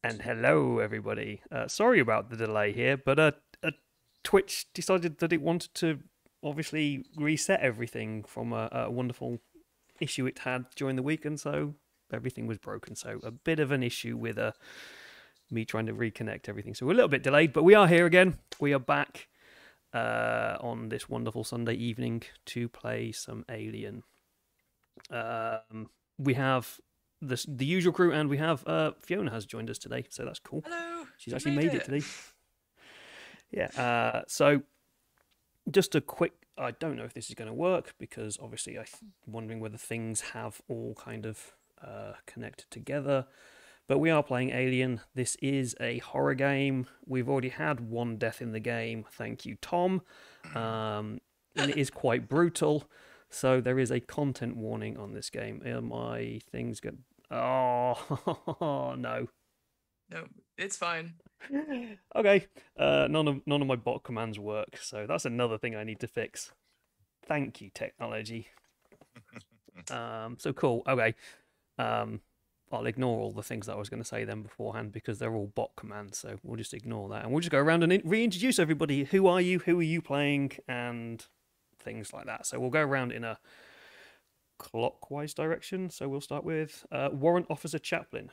And hello, everybody. Sorry about the delay here, but Twitch decided that it wanted to obviously reset everything from a wonderful issue it had during the week, and so everything was broken. So a bit of an issue with me trying to reconnect everything. So we're a little bit delayed, but we are here again. We are back on this wonderful Sunday evening to play some Alien. We have the usual crew, and we have Fiona has joined us today, so that's cool. Hello. She's actually made it today. Yeah. So just a quick. I don't know if this is going to work because obviously I'm wondering whether things have all kind of connected together. But we are playing Alien. This is a horror game. We've already had one death in the game. Thank you, Tom. And it is quite brutal. So there is a content warning on this game. My things get. Oh no. No, it's fine. Okay. None of my bot commands work, so that's another thing I need to fix. Thank you, technology. So cool. Okay. I'll ignore all the things that I was going to say then beforehand because they're all bot commands, so we'll just ignore that. And we'll just go around and reintroduce everybody. Who are you? Who are you playing? And things like that. So we'll go around in a clockwise direction. So we'll start with Warrant Officer Chaplain.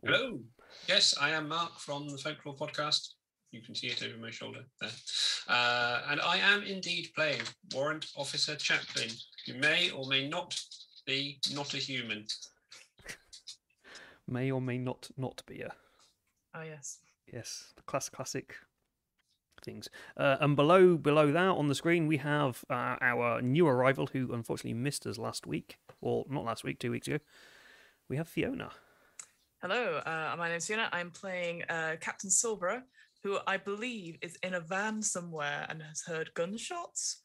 Hello. Yes, I am Mark from the Folklore Podcast. You can see it over my shoulder there. And I am indeed playing Warrant Officer Chaplain, who may or may not be not a human. May or may not be a. Oh yes. Yes, the classic things. And below that on the screen we have our new arrival who unfortunately missed us last week, or not last week, 2 weeks ago. We have Fiona. Hello, my name's Fiona. I'm playing Captain Silva, who I believe is in a van somewhere and has heard gunshots,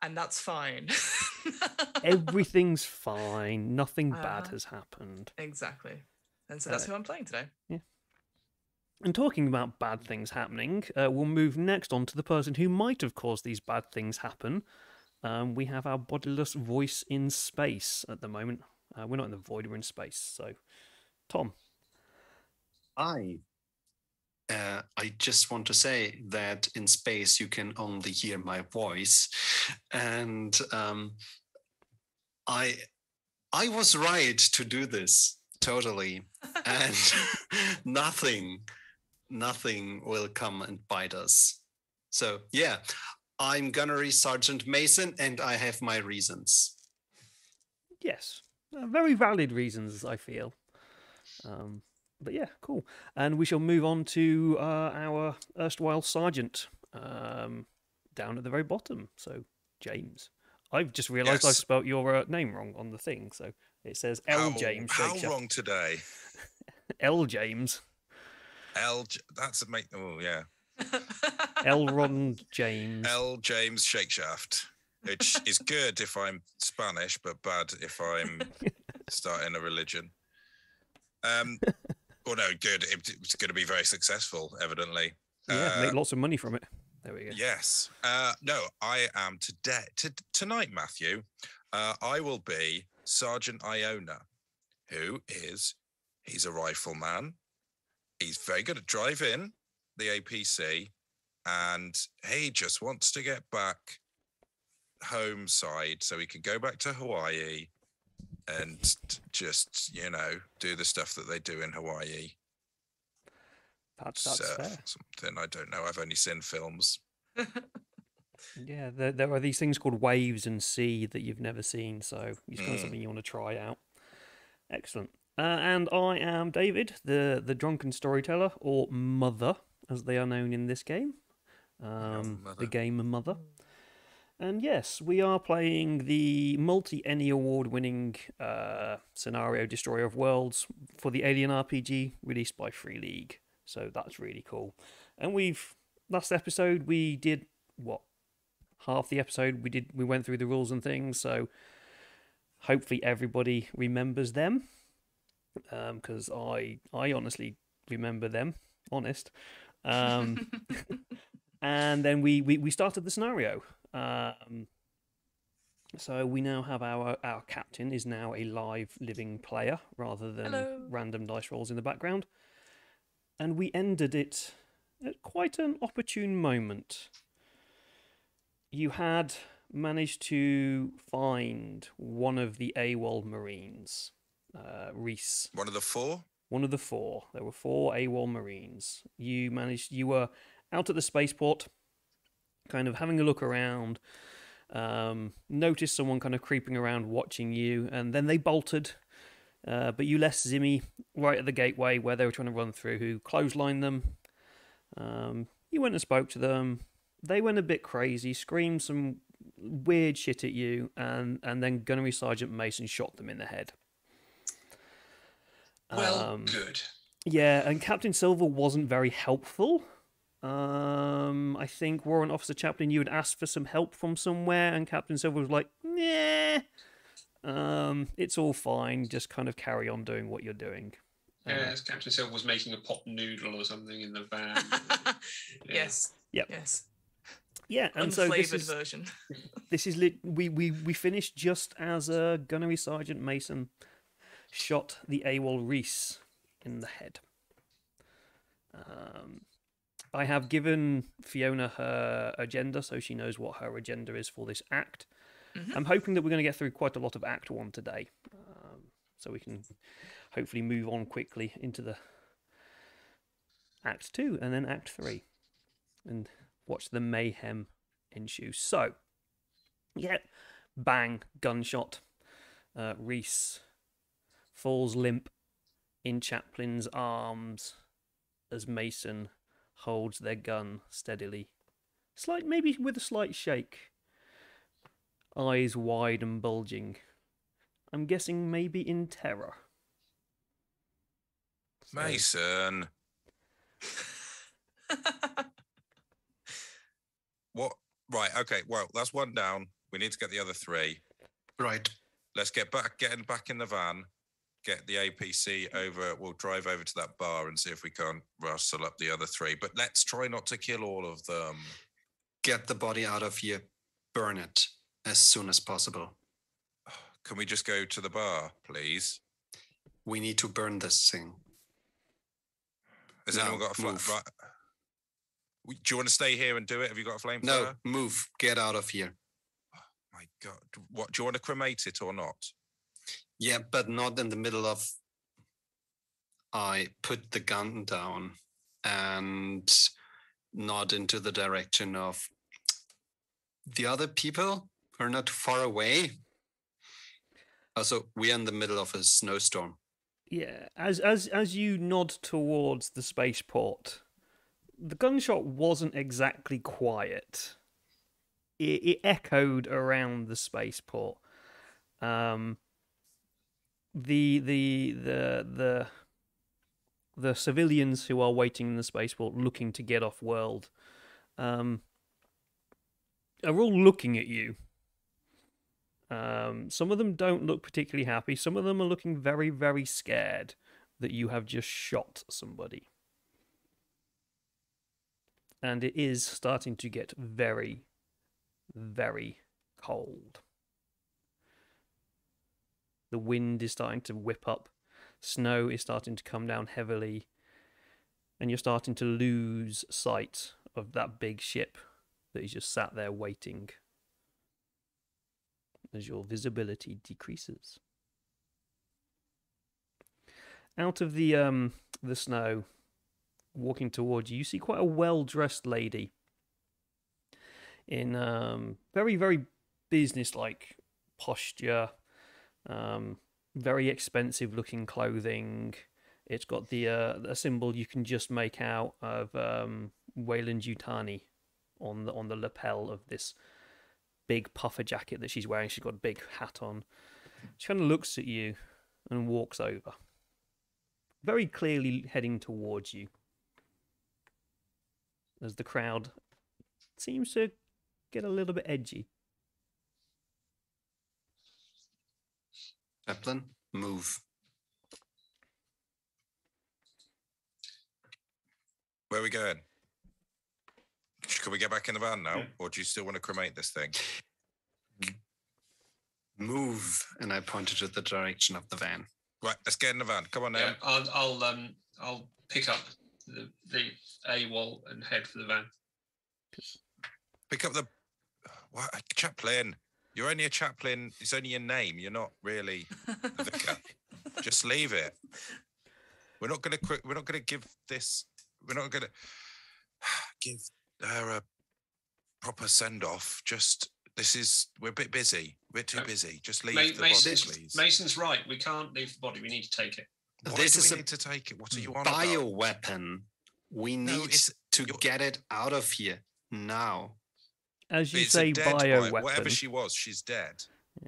and that's fine. Everything's fine. Nothing bad has happened. Exactly. And so that's who I'm playing today. Yeah. And talking about bad things happening, we'll move next on to the person who might have caused these bad things happen. We have our bodiless voice in space at the moment. We're not in the void, we're in space. So, Tom. I just want to say that in space you can only hear my voice. And I was right to do this, totally. And nothing will come and bite us. So yeah, I'm Gunnery Sergeant Mason, and I have my reasons. Yes, very valid reasons, I feel. But yeah, cool. And we shall move on to our erstwhile sergeant down at the very bottom. So James, I've just realised I've spelt your name wrong on the thing. So it says L. James Shakeshaft. How wrong today? L. James. That's a make. Oh yeah. L. Ron James. L. James Shakeshaft, which is good if I'm Spanish, but bad if I'm starting a religion. Well, no, good. It's going to be very successful, evidently. Yeah, make lots of money from it. There we go. Yes. No, I am tonight, Matthew. I will be Sergeant Iona, he's a rifleman. He's very good at driving the APC, and he just wants to get back home side so he can go back to Hawaii and just, do the stuff that they do in Hawaii. That's fair. Something I don't know. I've only seen films. Yeah, there are these things called waves and sea that you've never seen, so it's kind of something you want to try out. Excellent. And I am David, the Drunken Storyteller, or Mother, as they are known in this game. The game Mother. And yes, we are playing the multi-Emmy award-winning scenario Destroyer of Worlds for the Alien RPG released by Free League. So that's really cool. And last episode we did half the episode we went through the rules and things. So hopefully everybody remembers them, because I honestly remember them, honest. And then we started the scenario. So we now have our captain is now a live living player rather than random dice rolls in the background. And we ended it at quite an opportune moment. You had managed to find one of the AWOL Marines, Reese. One of the four? One of the four. There were 4 AWOL Marines. You were out at the spaceport, kind of having a look around, noticed someone kind of creeping around watching you, and then they bolted. But you left Zimmy right at the gateway where they were trying to run through, who clotheslined them. You went and spoke to them. They went a bit crazy, screamed some weird shit at you, and then Gunnery Sergeant Mason shot them in the head. Well, good. Yeah, and Captain Silva wasn't very helpful. I think Warrant Officer Chaplain, you had asked for some help from somewhere, and Captain Silva was like, nah, it's all fine, just kind of carry on doing what you're doing. Yes, Captain Silva was making a pot noodle or something in the van. Yes. Yep. Yes. Yeah, and so Unflavoured version. This is we finished just as Gunnery Sergeant Mason shot the AWOL Reese in the head. I have given Fiona her agenda, so she knows what her agenda is for this act. Mm-hmm. I'm hoping that we're going to get through quite a lot of Act 1 today, so we can hopefully move on quickly into the Act 2 and then Act 3, and watch the mayhem ensue. So, yeah, bang, gunshot. Reese falls limp in Chaplin's arms as Mason holds their gun steadily, maybe with a slight shake, eyes wide and bulging. I'm guessing maybe in terror. Mason. What? Right, okay, well, that's one down. We need to get the other 3. Right. Let's get back in the van, get the APC over. We'll drive over to that bar and see if we can't rustle up the other 3. But let's try not to kill all of them. Get the body out of here. Burn it as soon as possible. Can we just go to the bar, please? We need to burn this thing. Has anyone got a flame? Right. Do you want to stay here and do it? Have you got a flamethrower? No, move. Get out of here. Oh, my God. What, do you want to cremate it or not? Yeah, but not in the middle of... I put the gun down and nod into the direction of the other people who are not far away. Also, we are in the middle of a snowstorm. Yeah, as you nod towards the spaceport, the gunshot wasn't exactly quiet. It echoed around the spaceport. The civilians who are waiting in the spaceport, looking to get off world, are all looking at you. Some of them don't look particularly happy. Some of them are looking very, very scared that you have just shot somebody. And it is starting to get very, very cold. The wind is starting to whip up. Snow is starting to come down heavily. And you're starting to lose sight of that big ship that is just sat there waiting as your visibility decreases. Out of the snow, walking towards you, you see quite a well-dressed lady in very, very business-like posture, very expensive-looking clothing. It's got the a symbol you can just make out of Wayland Yutani on the lapel of this big puffer jacket that she's wearing. She's got a big hat on. She kind of looks at you and walks over, very clearly heading towards you, as the crowd seems to get a little bit edgy. Chaplain, move. Where are we going? Can we get back in the van now, or do you still want to cremate this thing? Move, and I pointed to the direction of the van. Right, let's get in the van. Come on now. Yeah, I'll pick up the AWOL and head for the van. Pick up the chaplain. You're only a chaplain. It's only your name. You're not really a vicar. Just leave it. We're not going to give this. We're not going to give her a proper send off. We're a bit busy. We're too busy. Just leave the body, please. Mason's right. We can't leave the body. We need to take it. Why do we need to take it? What are you on about? Bioweapon. We need to get it out of here now. As you say, bioweapon. Whatever she was, she's dead.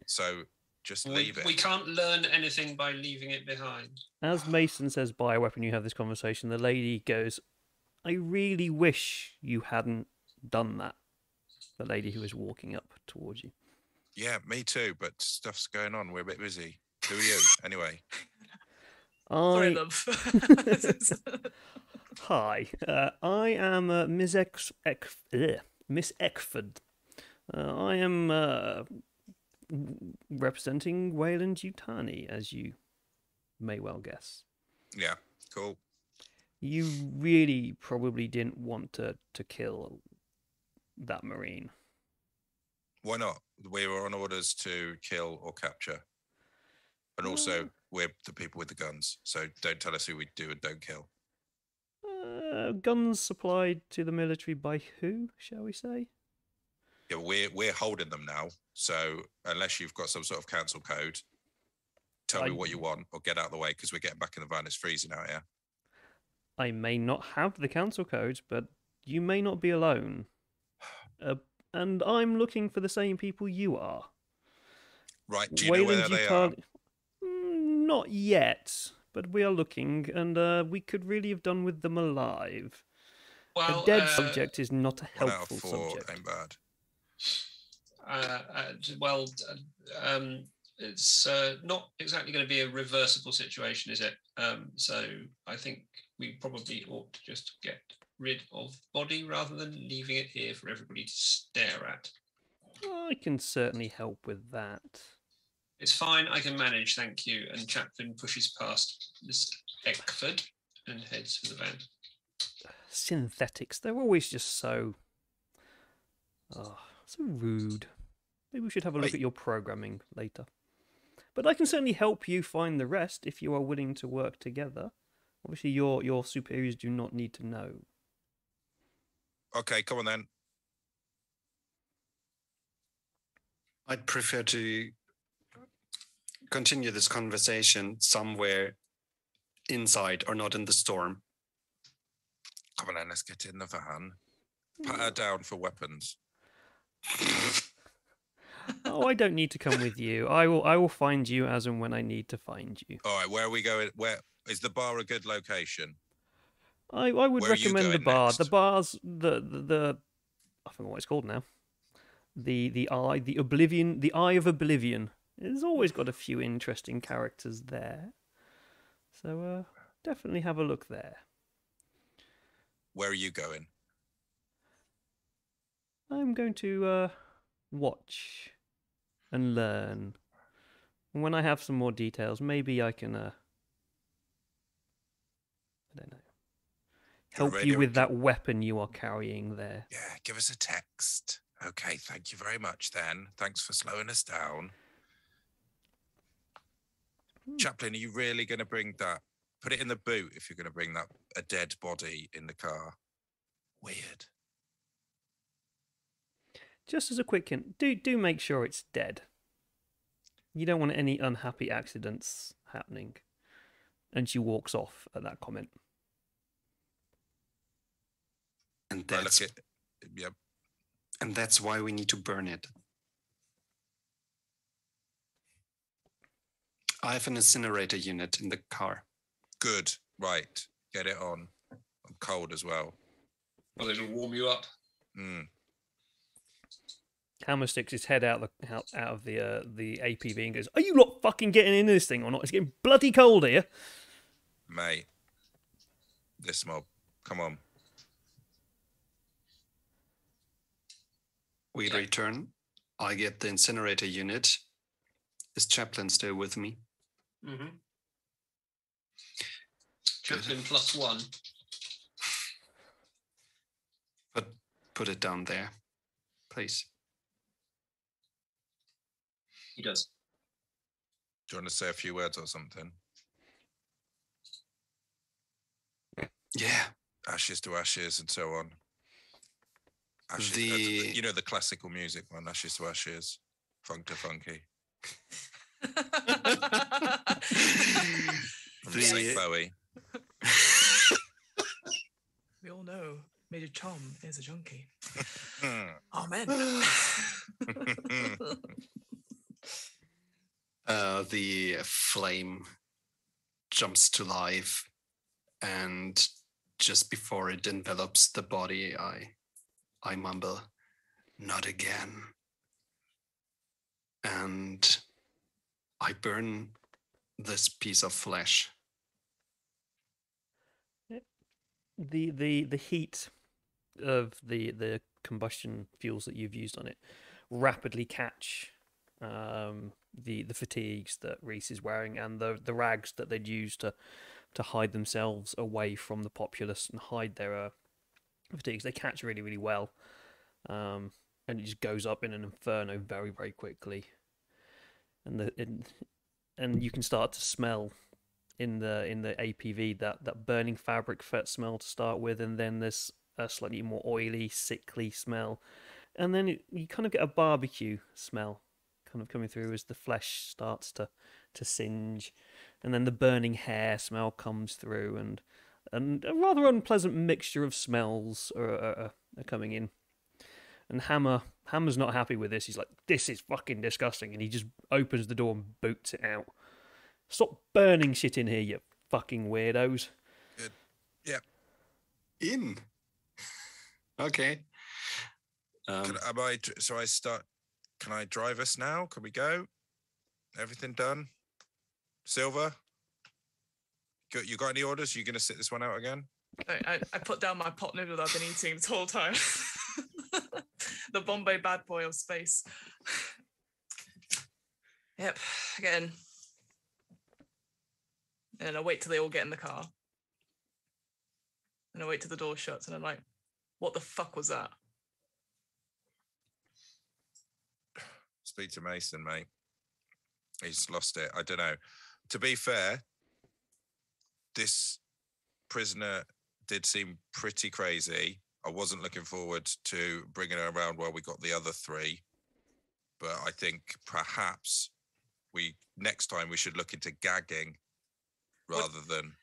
So just leave it. We can't learn anything by leaving it behind. As Mason says bioweapon, you have this conversation. The lady goes, I really wish you hadn't done that. The lady who is walking up towards you. Yeah, me too, but stuff's going on. We're a bit busy. Who are you, anyway? Sorry, love. Hi, I am Miss Miss Eckford. I am representing Wayland Yutani, as you may well guess. Yeah, cool. You really probably didn't want to kill that Marine. Why not? We were on orders to kill or capture. And also, we're the people with the guns. So don't tell us who we do and don't kill. Guns supplied to the military by who, shall we say? Yeah, we're holding them now. So unless you've got some sort of council code, tell me what you want or get out of the way because we're getting back in the van. It's freezing out here. I may not have the council codes, but you may not be alone. And I'm looking for the same people you are. Right, do you know where they are? Not yet, but we are looking, and we could really have done with them alive. Well, a dead subject is not a helpful 1 out of 4 subject. ain't bad. It's not exactly going to be a reversible situation, is it? So I think we probably ought to just get rid of the body rather than leaving it here for everybody to stare at. I can certainly help with that. It's fine, I can manage, thank you. And Chaplin pushes past Miss Eckford and heads for the van. Synthetics, they're always just so rude. Maybe we should have a look at your programming later. But I can certainly help you find the rest if you are willing to work together. Obviously, your superiors do not need to know. Okay, come on then. I'd prefer to continue this conversation somewhere inside or not in the storm. Come on then, let's get in the van. Pat her down for weapons. Oh, I don't need to come with you. I will find you as and when I need to find you. All right, where are we going? Where is the bar a good location? I would recommend the bar. Next? The bar's the I forgot what it's called now. The Eye of Oblivion. It's always got a few interesting characters there. So definitely have a look there. Where are you going? I'm going to watch and learn. And when I have some more details, maybe I can I don't know. Help you with that weapon you are carrying there. Yeah, give us a text. Okay, thank you very much then. Thanks for slowing us down. Chaplain, are you really going to bring that? Put it in the boot if you're going to bring that a dead body in the car. Weird. Just as a quick hint, do make sure it's dead. You don't want any unhappy accidents happening. And she walks off at that comment. And that's Yep. and that's why we need to burn it. I have an incinerator unit in the car. Good. Right. Get it on. I'm cold as well. Well, it'll warm you up. Hammer sticks his head out of the APV and goes, "Are you lot fucking getting into this thing or not? It's getting bloody cold here." Mate. This mob. Come on. We return. I get the incinerator unit. Is Chaplain still with me? Mm-hmm. Chaplain +1. Put it down there, please. He does. Do you want to say a few words or something? Yeah. Ashes to ashes and so on. Ashes, The- the classical music one, Ashes to Ashes, Funk to Funky. From St. Bowie. We all know Major Tom is a junkie. Hmm. Amen. The flame jumps to life, and just before it envelops the body, I mumble, "Not again." And I burn this piece of flesh. The heat of the combustion fuels that you've used on it rapidly catch the fatigues that Reese is wearing and the rags that they'd use to hide themselves away from the populace and hide their fatigues. They catch really, really well, and it just goes up in an inferno very, very quickly. And you can start to smell in the APV that burning fabric smell to start with, and then there's a slightly more oily, sickly smell, and then you kind of get a barbecue smell kind of coming through as the flesh starts to singe, and then the burning hair smell comes through, and a rather unpleasant mixture of smells are coming in. And Hammer's not happy with this. He's like, "This is fucking disgusting," and he just opens the door and boots it out. "Stop burning shit in here, you fucking weirdos." Good. Yeah. In. Okay. Can I drive us now? Can we go? Everything done? Silver? You got any orders? You going to sit this one out again? I put down my pot noodle that I've been eating this whole time. The Bombay bad boy of space. Yep, get in. And I wait till they all get in the car. And I wait till the door shuts, and I'm like, "What the fuck was that?" Speak to Mason, mate. He's lost it. I don't know. To be fair, this prisoner did seem pretty crazy. I wasn't looking forward to bringing her around while we got the other three. But I think perhaps next time we should look into gagging rather than...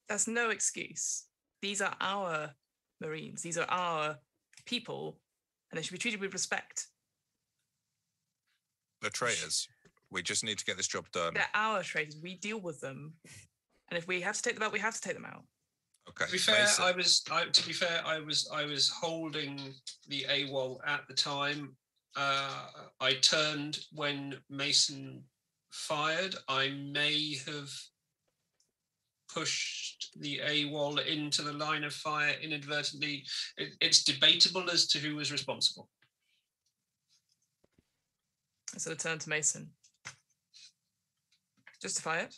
That's no excuse. These are our Marines. These are our people, and they should be treated with respect. They're traitors. We just need to get this job done. They're our traitors. We deal with them. And if we have to take them out, we have to take them out. Okay. To be fair, Mason. I was holding the AWOL at the time. I turned when Mason fired. I may have pushed the AWOL into the line of fire inadvertently. It's debatable as to who was responsible. I sort of turned to Mason. Justify it.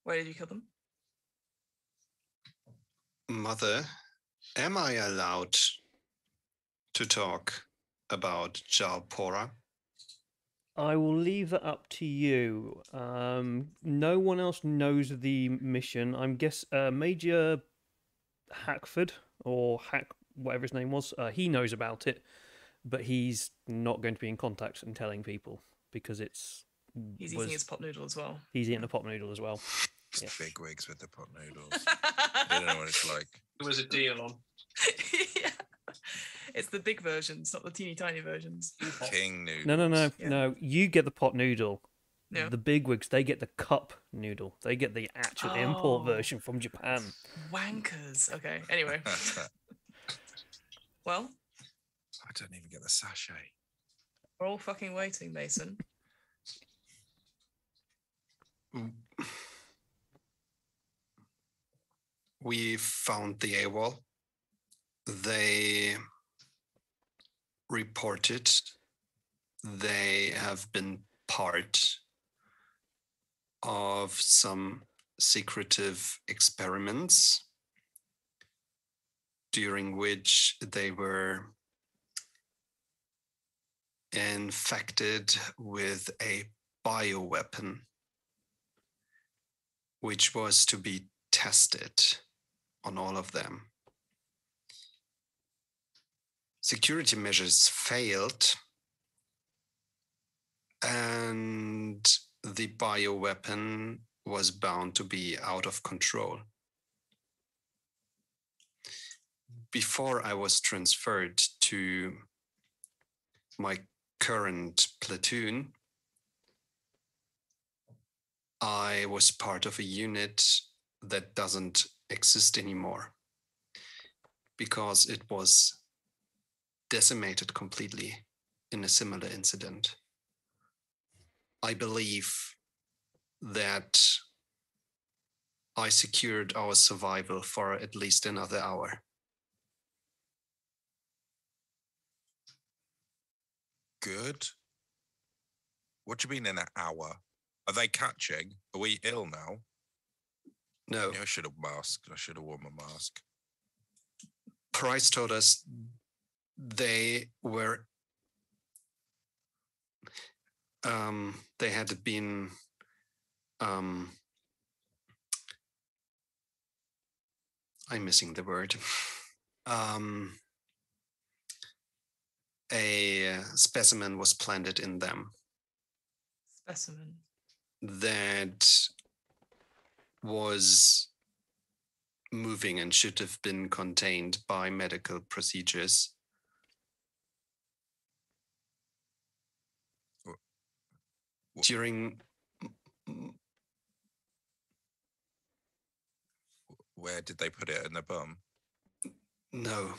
Why did you kill them? Mother, am I allowed to talk about Jalpora? I will leave that up to you. No one else knows the mission. Major Hackford, or Hack, whatever his name was, he knows about it. but he's not going to be in contact and telling people because he's eating his pot noodle as well. He's eating a pot noodle as well. It's Yeah. big wigs with the pot noodles. I don't know what it's like. There was a deal on. Yeah. It's the big versions, not the teeny tiny versions. King noodles. No. Yeah. No, you get the pot noodle. Yeah. The bigwigs, they get the cup noodle. They get the actual import version from Japan. Wankers. Okay. Anyway. Well, I don't even get the sachet. we're all fucking waiting, Mason. We found the AWOL. They reported they have been part of some secretive experiments during which they were infected with a bioweapon, which was to be tested on all of them. Security measures failed, and the bioweapon was bound to be out of control. Before I was transferred to my current platoon, I was part of a unit that doesn't exist anymore because it was decimated completely in a similar incident. I believe that I secured our survival for at least another hour. Good. What do you mean in an hour? Are they catching? Are we ill now? No. Yeah, I should have masked. I should have worn my mask. Price told us they were they had been I'm missing the word. A specimen was planted in them Specimen. that was moving and should have been contained by medical procedures. During Where did they put it? In the bum? no.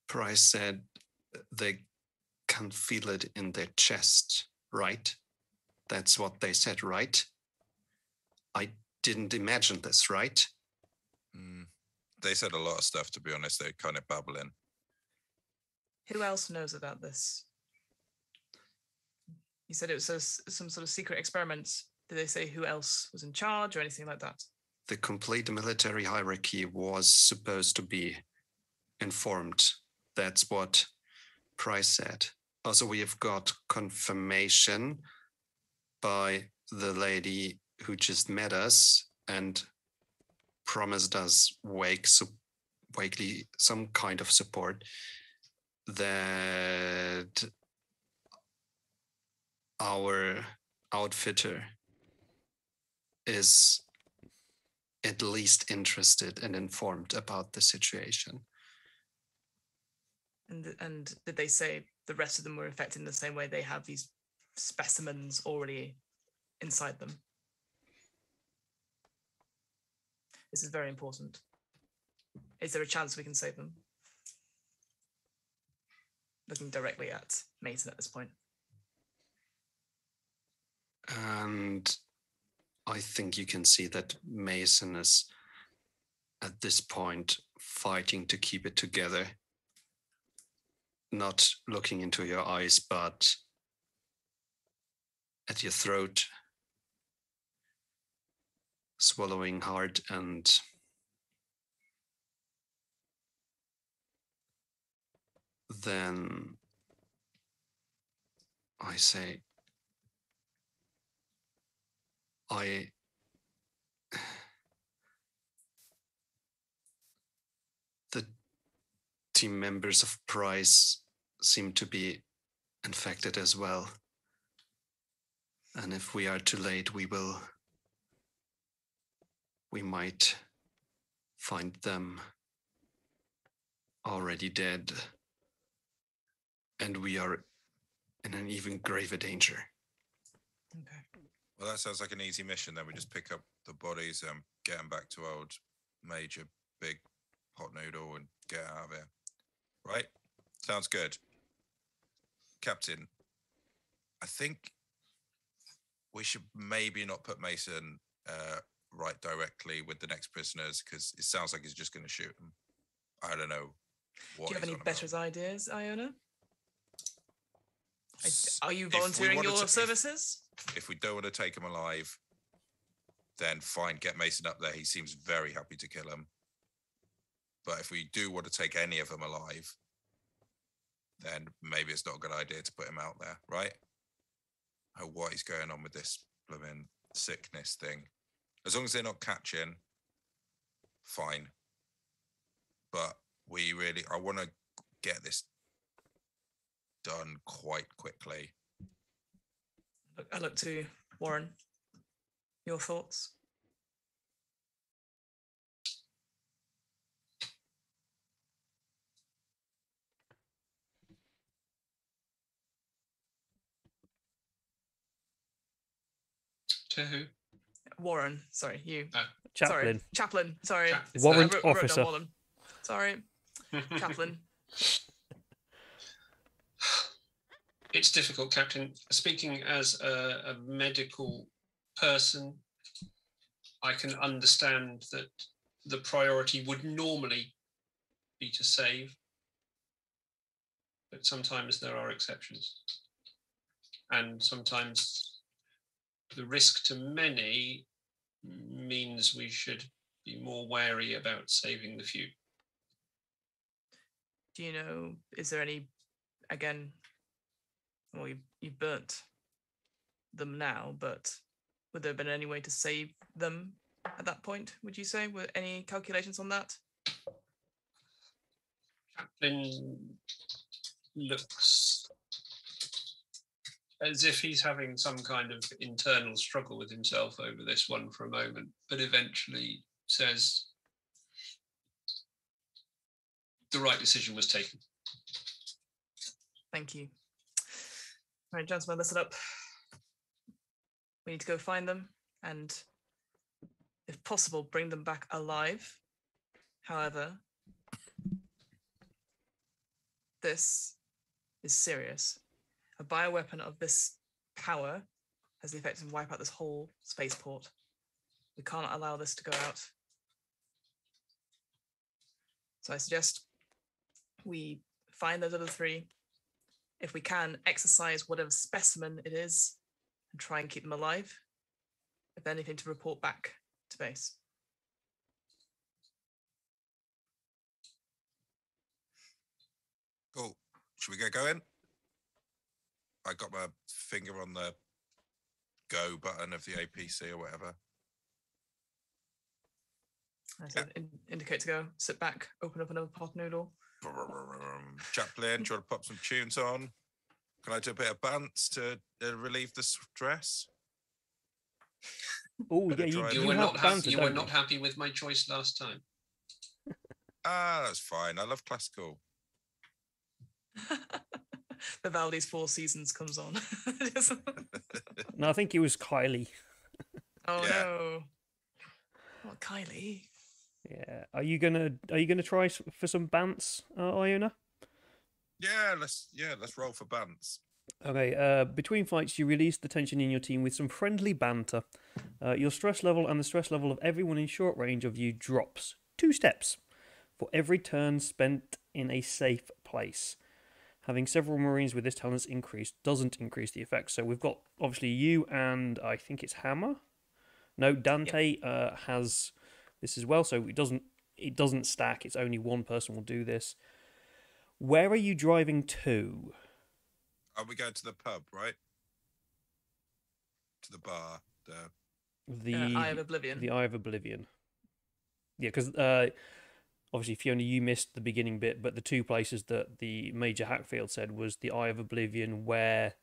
Price said they can feel it in their chest, right? That's what they said, right? I didn't imagine this, right? They said a lot of stuff, to be honest. They're kind of babbling. Who else knows about this? You said it was some sort of secret experiments. Did they say who else was in charge or anything like that? The complete military hierarchy was supposed to be informed. That's what Price said. Also, we have got confirmation by the lady who just met us and promised us vaguely some kind of support that our outfitter is at least interested and informed about the situation. And did they say the rest of them were infected in the same way? They have these specimens already inside them. This is very important. Is there a chance we can save them? Looking directly at Mason at this point. And I think you can see that Mason is at this point fighting to keep it together. Not looking into your eyes, but at your throat, swallowing hard, and then I say, the team members of Price seem to be infected as well. And if we are too late, we might find them already dead. And we are in an even graver danger. Okay. Well, that sounds like an easy mission. Then we just pick up the bodies and get them back to old Major Big Hot Noodle and get out of here. Right? Sounds good. Captain, I think we should maybe not put Mason right directly with the next prisoners, because it sounds like he's just going to shoot them. I don't know. Do you have any better ideas, Iona? Are you volunteering your services? If we don't want to take him alive, then fine, get Mason up there. He seems very happy to kill him. But if we do want to take any of them alive, then maybe it's not a good idea to put him out there, right? Oh, what is going on with this blooming sickness thing? As long as they're not catching, fine. But I want to get this done quite quickly. I look to Warren. Your thoughts? To who? Warren. Sorry, you. Chaplain. Sorry, Chaplain. Sorry. Warrant I wrote down officer. Warren. Sorry. Chaplain. It's difficult, Captain. Speaking as a medical person, I can understand that the priority would normally be to save, but sometimes there are exceptions. And sometimes the risk to many means we should be more wary about saving the few. Do you know, is there any, again, well, you burnt them now, but would there have been any way to save them at that point, would you say? Were any calculations on that? Chaplin looks as if he's having some kind of internal struggle with himself over this one for a moment, but eventually says the right decision was taken. Thank you. All right, gentlemen, listen up. We need to go find them and, if possible, bring them back alive. However, this is serious. A bioweapon of this power has the effect of wipe out this whole spaceport. We can't allow this to go out. So I suggest we find those other three. If we can, exercise whatever specimen it is and try and keep them alive. If anything, to report back to base. Cool. Should we get going? I got my finger on the go button of the APC or whatever. I said, indicate to go, sit back, open up another pot noodle. Chaplain, do you want to pop some tunes on? Can I do a bit of bants to relieve the stress? Oh, yeah, You were not happy with my choice last time. That's fine. I love classical. Vivaldi's Four Seasons comes on. No, I think it was Kylie. Oh Yeah. no! What, Kylie? Yeah. Are you gonna try for some bants, Iona? Yeah, let's roll for bants. Okay. Between fights, you release the tension in your team with some friendly banter. Your stress level and the stress level of everyone in short range of you drops 2 steps for every turn spent in a safe place. Having several Marines with this talent doesn't increase the effect. So we've got obviously you and I think it's Hammer. No, Dante has this as well. So it doesn't stack. It's only one person will do this. Where are you driving to? Are we going to the pub, right? To the bar, The Eye of Oblivion. The Eye of Oblivion. Yeah, because obviously, Fiona, you missed the beginning bit, but the two places that the Major Hackfield said was the Eye of Oblivion, where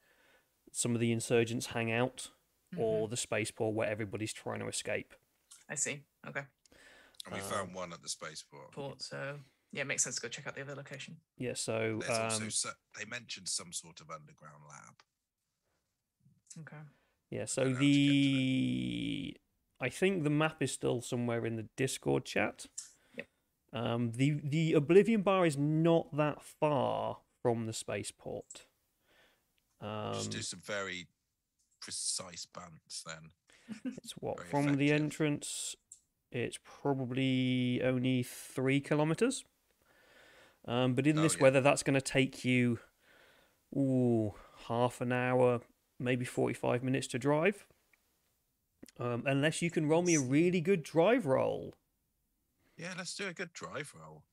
some of the insurgents hang out, or the spaceport where everybody's trying to escape. I see. Okay. And we found one at the spaceport. So yeah, it makes sense to go check out the other location. Yeah, so There's also they mentioned some sort of underground lab. Okay. yeah, so I think the map is still somewhere in the Discord chat. Yep. The Oblivion Bar is not that far from the spaceport. Just do some very precise bants then. It's what Very from the effective. entrance. It's probably only 3 kilometers. But in this weather, that's going to take you, half an hour, maybe 45 minutes to drive. Unless you can roll me a really good drive roll. Yeah, let's do a good drive roll.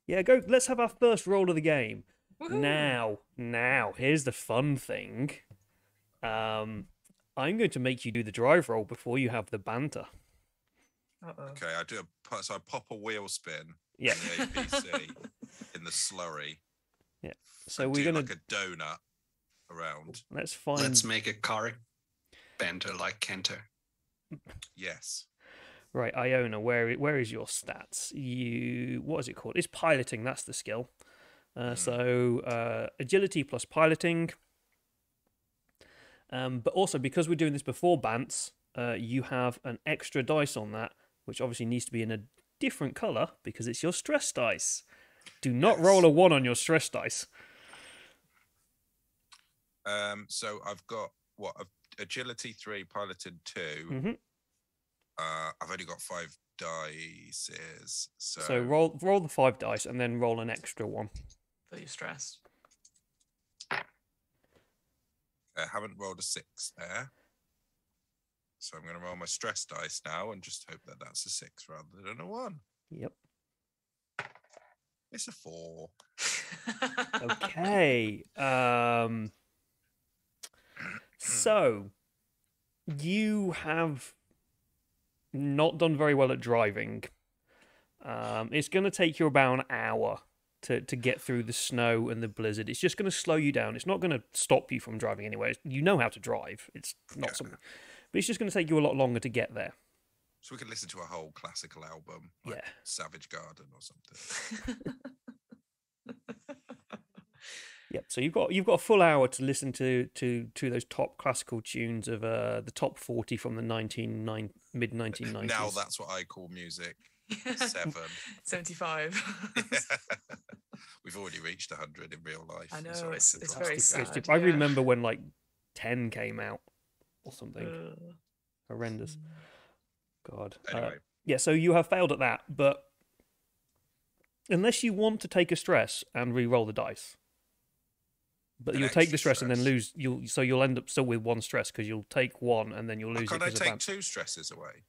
Yeah, go. Let's have our first roll of the game. Woohoo! Now, here's the fun thing. I'm going to make you do the drive roll before you have the banter. Uh-oh. Okay, I pop a wheel spin Yeah. in the APC in the slurry. Yeah. So and we're do gonna like a donut around. let's find. Let's make a car banter like Kenter. Yes. Right, Iona, where is your stats? What is it called? It's piloting. That's the skill. So agility plus piloting. But also because we're doing this before Bants, you have an extra dice on that, which obviously needs to be in a different color because it's your stress dice. Do not roll a 1 on your stress dice. So I've got agility 3, piloted 2. Mm-hmm. I've only got 5 dice. So roll the 5 dice and then roll an extra 1. For your stress. I haven't rolled a 6 there. So I'm going to roll my stress dice now and just hope that that's a 6 rather than a 1. Yep. It's a 4. Okay. So you have not done very well at driving. It's going to take you about an hour to get through the snow and the blizzard. It's just going to slow you down. It's not going to stop you from driving anywhere. You know how to drive. It's not something, but it's just going to take you a lot longer to get there. So we could listen to a whole classical album, like Savage Garden or something. Yep. So you've got a full hour to listen to those top classical tunes of the top 40 from the mid 1990s. Now that's what I call music. 7. 75. We've already reached 100 in real life. I know, Sorry, it's very sad. I remember when like 10 came out or something. Horrendous. God. Anyway. Yeah, so you have failed at that, but unless you want to take a stress and re-roll the dice, but you'll take the stress and then lose. You'll end up still with 1 stress because you'll take 1 and then you'll lose it. Can I take 2 stresses away?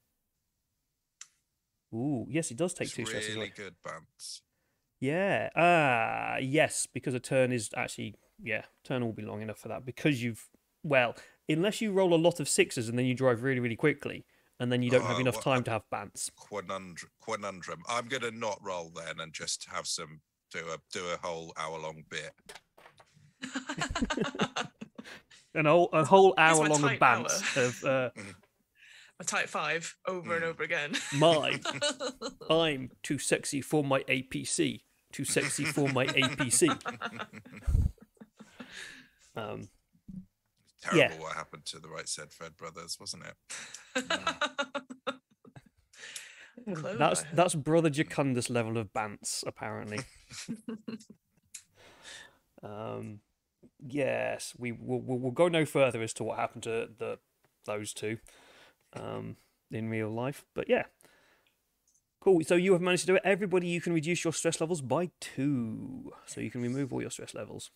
Ooh, yes, it does take 2 stresses away. Really good bants. Yeah. Yes, because a turn is actually turn will be long enough for that because unless you roll a lot of 6s and then you drive really really quickly and then you don't have enough time to have bants. Conundrum. I'm gonna not roll then and just have do a whole hour-long bit. a whole hour long of bants of a type 5 over and over again. I'm too sexy for my APC. Too sexy for my APC. Terrible what happened to the Right Said Fred brothers, wasn't it? That's Brother Jacundus level of bants, apparently. Yes, we'll go no further as to what happened to those two in real life, but yeah. Cool, so you have managed to do it. Everybody, you can reduce your stress levels by 2. So you can remove all your stress levels.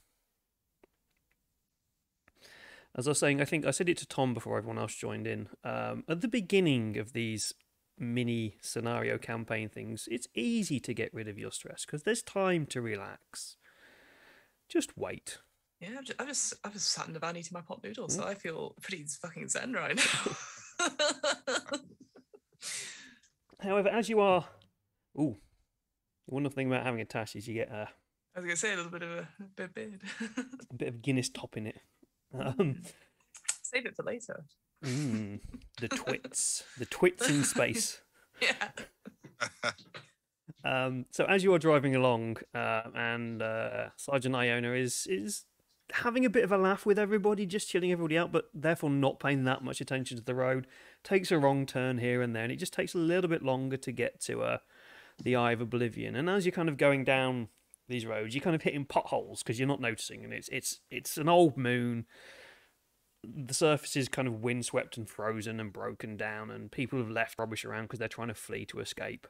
As I was saying, I think I said it to Tom before everyone else joined in. At the beginning of these mini scenario campaign things, it's easy to get rid of your stress because there's time to relax. Just wait. Yeah, I've just sat in the van eating my pot noodles, so I feel pretty fucking zen right now. However, as you are... Ooh. Wonderful thing about having a tash is you get I was going to say a little bit of a beard. a bit of Guinness top in it. Save it for later. The twits in space. Yeah. So as you are driving along, and Sergeant Iona is having a bit of a laugh with everybody, just chilling everybody out, but therefore not paying that much attention to the road, takes a wrong turn here and there, and it just takes a little bit longer to get to the Eye of Oblivion. And as you're kind of going down these roads, you're kind of hitting potholes because you're not noticing, and it's an old moon. The surface is kind of windswept and frozen and broken down, and people have left rubbish around because they're trying to flee to escape.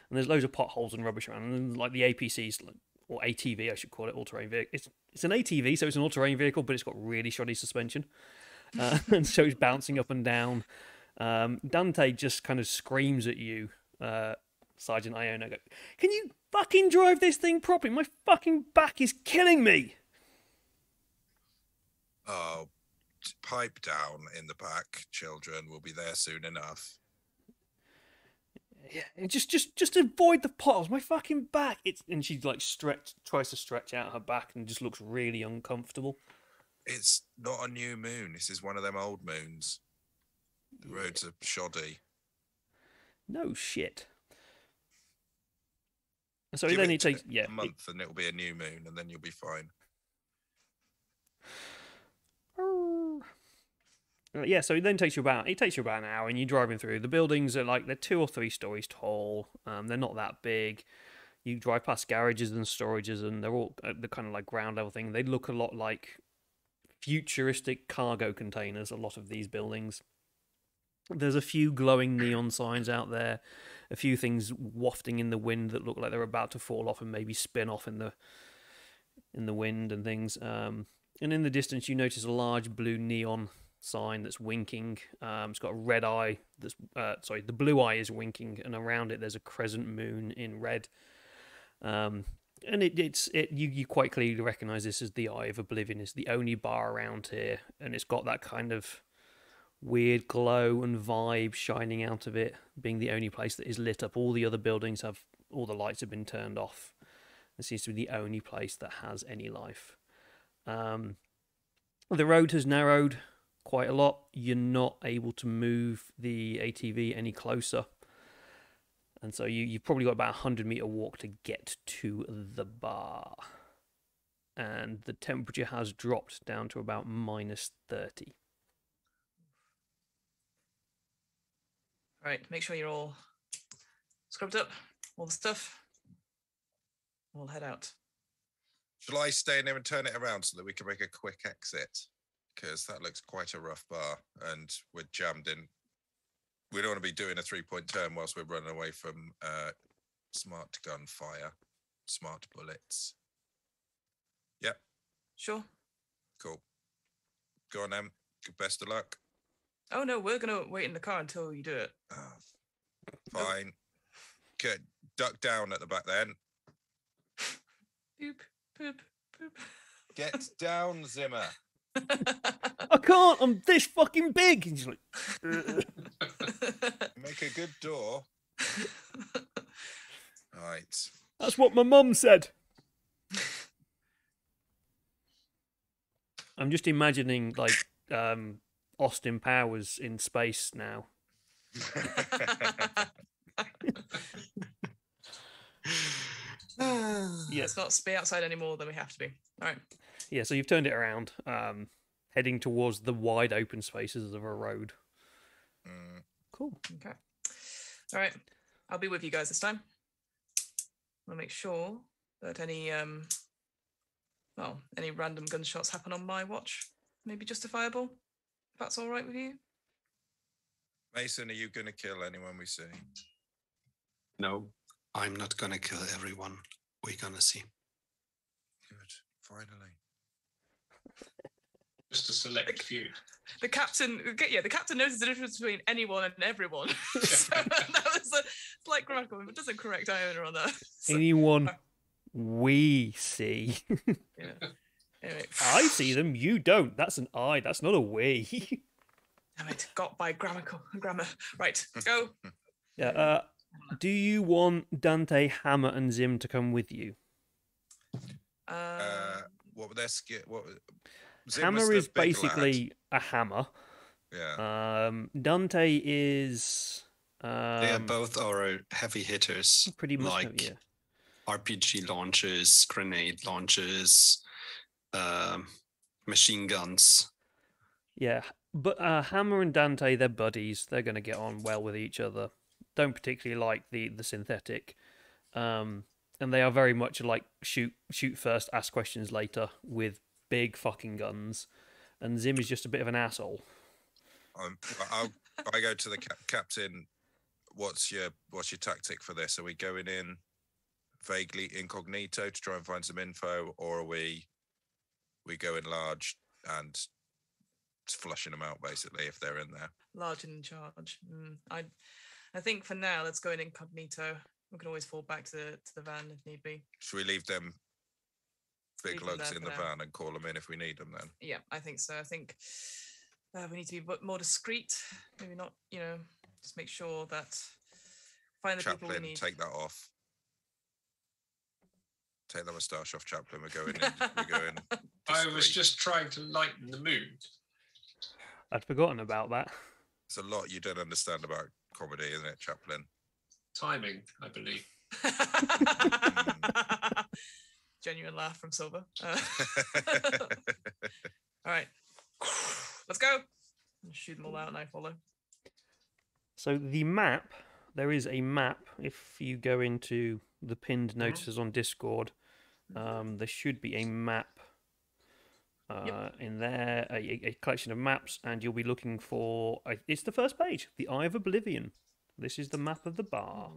And there's loads of potholes and rubbish around, and like the APCs, or ATV, I should call it, all-terrain vehicle. It's an ATV, so it's an all-terrain vehicle, but it's got really shoddy suspension, and so it's bouncing up and down. Dante just kind of screams at you, Sergeant Iona. Can you fucking drive this thing properly? My fucking back is killing me. Oh, pipe down in the back, children. We'll be there soon enough. Yeah, just avoid the potholes. My fucking back. And she like tries to stretch out her back and just looks really uncomfortable. It's not a new moon. This is one of them old moons. The roads are shoddy. No shit. So Give then it it takes a month and it'll be a new moon, and then you'll be fine. Yeah, so it then takes you about an hour, and you're driving through. The buildings are like, they're 2 or 3 stories tall. They're not that big. You drive past garages and storages, and they're all the kind of like ground level thing. They look a lot like futuristic cargo containers, a lot of these buildings. There's a few glowing neon signs out there, a few things wafting in the wind that look like they're about to fall off and maybe spin off in the wind and things. And in the distance, you notice a large blue neon sign that's winking. It's got a red eye. The blue eye is winking, and around it there's a crescent moon in red. And you quite clearly recognise this as the Eye of Oblivion. It's the only bar around here, and it's got that kind of weird glow and vibe shining out of it, being the only place that is lit up. All the other buildings all the lights have been turned off. It seems to be the only place that has any life. The road has narrowed quite a lot. You're not able to move the ATV any closer, and so you've probably got about a 100-meter walk to get to the bar, and the temperature has dropped down to about -30. Right, make sure you're all scrubbed up, all the stuff. We'll head out. Shall I stay in there and turn it around so that we can make a quick exit? Because that looks quite a rough bar, and we're jammed in. We don't want to be doing a 3-point turn whilst we're running away from smart gun fire, smart bullets. Yep. Sure. Cool. Go on, Em. Best of luck. Oh no, we're gonna wait in the car until you do it. Oh, fine. Good. Duck down at the back then. Poop, poop, poop. Get down, Zimmer. I can't. I'm this fucking big. And she's like, Make a good door. Right. that's what my mum said. I'm just imagining like Austin Powers in space now. Yeah, let's not be outside any more than we have to be. All right. Yeah, so you've turned it around, heading towards the wide open spaces of a road. Cool. Okay. All right. I'll be with you guys this time. I'll make sure that any random gunshots happen on my watch may be justifiable. If that's all right with you. Mason, are you going to kill anyone we see? No, I'm not going to kill everyone we're going to see. Good. Finally. Just a select few. The captain knows the difference between anyone and everyone. So that was a slight grammatical, but doesn't correct Iona on that. So, Anyone we see. yeah. Anyway. I see them, you don't. That's an I, that's not a we. Damn it, got by grammar. Right, go. Yeah, Do you want Dante, Hammer, and Zim to come with you? What were their skill? Zim Hammer was the is big basically a hammer. lad. Yeah. Dante is. They are both our heavy hitters, Pretty much, like yeah. RPG launchers, grenade launchers, machine guns. Yeah, but Hammer and Dante, they're buddies. They're going to get on well with each other. Don't particularly like the synthetic, and they are very much like shoot first, ask questions later with big fucking guns. And Zim is just a bit of an asshole. I go to the captain. What's your tactic for this? Are we going in vaguely incognito to try and find some info, or are we going large and flushing them out basically if they're in there? Large and in charge. I think for now, let's go in incognito. We can always fall back to the van if need be. Should we leave them big Leave them lugs there in for the now. van and call them in if we need them then? Yeah, I think so. I think we need to be more discreet. Maybe not, just make sure that find the people we Chaplain, need. take that off. Take the moustache off, Chaplain. We're going in. We're going. I was discreet. just trying to lighten the mood. I'd forgotten about that. It's a lot you don't understand about comedy, isn't it, Chaplain? Timing, I believe. Genuine laugh from Silva. All right, let's go. Shoot them all out and I follow. So the map, there is a map. If you go into the pinned notices on Discord, there should be a map in there, a collection of maps, and you'll be looking for. It's the first page, the Eye of Oblivion. This is the map of the bar.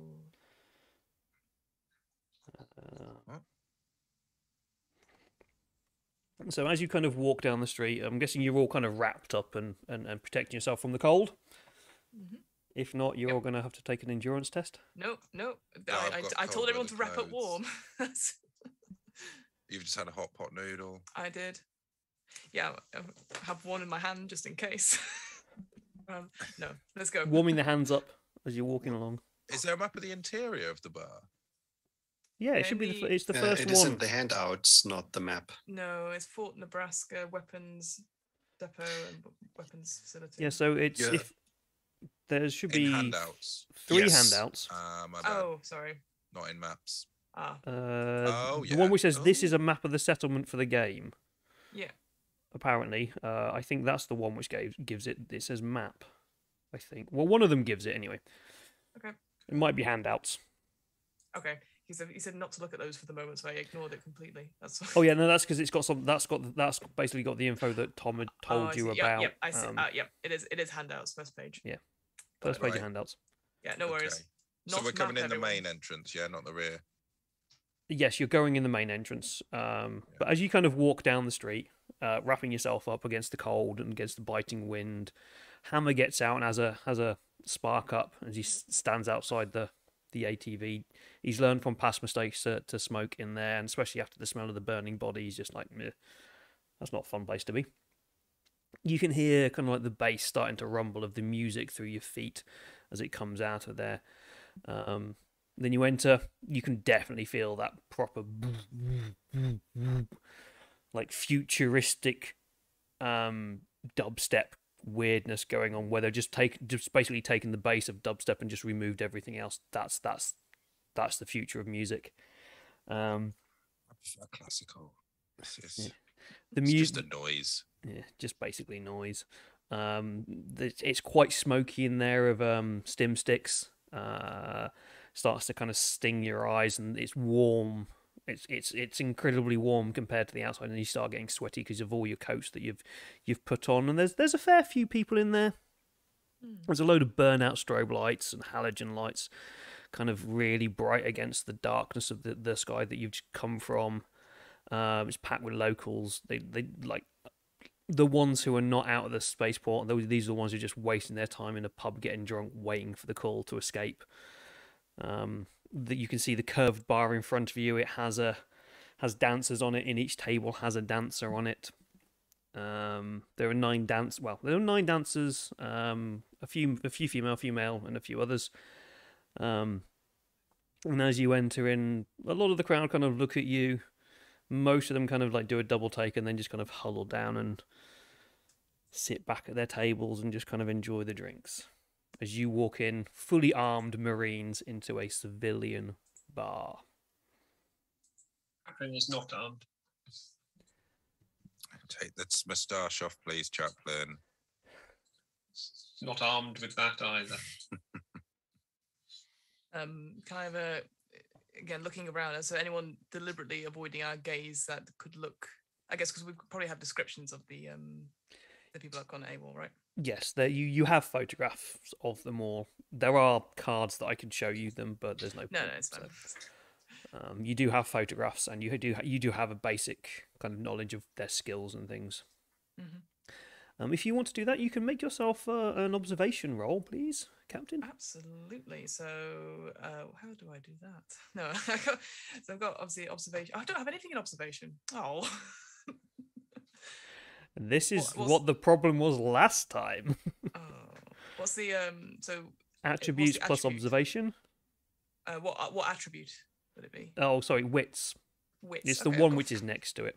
So as you kind of walk down the street, I'm guessing you're all kind of wrapped up and protecting yourself from the cold. Mm-hmm. If not, you're all going to have to take an endurance test. Nope. I've got I told cold everyone to weather wrap up clothes. warm. You've just had a hot pot noodle. I did. Yeah, I have one in my hand just in case. No, let's go. Warming the hands up as you're walking along. Is there a map of the interior of the bar? Yeah, it should be. Maybe- It's the first It one. isn't the handouts, not the map. No, it's Fort Nebraska Weapons Depot and Weapons Facility. Yeah, so it's Yeah. if there should In be handouts. 3 Yes. handouts. My bad. Oh, sorry. Not in maps. Ah, Oh, The one which says this Oh. is a map of the settlement for the game. yeah. Apparently, I think that's the one which gives it. It says map. I think. Well, one of them gives it anyway. Okay. It might be handouts. Okay. He said not to look at those for the moment, so I ignored it completely. That's Oh yeah, no, that's because it's got some. That's basically got the info that Tom had Oh, told I you see. about. Yep, I see. um, Yep, it is handouts, first page. Yeah. First page of Right. handouts. Yeah, no worries. Okay. Not So we're coming map in the everyone. main entrance, yeah, not the rear. Yes, you're going in the main entrance. But as you kind of walk down the street, wrapping yourself up against the cold and against the biting wind, Hammer gets out and has a spark up as he stands outside the ATV. He's learned from past mistakes to smoke in there, and especially after the smell of the burning body, he's just like, meh, that's not a fun place to be. You can hear kind of like the bass starting to rumble of the music through your feet as it comes out of there. Then you enter, you can definitely feel that proper like futuristic dubstep weirdness going on, where they're just basically taken the bass of dubstep and just removed everything else. That's the future of music. I prefer classical. It's The just music, a noise. yeah, just basically noise. It's quite smoky in there of stim sticks. Starts to kind of sting your eyes, and it's warm. It's incredibly warm compared to the outside, and you start getting sweaty because of all your coats that you've put on. And there's a fair few people in there. There's a load of burnout strobe lights and halogen lights, kind of really bright against the darkness of the sky that you've come from. It's packed with locals. They like the ones who are not out of the spaceport. These are the ones who are just wasting their time in a pub, getting drunk, waiting for the call to escape. That you can see the curved bar in front of you. It has dancers on it. In each table has a dancer on it. There are 9 dancers. A few female, and a few others. And as you enter in, a lot of the crowd kind of look at you. Most of them kind of like do a double take and then just kind of huddle down and sit back at their tables and just kind of enjoy the drinks. As you walk in, fully armed Marines into a civilian bar. Chaplain is not armed. Take that moustache off, please, Chaplain. Not armed with that either. Kind of again looking around. Is there anyone deliberately avoiding our gaze that could look? I guess because we probably have descriptions of the people that have gone to AWOL, right? Yes, you have photographs of them all. There are cards that I could show you them, but there's no. No, point, it's fine. So, you do have photographs, and you do have a basic kind of knowledge of their skills and things. Mm-hmm. If you want to do that, you can make yourself an observation roll, please, Captain. Absolutely. So, how do I do that? No, I've got obviously observation. I don't have anything in observation. Oh. This is what the problem was last time. Oh, what's the so attributes what's the plus attribute? observation? What attribute would it be? Oh, sorry, wits. Wits. It's Okay, the I've one got- which is next to it.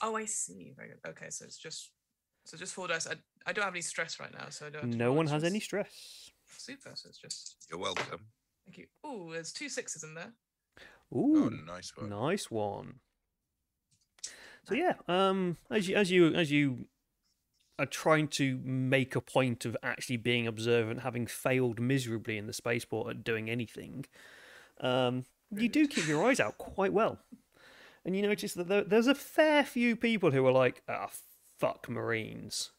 Oh, I see. Very good. Okay, so it's just 4 dice. I don't have any stress right now, so I don't. Have to No roll one any has stress. any stress. Super. So it's just. You're welcome. Thank you. Oh, there's 2 6s in there. Ooh, Oh, nice one. nice one. So yeah, as you are trying to make a point of actually being observant, having failed miserably in the spaceport at doing anything, you do keep your eyes out quite well, and you notice that there's a fair few people who are like, "Ah, fuck Marines."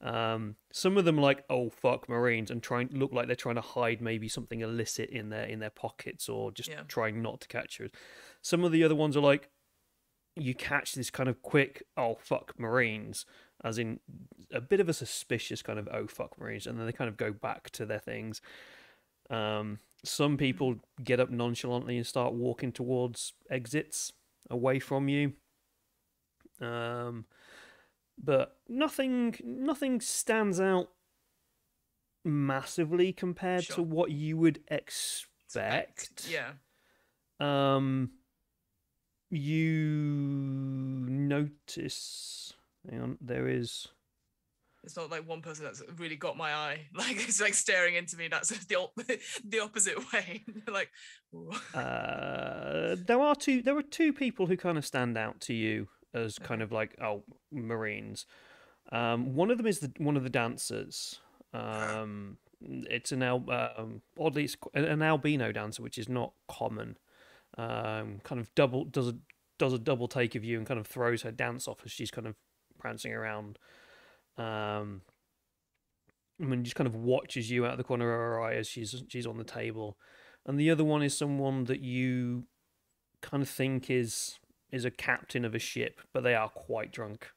Some of them are like, "Oh, fuck Marines," and look like they're trying to hide maybe something illicit in their pockets or just Yeah. trying not to catch it. Some of the other ones are like, you catch this kind of quick, "Oh, fuck Marines," as in a bit of a suspicious kind of, "Oh, fuck Marines," and then they kind of go back to their things. Some people get up nonchalantly and start walking towards exits away from you. But nothing stands out massively compared to Sure. what you would expect. Yeah. You notice. Hang on, there is. It's not like one person that's really got my eye. Like it's like staring into me. That's the opposite way. Like. Ooh. There are two people who kind of stand out to you as kind of like, oh, Marines. One of them is one of the dancers. It's oddly it's an albino dancer, which is not common. Kind of does a double take of you and kind of throws her dance off as she's kind of prancing around. And just kind of watches you out of the corner of her eye as she's on the table. And the other one is someone that you kind of think is a captain of a ship, but they are quite drunk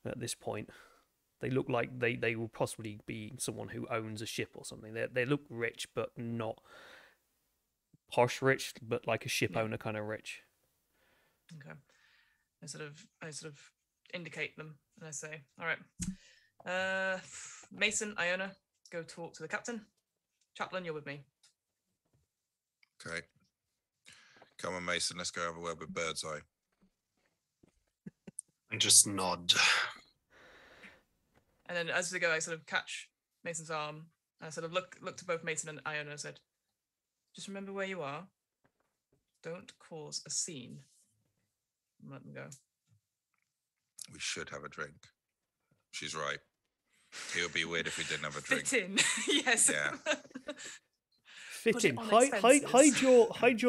at this point. They look like they will possibly be someone who owns a ship or something. They look rich, but not posh rich, but like a ship owner kind of rich. Okay. I sort of indicate them and I say, all right, Mason, Iona, go talk to the captain. Chaplain, you're with me. Okay. Come on, Mason. Let's go have a word with Birdseye. And just nod. And then as we go, I sort of catch Mason's arm. And I sort of look to both Mason and Iona and said, just remember where you are. Don't cause a scene. And let them go. We should have a drink. She's right. It would be weird if we didn't have a drink. Fit in. Yes. Yeah. Fit Put it in. on Hide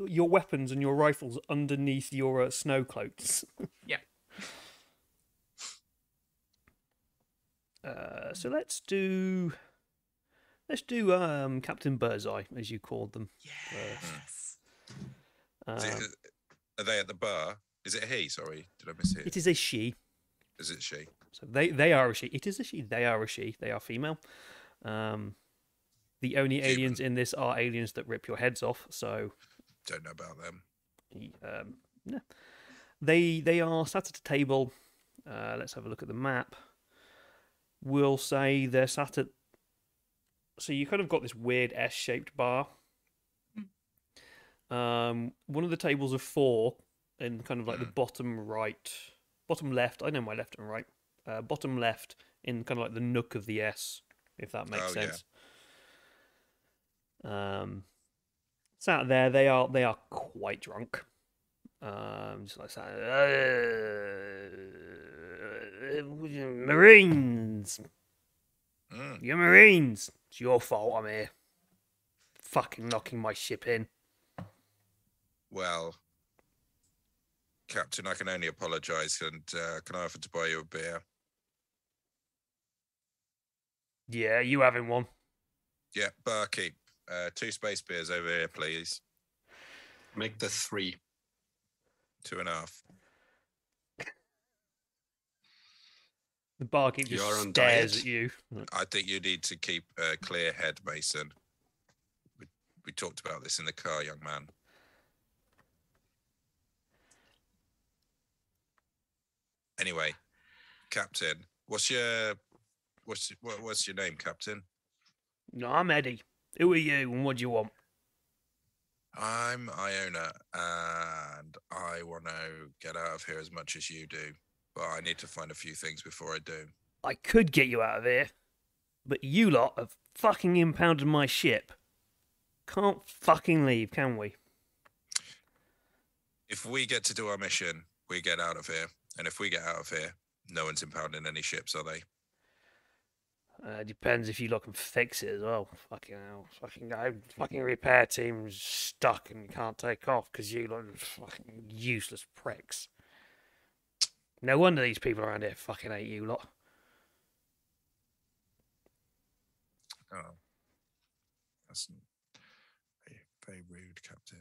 your weapons and your rifles underneath your snow cloaks. Yeah. So let's do Captain Birdseye, as you called them. Yes. Are they at the bar? Is it a he? Sorry, did I miss it? It is a she. Is it she? So they are a she. It is a she. They are a she. They are female. The only aliens in this are aliens that rip your heads off. So Don't know about them. yeah. They are sat at a table. Let's have a look at the map. We'll say they're sat at So you kind of got this weird S-shaped bar. One of the tables of 4 in kind of like the bottom left. I know my left and right. Bottom left in kind of like the nook of the S, if that makes sense. Sat there, they are quite drunk. Just like Marines. You're Marines. It's your fault I'm here. Fucking knocking my ship in. Well, Captain, I can only apologise, and can I offer to buy you a beer? Yeah, you having one? Yeah, barkeep. 2 space beers over here, please. Make the 3. 2.5. The barkeep just You're on stares diet? at you. I think you need to keep a clear head, Mason. We talked about this in the car, young man. Anyway, Captain, what's your name, Captain? No, I'm Eddie. Who are you and what do you want? I'm Iona, and I want to get out of here as much as you do, but I need to find a few things before I do. I could get you out of here, but you lot have fucking impounded my ship. Can't fucking leave, can we? If we get to do our mission, we get out of here. And if we get out of here, no one's impounding any ships, are they? Depends if you lot can fix it as well. Fucking hell. Fucking repair team's stuck and can't take off because you lot are fucking useless pricks. No wonder these people around here fucking hate you lot. Oh. That's very, very rude, Captain.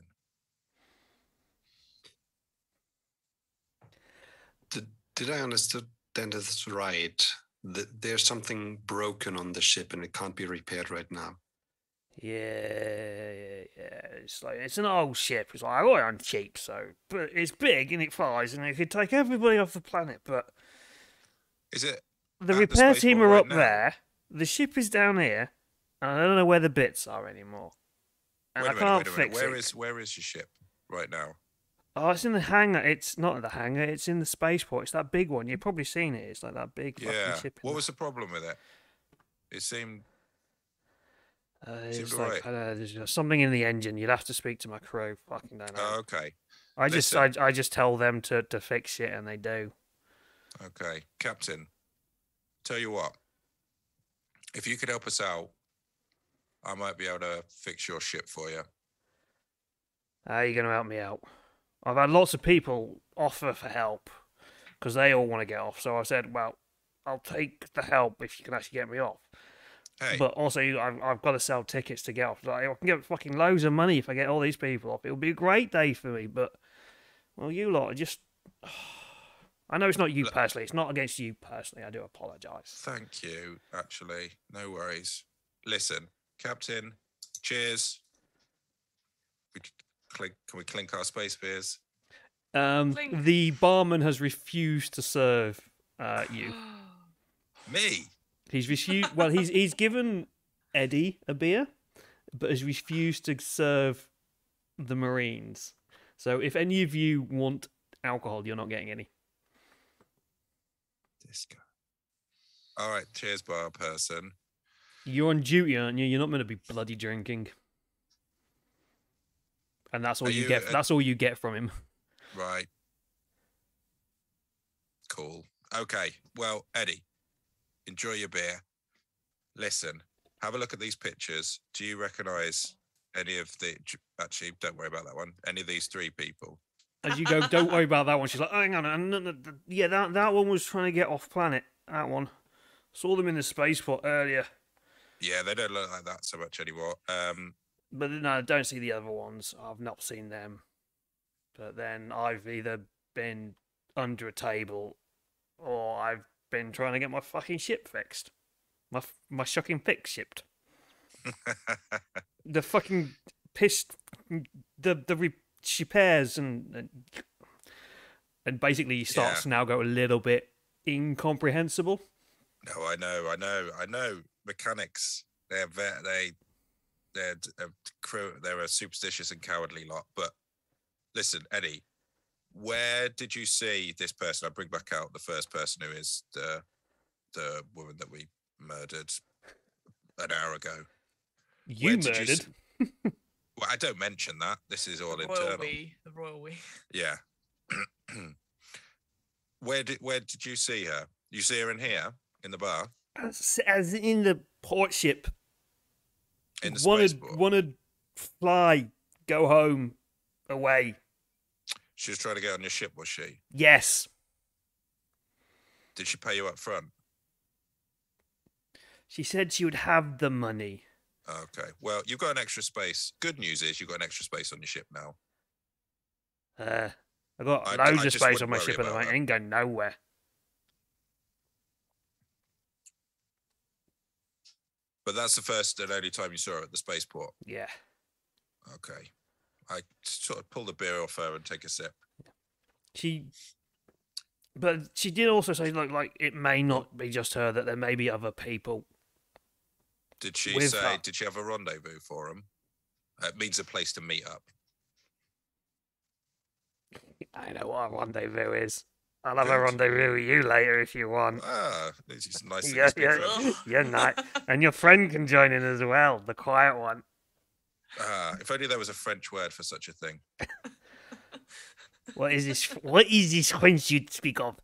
Did I understand this right? There's something broken on the ship and it can't be repaired right now. Yeah. It's an old ship. It's like, oh, I'm cheap, but it's big and it flies and it could take everybody off the planet. But Is it the at repair the team spaceport are right up now? there. The ship is down here, and I don't know where the bits are anymore. And Wait I a can't minute. fix it. Where is your ship right now? Oh, it's in the hangar. It's not the hangar. It's in the spaceport. It's that big one. You've probably seen it. It's like that big Yeah. fucking ship. What was the problem with it? It seemed It's seemed like alright. there's something in the engine. You'd have to speak to my crew. Fucking don't know. Oh, okay. I listen. just tell them to fix it, and they do. Okay. Captain, tell you what. If you could help us out, I might be able to fix your ship for you. How are you going to help me out? I've had lots of people offer for help because they all want to get off. So I said, well, I'll take the help if you can actually get me off. Hey, But also, I've got to sell tickets to get off. Like, I can get fucking loads of money if I get all these people off. It'll be a great day for me. But, well, you lot are just... I know it's not you personally. It's not against you personally. I do apologise. thank you, actually. No worries. Listen, Captain, cheers. Can we clink our space beers? Clink. The barman has refused to serve you. Me? He's refused. Well, he's given Eddie a beer, but has refused to serve the Marines. So if any of you want alcohol, you're not getting any. This guy. All right, cheers, bar person. You're on duty, aren't you? You're not meant to be bloody drinking. And that's all Are you you, get. That's all you get from him. Right. Cool. Okay. Well, Eddie, enjoy your beer. Listen, have a look at these pictures. Do you recognise any of the... Actually, don't worry about that one. Any of these 3 people? As you go, don't worry about that one. She's like, oh, hang on. Yeah, that one was trying to get off planet. That one. Saw them in the spaceport earlier. Yeah, they don't look like that so much anymore. But no, I don't see the other ones. I've not seen them. But then I've either been under a table or I've been trying to get my fucking ship fixed. My shocking fix shipped. The fucking pissed... The repairs and basically starts to now go a little bit incomprehensible. No, I know. Mechanics, They're a superstitious and cowardly lot. But listen, Eddie, where did you see this person? I bring back out the first person, who is the woman that we murdered an hour ago. You murdered? Well, I don't mention that. This is all internal. The royal we. Yeah. Where did you see her? You see her in here, in the bar? As in the port ship. In the spaceport. Wanted fly, go home, away. She was trying to get on your ship, was she? Yes. Did she pay you up front? She said she would have the money. Okay. Well, you've got an extra space. Good news is you've got an extra space on your ship now. I've got loads of space on my ship at the moment. I ain't going nowhere. But that's the first and only time you saw her at the spaceport. Yeah. Okay. I sort of pull the beer off her and take a sip. But she did also say, like it may not be just her, that there may be other people. Did she say, did she have a rendezvous for him? It means a place to meet up. I know what a rendezvous is. I'll have a rendezvous with you later if you want. Ah, this is nice. You're nice. And your friend can join in as well, the quiet one. If only there was a French word for such a thing. What is this? What is this French you speak of?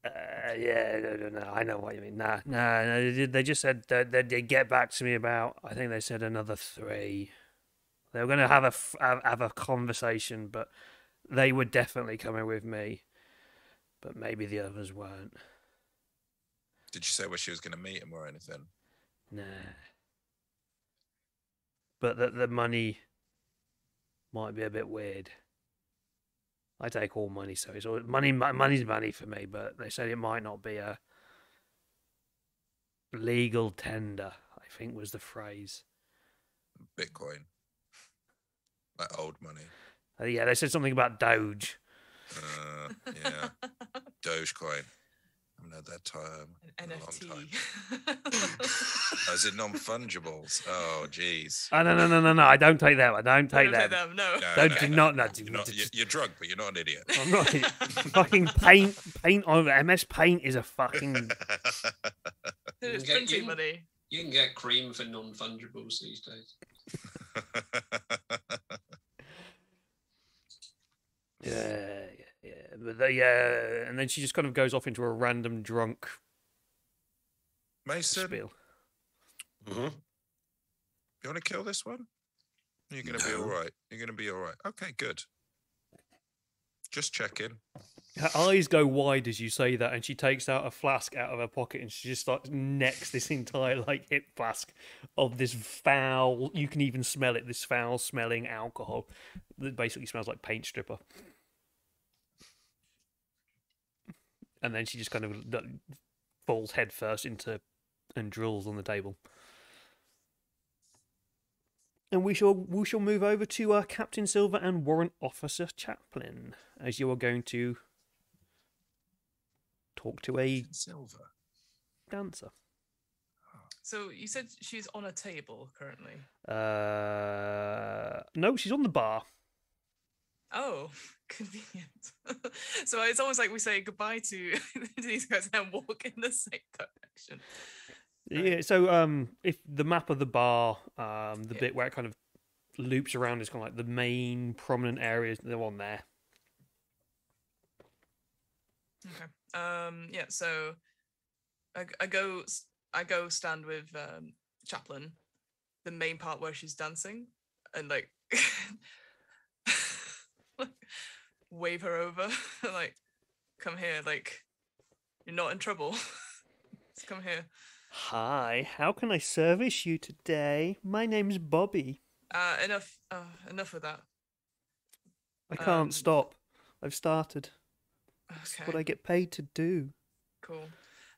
No, I know what you mean. No. They just said that they'd get back to me about. I think they said another 3. They were going to have a conversation, but they were definitely coming with me. But maybe the others weren't. Did you say where she was going to meet him or anything? Nah. But the money might be a bit weird. I take all money, so it's all money's money for me. But they said it might not be a legal tender, I think was the phrase. Bitcoin. Like old money. Yeah, they said something about Doge. Yeah. Dogecoin. I haven't heard that term in a long time. As in non-fungibles. Oh, jeez. Oh, no. I don't take them. I don't take them. No. Do not. You're drunk, but you're not an idiot. I'm not. Fucking paint on MS Paint is a fucking. It's printing money. You can get cream for non-fungibles these days. Yeah. But and then she just kind of goes off into a random drunk Mason. spiel. Mm-hmm. You want to kill this one? You're going to be all right. You're going to be all right. Okay, good. Just checking. Her eyes go wide as you say that, and she takes out a flask out of her pocket, and she just starts necks this entire hip flask of this foul. You can even smell it. This foul-smelling alcohol that basically smells like paint stripper. And then she just kind of falls head first into and drools on the table. And we shall move over to Captain Silva and Warrant Officer Chaplin, as you are going to talk to a Silva dancer. So you said she's on a table currently? No, she's on the bar. Oh, convenient. So it's almost like we say goodbye to these guys and walk in the same direction. Yeah, so if the map of the bar, bit where it kind of loops around is kind of like the main prominent areas, they're on there. Okay. So I go stand with Chaplin, the main part where she's dancing, and wave her over, come here, you're not in trouble. Just come here. Hi, how can I service you today? My name's Bobby. Enough of that. I can't stop. I've started. That's Okay. what I get paid to do. Cool.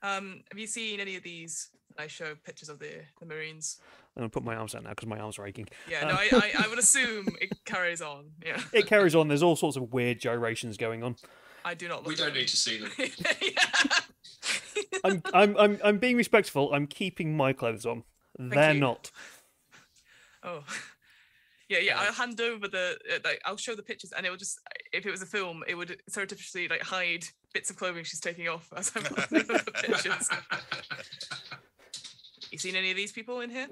Have you seen any of these? I show pictures of the Marines. I'm going to put my arms out now because my arms are aching. Yeah, no, I would assume it carries on. Yeah. It carries on. There's all sorts of weird gyrations going on. I do not look. We don't need to see them. Yeah. I'm being respectful. I'm keeping my clothes on. They're you. not. Oh. Yeah. I'll hand over I'll show the pictures, and it will just, if it was a film, it would surreptitiously like hide bits of clothing she's taking off as I'm looking at the pictures. You seen any of these people in here?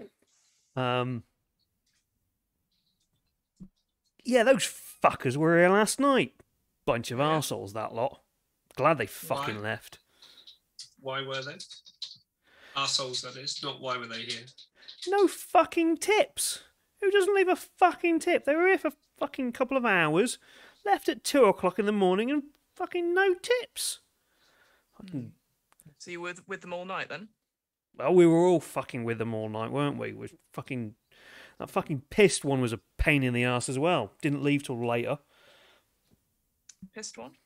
Yeah, those fuckers were here last night. Bunch of arseholes, that lot. Glad they fucking left. Why were they? Arseholes, that is. Not why were they here. No fucking tips. Who doesn't leave a fucking tip? They were here for fucking couple of hours, left at 2 o'clock in the morning, and fucking no tips. Fucking... So you were with them all night then? Well, we were all fucking with them all night, weren't we? That fucking pissed one was a pain in the ass as well. Didn't leave till later. Pissed one?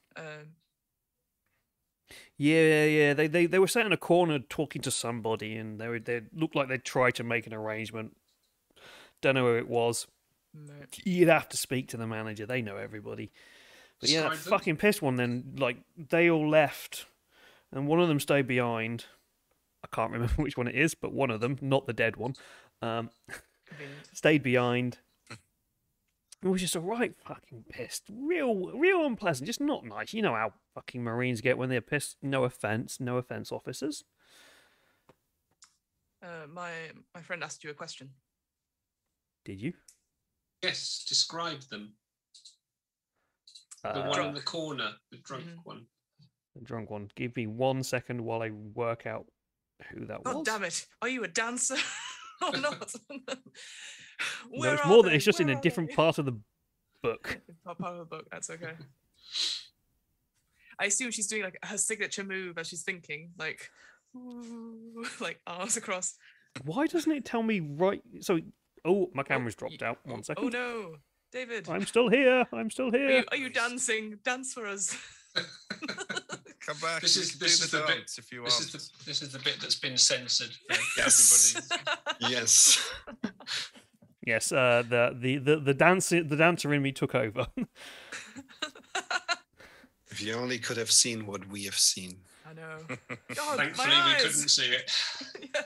Yeah. They were sat in a corner talking to somebody, and they looked like they'd tried to make an arrangement. Don't know who it was. No. You'd have to speak to the manager. They know everybody. But yeah, that fucking pissed one. Then like they all left, and one of them stayed behind. I can't remember which one it is, but one of them, not the dead one, stayed behind. It was just a right fucking pissed. Real unpleasant. Just not nice. You know how fucking Marines get when they're pissed. No offence, officers. My friend asked you a question. Did you? Yes, describe them. The one in the corner, the drunk one. The drunk one. Give me 1 second while I work out who that was. God damn it. Are you a dancer or not? No, it's more than it's just in a different part of the book. Part of the book, that's okay. I assume she's doing like her signature move as she's thinking, like arms across. Why doesn't it tell me right? So, my camera's dropped out. 1 second. Oh no, David. I'm still here. Are you dancing? Dance for us. Come back. This is the bit. If you want. This is the bit that's been censored for everybody. Yes. Yes. The dancer in me took over. If you only could have seen what we have seen. I know. God, Thankfully, my we eyes. couldn't see it. Yeah.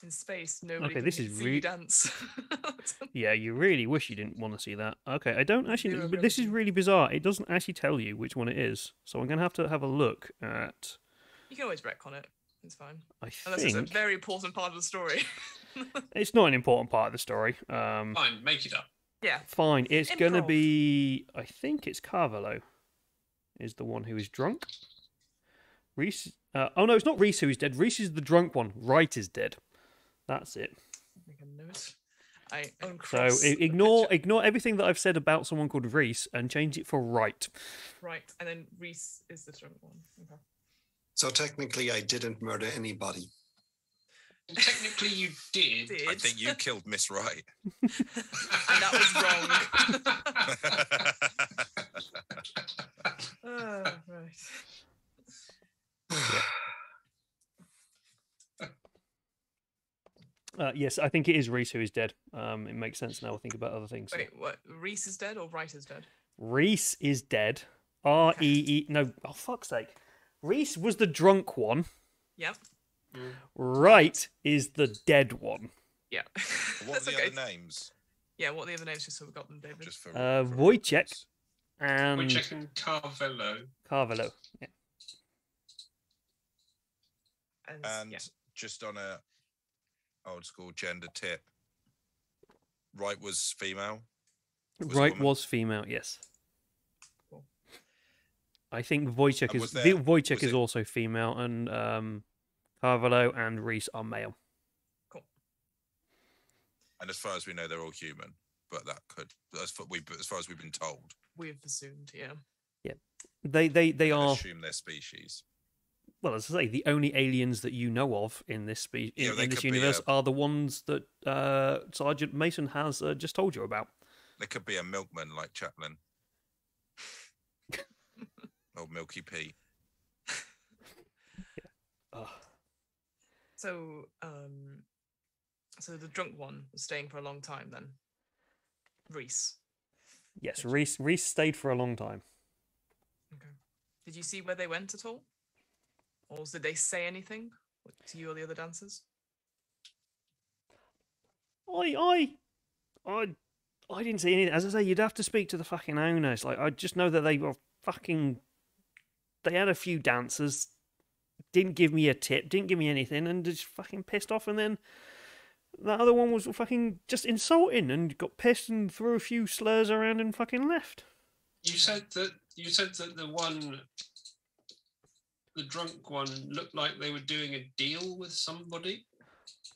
In space, nobody Okay, this can is see you dance. Yeah, you really wish you didn't want to see that. Okay, I don't actually. Zero But this is gravity. really bizarre. It doesn't actually tell you which one it is, so I'm gonna have to have a look at. You can always retcon it. It's fine. I Unless it's a think very important part of the story. it's not an important part of the story. Fine, make it up. Yeah. Fine. It's gonna Improv. be. I think it's Carvalho. Is the one who is drunk. Reese. Oh no, it's not Reese who is dead. Reese is the drunk one. Wright is dead. That's it. Make a note. I So uncross the ignore picture. everything that I've said about someone called Reese and change it for Wright. Right, and then Reese is the drunk one. Okay. So technically, I didn't murder anybody. Well, technically, you did. I think you killed Miss Wright. And that was wrong. Right. Yes, I think it is Reese who is dead. It makes sense now. I think about other things. Wait, what? Reese is dead or Wright is dead? Reese is dead. R-E-E. No, oh, fuck's sake. Reese was the drunk one. Yep. Wright is the dead one. Yeah. What That's are the okay. other names? Yeah, what are the other names just so we got them, David? Just for Wojciech reference. and We're checking Carvello. Carvalho. Yeah. And yeah. just on a old school gender tip, Wright was female. Was a Wright woman? was female, yes. Cool. I think Wojciech And is was there- Wojciech was is it- also female, and Carvalho and Reese are male. Cool. And as far as we know, they're all human. But that could, as far as we've been told, We've assumed, yeah. They I are, assume their species. well, as I say, the only aliens that you know of in this Yeah, in they this could be universe are the ones that Sergeant Mason has just told you about. They could be a milkman like Chaplin. Or Milky Pete. So, so the drunk one was staying for a long time then. Reese. Yes, Reese stayed for a long time. Okay. Did you see where they went at all? Or did they say anything to you or the other dancers? I didn't see anything. As I say, you'd have to speak to the fucking owners. Like, I just know that they were fucking. They had a few dancers, didn't give me a tip, didn't give me anything, and just fucking pissed off. And then that other one was fucking just insulting and got pissed and threw a few slurs around and fucking left. You said that the drunk one looked like they were doing a deal with somebody.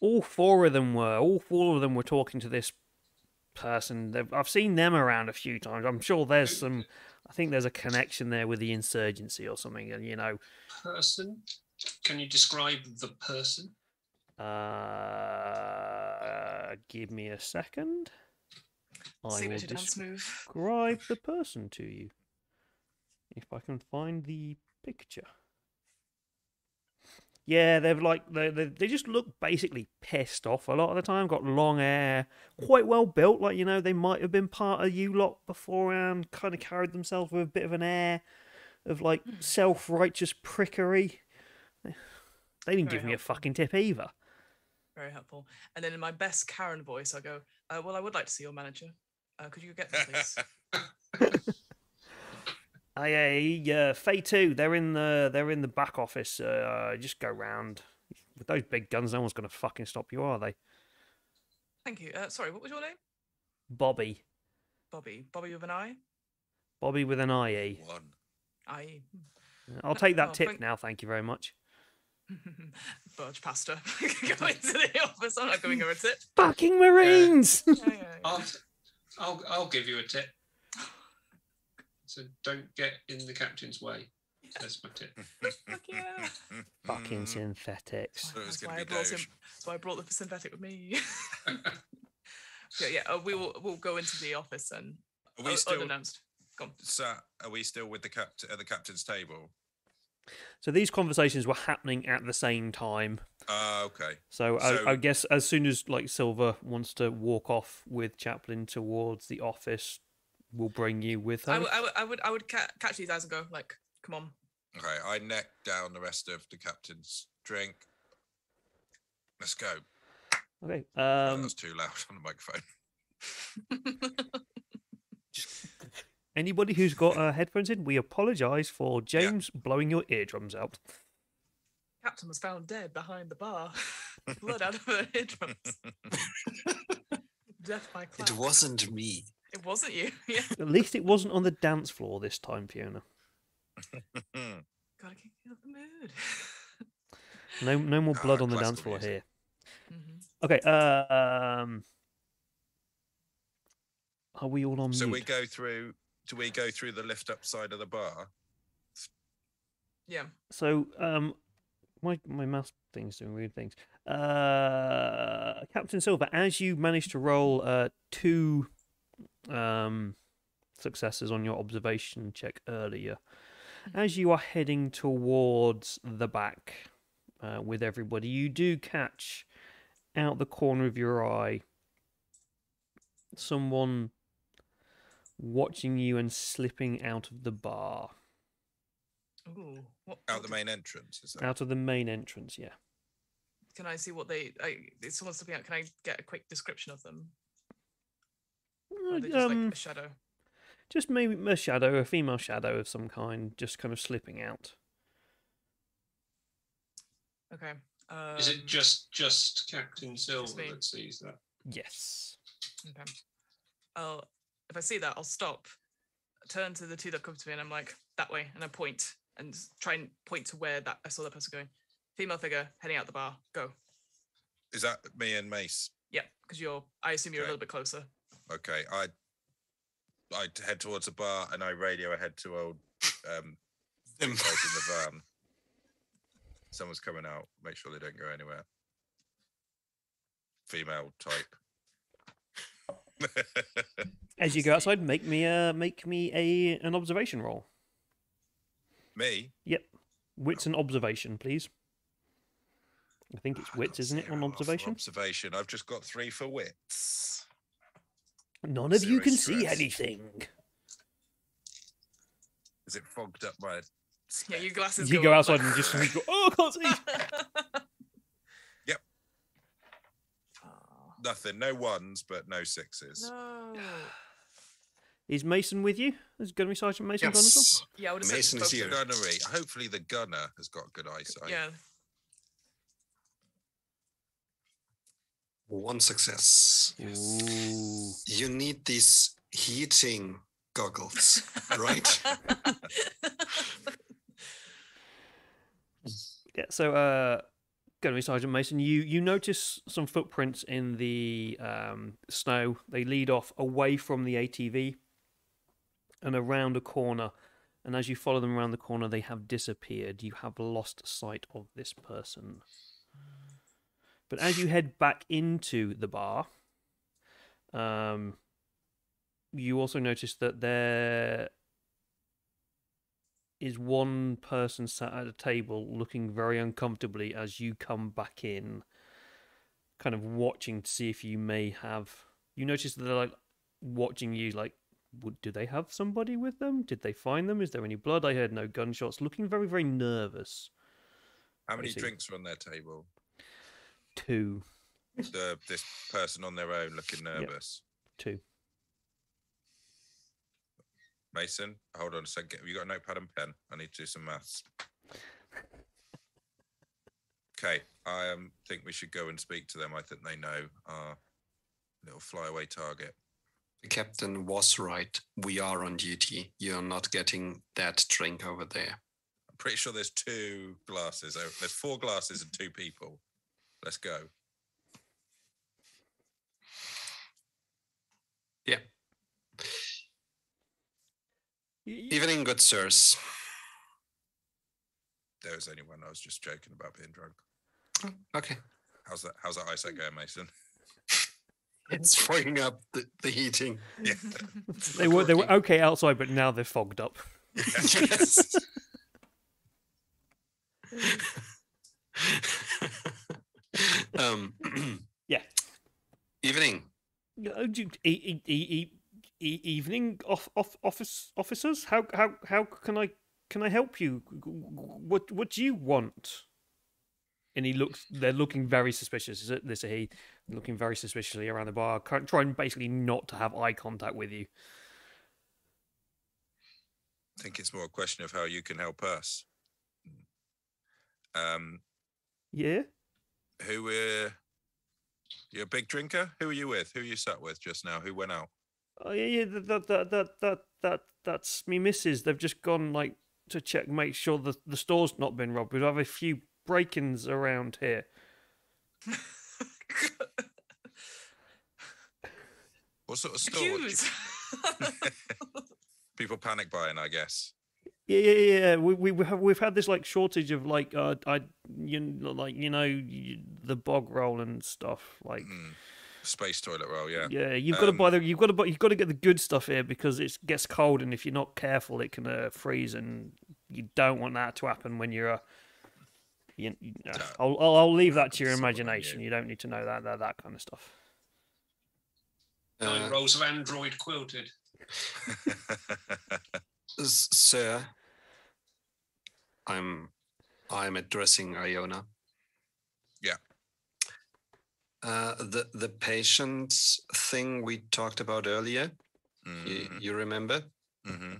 All four of them were. All four of them were talking to this person. I've seen them around a few times. I'm sure there's some. I think there's a connection there with the insurgency or something. And Person? Can you describe the person? Give me a second. I will move. describe the person to you if I can find the picture. Yeah, they just look basically pissed off a lot of the time. Got long hair, quite well built. Like, they might have been part of you lot beforehand. Kind of carried themselves with a bit of an air of like self-righteous prickery. They didn't give me a fucking tip either. Very helpful. And then in my best Karen voice, I go, well, I would like to see your manager. Could you get them, please? Faye too. They're in the back office. Just go round. With those big guns, no one's going to fucking stop you, are they? Thank you. Sorry, what was your name? Bobby. Bobby. Bobby with an I? Bobby with an IE. One. IE. I'll take that tip now, thank you very much. Budge past her. Go into the office. I'm not giving her a tip. Fucking Marines! I'll give you a tip. So don't get in the captain's way. That's my tip. Fuck yeah. Fucking synthetics. That's why I brought the synthetic with me. We'll go into the office and are we still unannounced. Go on. Sat? Are we still with the captain at the captain's table? So these conversations were happening at the same time. Okay. So I guess as soon as like Silva wants to walk off with Chaplin towards the office, we'll bring you with her. I would catch these eyes and go like, come on. Okay, I neck down the rest of the captain's drink. Let's go. Okay. That was too loud on the microphone. Anybody who's got headphones in, we apologise for James blowing your eardrums out. Captain was found dead behind the bar. Blood out of her eardrums. Death by clap. It wasn't me. It wasn't you. Yeah. At least it wasn't on the dance floor this time, Fiona. Gotta keep you in the mood. No more blood on the dance floor here. Mm-hmm. Okay. Are we all on mute? So do we go through the lift up side of the bar? Yeah. So my mouse thing's doing weird things. Captain Silva, as you managed to roll 2 successes on your observation check earlier, as you are heading towards the back with everybody, you do catch out the corner of your eye someone watching you and slipping out of the bar. Ooh, Out the main entrance, is that? Out of the main entrance, yeah. Can I see what if someone's slipping out, can I get a quick description of them? Or are they just like a shadow? Just maybe a shadow, a female shadow of some kind, just kind of slipping out. Okay. Is it just Captain Silva that sees that? Yes. Okay. If I see that, I'll stop, turn to the 2 that come to me, and I'm like, that way, and I point and try and point to where I saw that person going. Female figure heading out the bar. Go. Is that me and Mace? Yeah, because I assume you're a little bit closer. Okay, I head towards the bar and I radio ahead to old guys in the van. Someone's coming out. Make sure they don't go anywhere. Female type. As you go outside, make me an observation roll. Me? Yep. Wits and observation, please. I think it's wits, isn't it, on observation? Observation. I've just got 3 for wits. None of you can see stress. anything. Is it fogged up by Yeah, your glasses. You go outside and just go, oh, I can't see. Yep. Oh, Nothing. No ones, but no sixes. no. Is Mason with you? Is Gunnery Sergeant Mason gone as well? Yes. Yeah, I would have Mason said is both here. of them. Gunnery. Hopefully the gunner has got good eyesight. Yeah. One success. Ooh. You need these heating goggles, right? Yeah, so Gunnery Sergeant Mason, you notice some footprints in the snow. They lead off away from the ATV and around a corner. And as you follow them around the corner, they have disappeared. You have lost sight of this person. But as you head back into the bar, you also notice that there is one person sat at a table looking very uncomfortably as you come back in, kind of watching to see if you may have... You notice that they're like watching you like, do they have somebody with them? Did they find them? Is there any blood? I heard no gunshots. Looking very, very nervous. How many I see. drinks are on their table? 2. This person on their own looking nervous. 2. Mason, hold on a second. Have you got a notepad and pen? I need to do some maths. Okay, I think we should go and speak to them. I think they know our little flyaway target. The captain was right. We are on duty. You're not getting that drink over there. I'm pretty sure there's 2 glasses. There's 4 glasses and 2 people. Let's go. Yeah. Evening, good sirs. There was only one. I was just joking about being drunk. Oh, okay. How's that eyesight going, Mason? It's fogging up the heating. Yeah. They were okay outside, but now they're fogged up. Yes. Yeah. Evening. Evening, officers. How can I help you? What do you want? And they're looking very suspicious. This is he looking very suspiciously around the bar, trying basically not to have eye contact with you. I think it's more a question of how you can help us. Yeah. You're a big drinker? Who are you with? Who are you sat with just now? Who went out? Oh yeah, that's me missus. They've just gone like to check, make sure the store's not been robbed. We have a few break-ins around here. What sort of store? People panic buying, I guess. Yeah. We've had this like shortage of like the bog roll and stuff like. Space toilet roll, yeah. Yeah, you've got to buy you've got to get the good stuff here because it gets cold, and if you're not careful, it can freeze, and you don't want that to happen when you're. I'll leave that to your imagination. You don't need to know that kind of stuff. 9 rolls of Android quilted. Sir, I'm addressing Iona. Yeah. The patient thing we talked about earlier, you remember? Mm-hmm.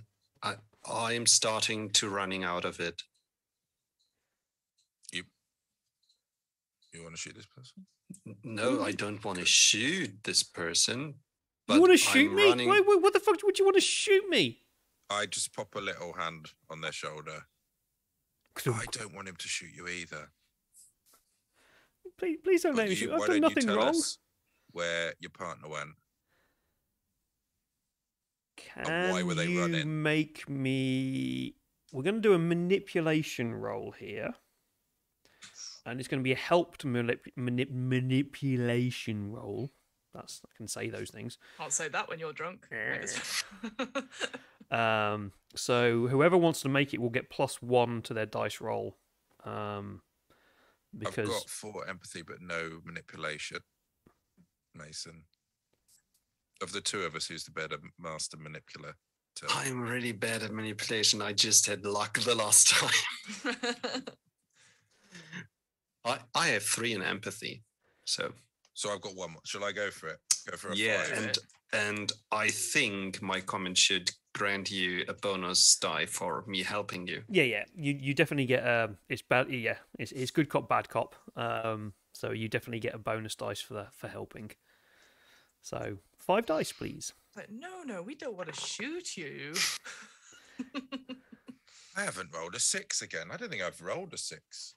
I'm starting to running out of it. You want to shoot this person? No, I don't want to shoot this person. But You want to shoot I'm me? running- What the fuck would you want to shoot me? I just pop a little hand on their shoulder. I don't want him to shoot you either. Please don't let me shoot. I've done nothing wrong. Where your partner went. Can why were they you running? make me... We're going to do a manipulation roll here. And it's going to be a helped manipulation roll. I can say those things. Can't say that when you're drunk. So whoever wants to make it will get +1 to their dice roll. Because I've got 4 empathy, but no manipulation. Mason. Of the 2 of us, who's the better master manipulator? I'm really bad at manipulation. I just had luck the last time. I have 3 in empathy, so I've got 1 more. Shall I go for it? Go for a 5. And I think my comment should grant you a bonus die for me helping you. Yeah. You definitely get it's bad. Yeah, it's good cop, bad cop. So you definitely get a bonus dice for helping. So 5 dice, please. But no, we don't want to shoot you. I haven't rolled a 6 again. I don't think I've rolled a 6.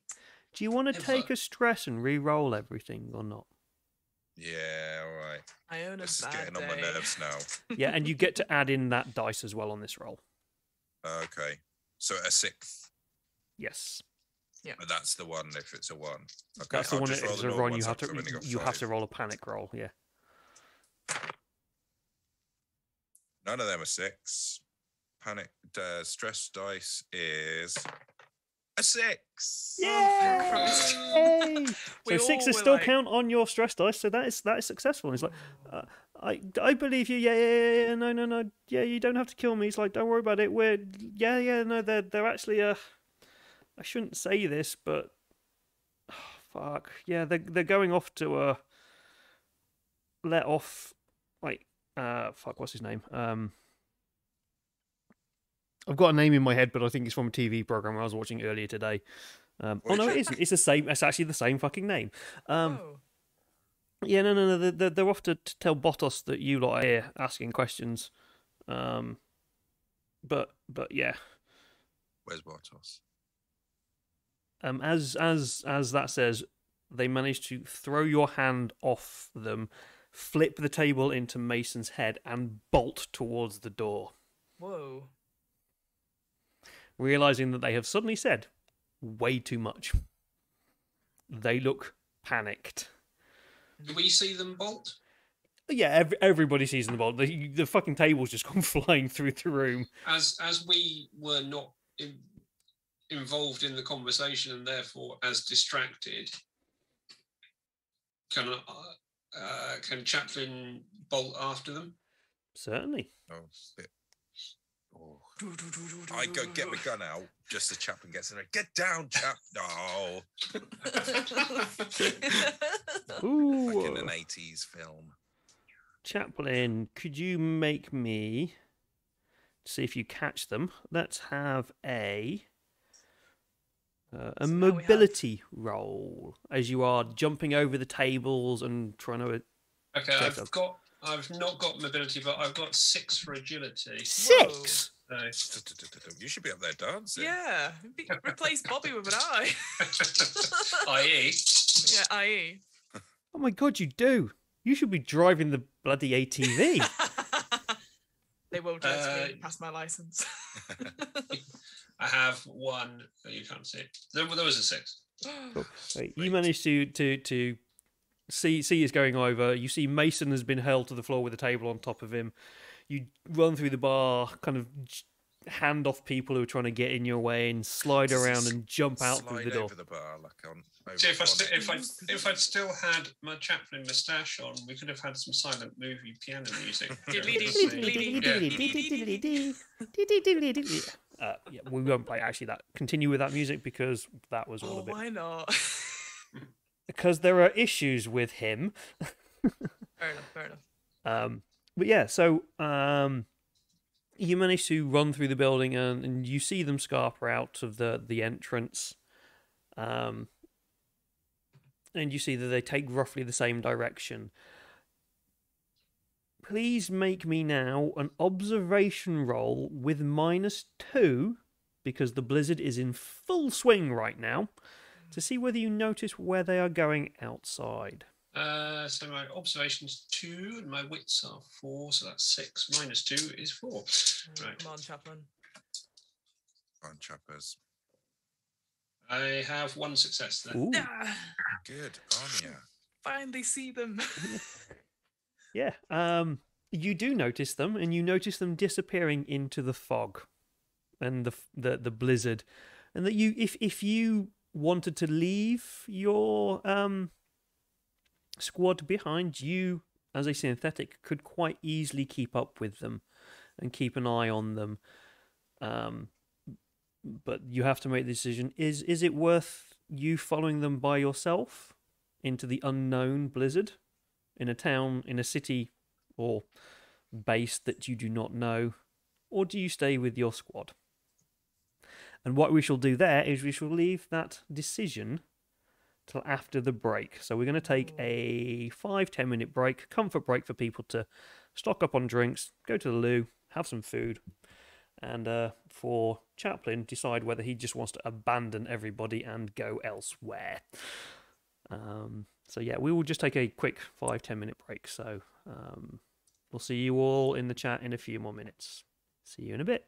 Do you want to take a stress and re-roll everything or not? Yeah, all right. Iona's This is bad getting on my day. nerves now. Yeah, and you get to add in that dice as well on this roll. Okay. So a 6th. Yes. Yeah. But that's the one if it's a 1. Okay. That's the I'll one just that roll is the a normal roll. You ones have up 'cause I've only to got you have to 5. roll a panic roll. Yeah. None of them are 6. Panic stress dice is a 6. Yay! We So all 6s were still like- count on your stress dice. So that is successful. And it's like, I believe you. Yeah. No. Yeah, you don't have to kill me. It's like, don't worry about it. No, they're actually I shouldn't say this, but fuck. Yeah, they're going off to let off like fuck, what's his name? I've got a name in my head, but I think it's from a TV program I was watching earlier today. Oh no, it isn't. It's the same. It's actually the same fucking name. Oh. Yeah, no. They're off to tell Bottas that you lot are here asking questions. But yeah. Where's Bartos? As that says, they managed to throw your hand off them, flip the table into Mason's head, and bolt towards the door, Whoa. realizing that they have suddenly said way too much. They look panicked. Do we see them bolt? Yeah, everybody sees them bolt. The fucking table's just gone flying through the room. As we were not involved in the conversation and therefore as distracted, can Chaplin bolt after them? Certainly. Oh, bit. Oh. I go get my gun out. Just as Chaplin gets in there. Get down, chap. No. Ooh. Like in an 80s film. Chaplin, could you make me see if you catch them? Let's have a So now we mobility roll as you are jumping over the tables and trying to. Okay, Check I've not got mobility, but I've got 6 for agility. 6. So, You should be up there dancing. Yeah. Replace Bobby with an eye. i.e. Yeah, IE. Oh my god, you do. You should be driving the bloody ATV. They won't let me pass my license. I have 1 that you can't see. There was a 6. Cool. Right, you managed to see us going over. You see Mason has been hurled to the floor with a table on top of him. You run through the bar, kind of hand off people who are trying to get in your way and slide around and jump out through the door. Over the bar, like on. See, if I'd still had my Chaplin moustache on, we could have had some silent movie piano music. Yeah, we won't play continue with that music because that was all Oh, a bit. why not? Because there are issues with him. Fair enough. But yeah, so you manage to run through the building and you see them scarper out of the entrance. And you see that they take roughly the same direction. Please make me now an observation roll with -2, because the blizzard is in full swing right now, to see whether you notice where they are going outside. So my observation's 2 and my wits are 4, so that's 6. -2 is 4. Right. Come on, Chaplin. On chappers. I have 1 success then. Ooh. Ah, Good on ya. finally see them. Yeah, you do notice them, and you notice them disappearing into the fog and the blizzard, and that you, if you wanted to leave your squad behind, you as a synthetic could quite easily keep up with them, and keep an eye on them. But you have to make the decision: is it worth you following them by yourself into the unknown blizzard in a town, in a city, or base that you do not know, or do you stay with your squad? And what we shall do there is we shall leave that decision till after the break. So we're going to take a 5-10 minute break, comfort break for people to stock up on drinks, go to the loo, have some food, and for Chaplin, decide whether he just wants to abandon everybody and go elsewhere. So yeah, we will just take a quick 5-10 minute break. So we'll see you all in the chat in a few more minutes. See you in a bit.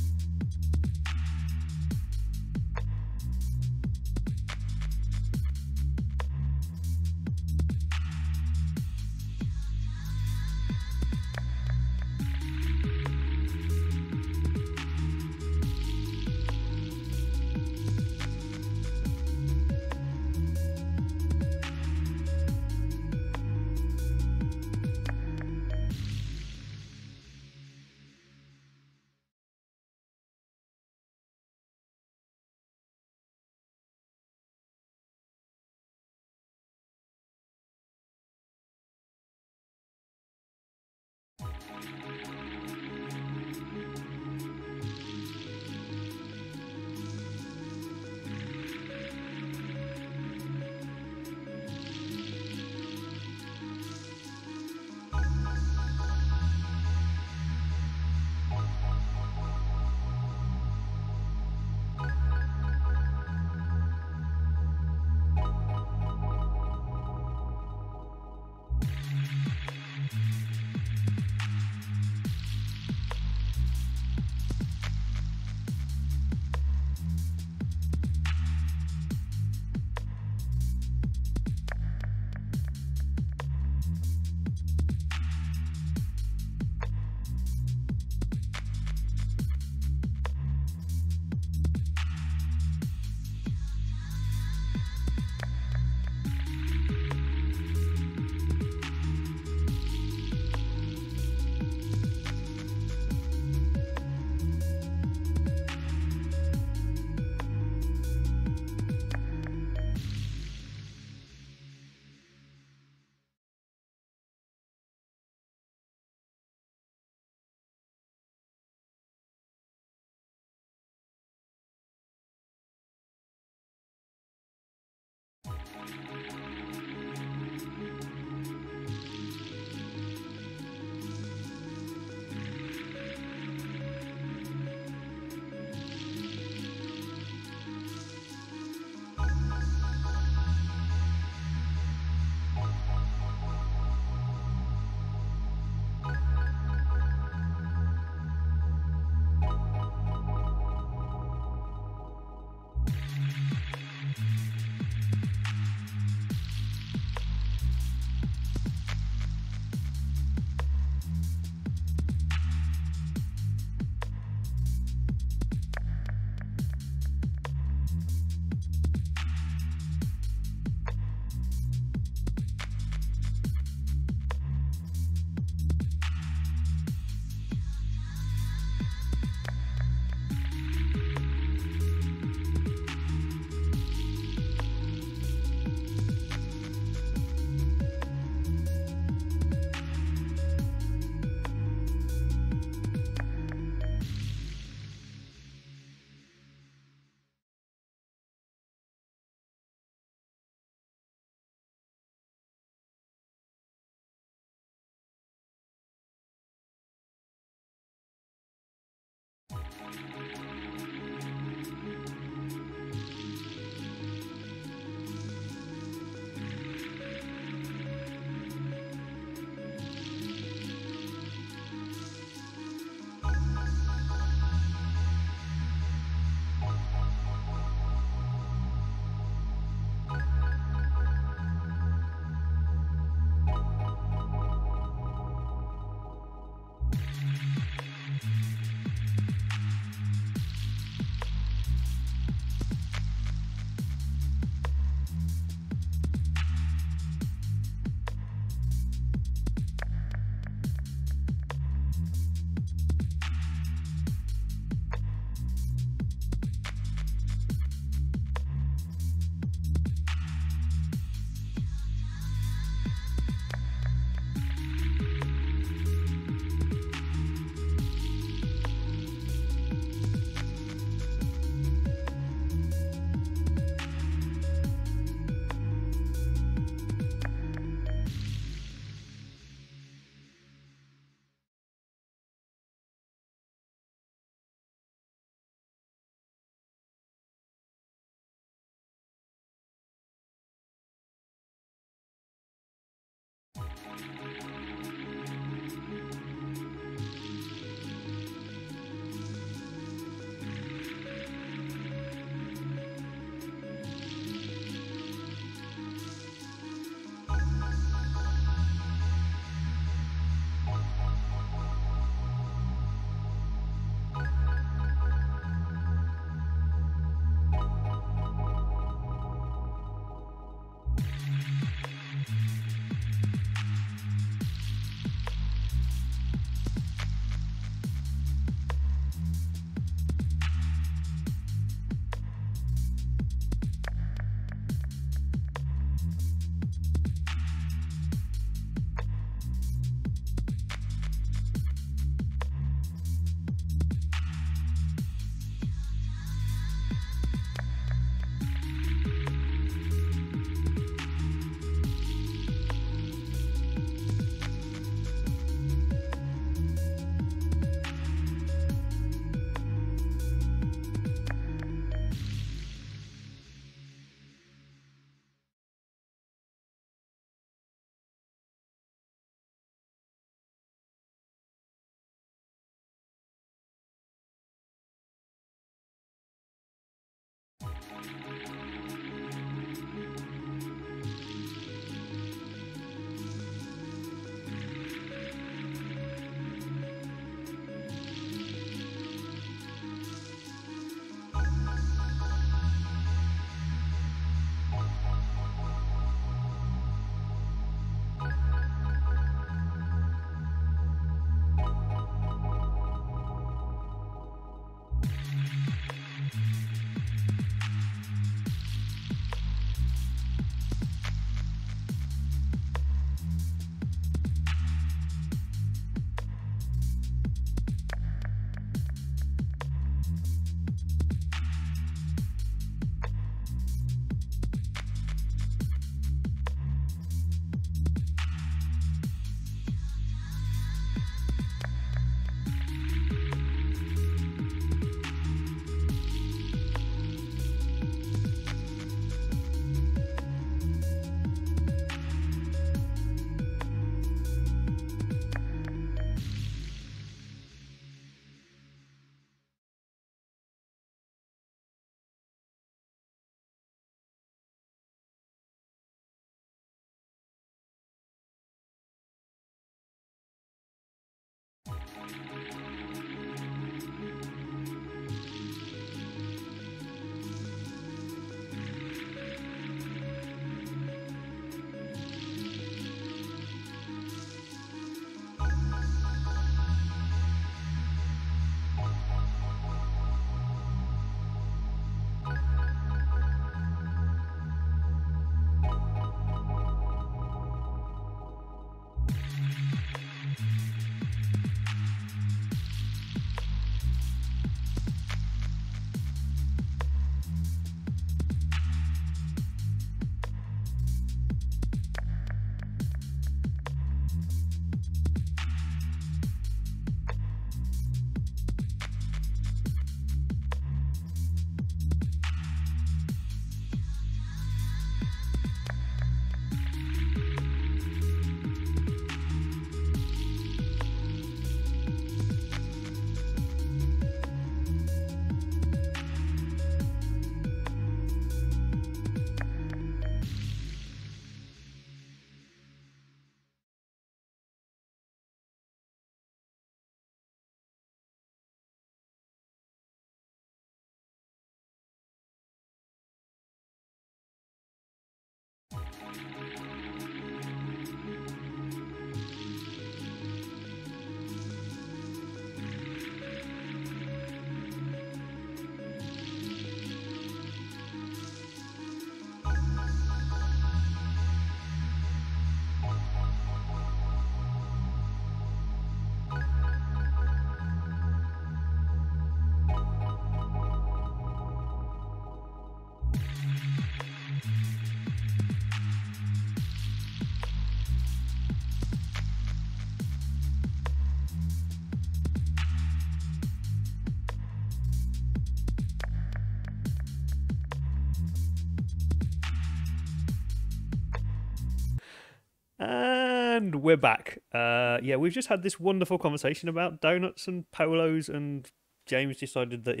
And we're back. Yeah, we've just had this wonderful conversation about donuts and polos, and James decided that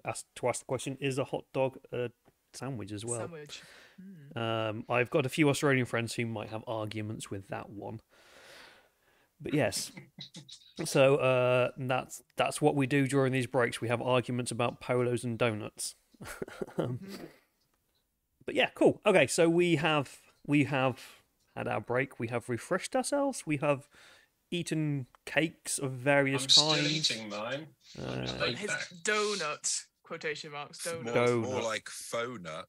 asked the question: is a hot dog a sandwich as well? Sandwich. I've got a few Australian friends who might have arguments with that one, but yes. So that's what we do during these breaks. We have arguments about polos and donuts. But yeah, cool. Okay, so we have had our break. We have refreshed ourselves. We have eaten cakes of various I'm kinds. still eating mine. His donut, quotation marks, donut. More like faux nut.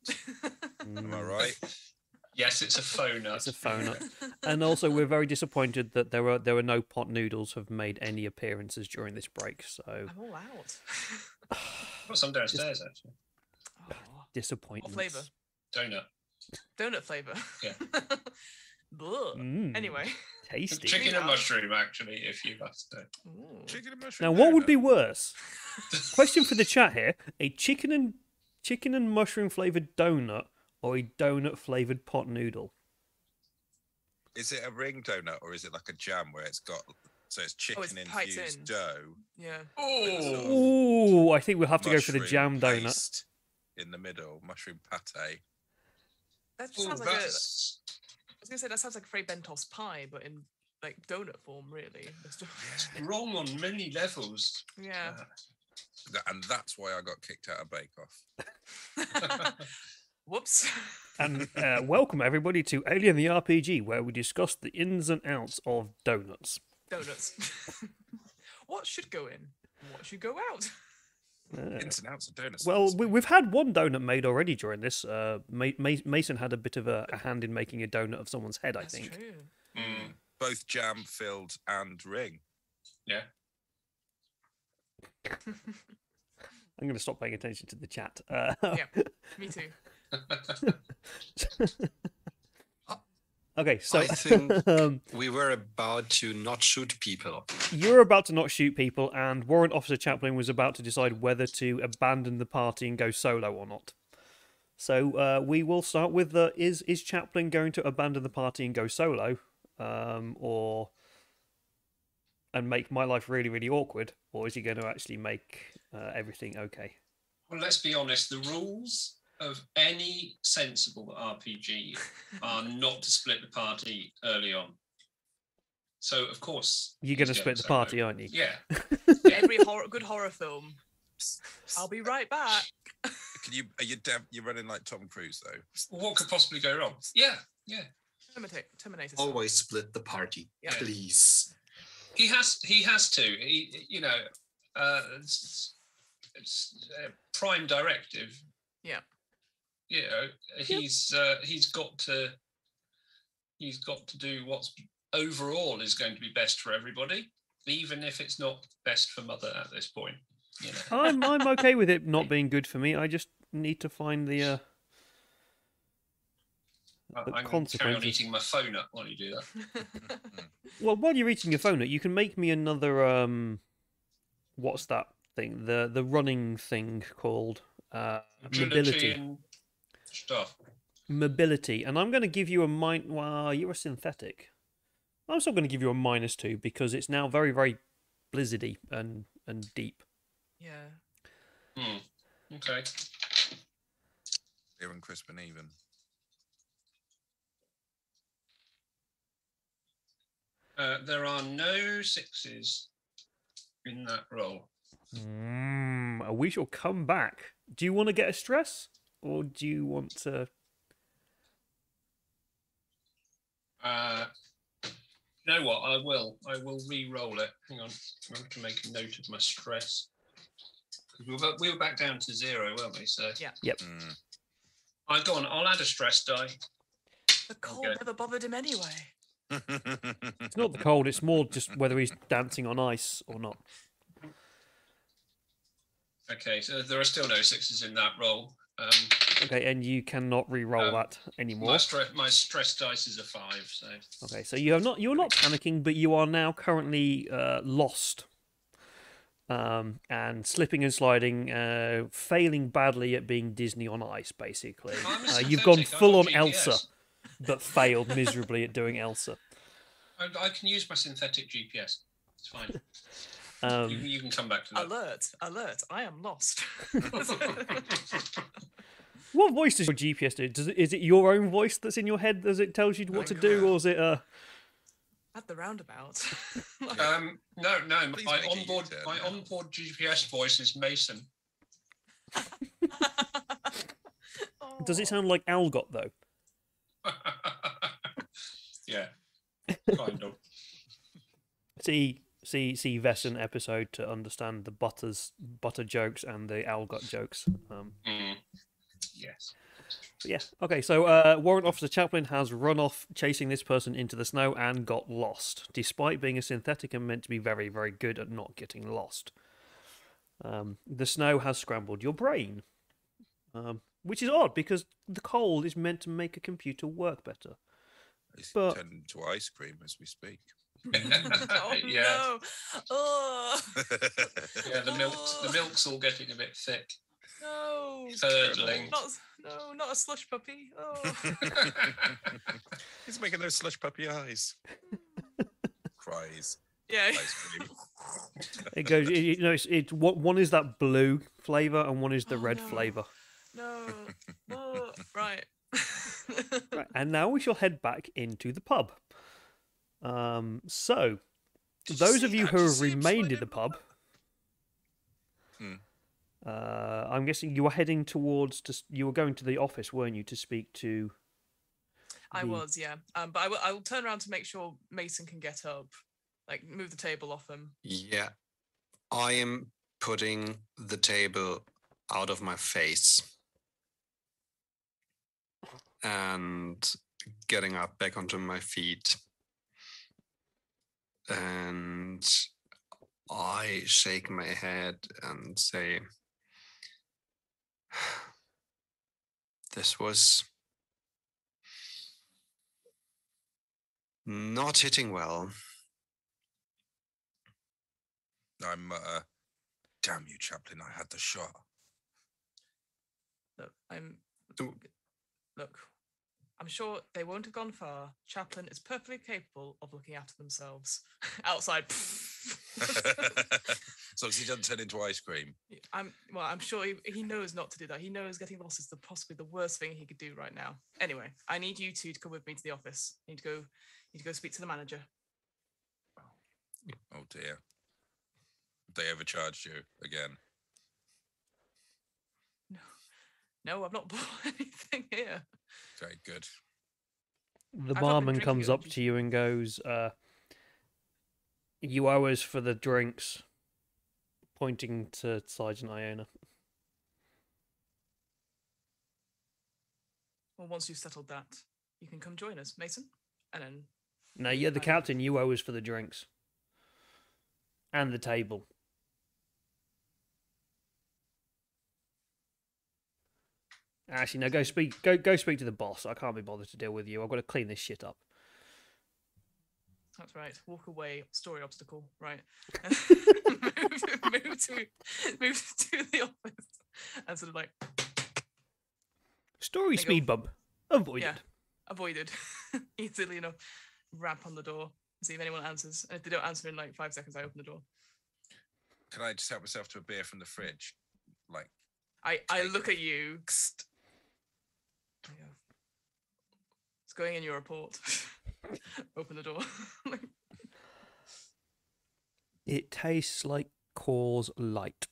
Am I right? Yes, it's a faux nut. It's a faux nut. And also, we're very disappointed that there were no pot noodles have made any appearances during this break. So I'm all out. Got some downstairs, actually. Oh, disappointment. what flavour? Donut. Donut flavour. Yeah. Anyway. Tasty. Chicken and mushroom, actually, if you must know. Ooh. Chicken and mushroom. Now, what would donut. be worse? Question for the chat here: a chicken and mushroom flavored donut, or a donut flavored pot noodle? Is it a ring donut or is it like a jam where it's got it's chicken piped infused in. dough? Yeah. Oh, I think we'll have to go for the jam mushroom donut. paste in the middle, mushroom pate. That Ooh, sounds like I that's... was gonna say that sounds like a Fray Bentos pie, but in like donut form, really. It's just- wrong on many levels. yeah. And that's why I got kicked out of Bake Off. Whoops. And welcome everybody to Alien the RPG, where we discuss the ins and outs of donuts. Donuts. What should go in? What should go out? Ins and outs of donuts. Well, we've had one donut made already during this. Mason had a bit of a hand in making a donut of someone's head, That's I think. true. Both jam filled and ring. Yeah. I'm going to stop paying attention to the chat. Yeah, me too. Okay, so I think we were about to not shoot people. you're about to not shoot people, and Warrant Officer Chaplin was about to decide whether to abandon the party and go solo or not. So we will start with is Chaplin going to abandon the party and go solo, or and make my life really, really awkward, or is he going to actually make everything okay? Well, let's be honest. The rules of any sensible RPG are not to split the party early on. So, of course, You're going to he's split the solo. party, aren't you? Yeah. Every good horror film. I'll be right back. You're running like Tom Cruise though. What could possibly go wrong? Yeah. Terminator. Always split the party, Yeah. please. He has to. It's a prime directive. Yeah. You know, he's got to do what's overall is going to be best for everybody, even if it's not best for Mother at this point. You know. I'm okay with it not being good for me. I just need to find the I'm going to carry on consequences. eating my phone up while you do that. Well, while you're eating your phone, you can make me another what's that thing? The running thing called Agility mobility. and stuff. Mobility, and I'm going to give you a Well, you're a synthetic. I'm still going to give you a -2 because it's now very, very blizzardy and deep. Yeah. Okay. Clear and crisp and even. There are no 6s in that roll. We shall come back. Do you want to get a stress, or do you want to? You know what? I will re-roll it. Hang on. I have to make a note of my stress. We were back down to 0, weren't we? So Yeah. Yep. Go on. I'll add a stress die. The cold Okay. never bothered him anyway. It's not the cold. It's more just whether he's dancing on ice or not. Okay, so there are still no 6s in that roll. Okay, and you cannot re-roll that anymore. My stress dice is a 5. So Okay, so you're not panicking, but you are now currently lost, and slipping and sliding, failing badly at being Disney on ice. Basically, I'm a you've gone synthetic, I'm full on not Elsa. GPS. but failed miserably at doing Elsa. I can use my synthetic GPS. It's fine. You can come back to that. Alert! I am lost. What voice does your GPS do? Is it your own voice that's in your head as it tells you what to do, or is it At the roundabout. No. Please My make it onboard U-turn my now. onboard GPS voice is Mason. does it sound like Algot though? Yeah, kind of. See Vesson episode to understand the butter jokes and the Algot jokes. Yes. But yeah. Okay. So Warrant Officer Chaplin has run off chasing this person into the snow and got lost, despite being a synthetic and meant to be very, very good at not getting lost. The snow has scrambled your brain, which is odd because the cold is meant to make a computer work better. It's But- turning into ice cream as we speak. Oh Yeah. no! Oh Yeah, the milk's all getting a bit thick. no! Curdling. Not a slush puppy. Oh. He's making those slush puppy eyes. Cries. Yeah. Ice cream. It goes. It's one is that blue flavor and one is the Oh, red no. flavor. No. Oh, right. Right, and now we shall head back into the pub. So, Did those see of you that? who Did you have see him remained slide in the pub, Hmm. I'm guessing you were heading towards. You were going to the office, weren't you, to speak to? I the- was, yeah. But I will turn around to make sure Mason can get up, like move the table off him. Yeah. I am putting the table out of my face and getting up back onto my feet. And I shake my head and say, this was not hitting well. I'm, damn you, Chaplin, I had the shot. Look, So- look. I'm sure they won't have gone far. Chaplin is perfectly capable of looking after themselves. Outside. As long as he doesn't turn into ice cream. I'm sure he knows not to do that. He knows getting lost is possibly the worst thing he could do right now. Anyway, I need you two to come with me to the office. You need to go speak to the manager. Oh dear. They overcharged you again. No, I've not bought anything here. Very good. The I've not been barman drinking comes it, up to you and goes, "You owe us for the drinks," pointing to Sergeant Iona. Well, once you've settled that, you can come join us, Mason. And then No, you're the I- captain. You owe us for the drinks and the table. Actually, no. Go speak to the boss. I can't be bothered to deal with you. I've got to clean this shit up. that's right. Walk away. Story obstacle. Right. move to the office and sort of like Story There you speed bump avoided. Yeah. avoided easily enough. Rap on the door. See if anyone answers. And if they don't answer in like 5 seconds, I open the door. Can I just help myself to a beer from the fridge? Like, I look at you. There you go. It's going in your report. Open the door. It tastes like Coors Light.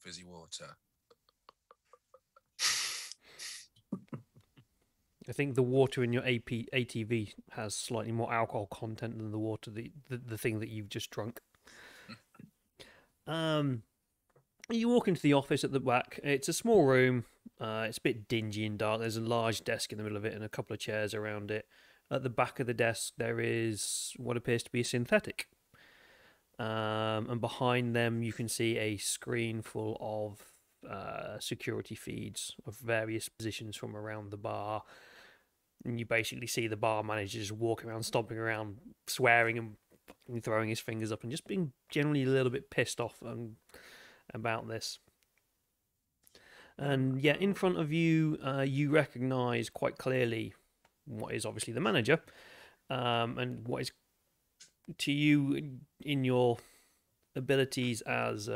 fizzy water. I think the water in your ATV has slightly more alcohol content than the water the thing that you've just drunk. You walk into the office at the back. It's a small room. It's a bit dingy and dark. There's a large desk in the middle of it and a couple of chairs around it. At the back of the desk, there is what appears to be a synthetic. And behind them, you can see a screen full of security feeds of various positions from around the bar. And you basically see the bar manager just walking around, stomping around, swearing and throwing his fingers up and just being generally a little bit pissed off about this. And yeah, in front of you, you recognise quite clearly what is obviously the manager, and what is to you in your abilities as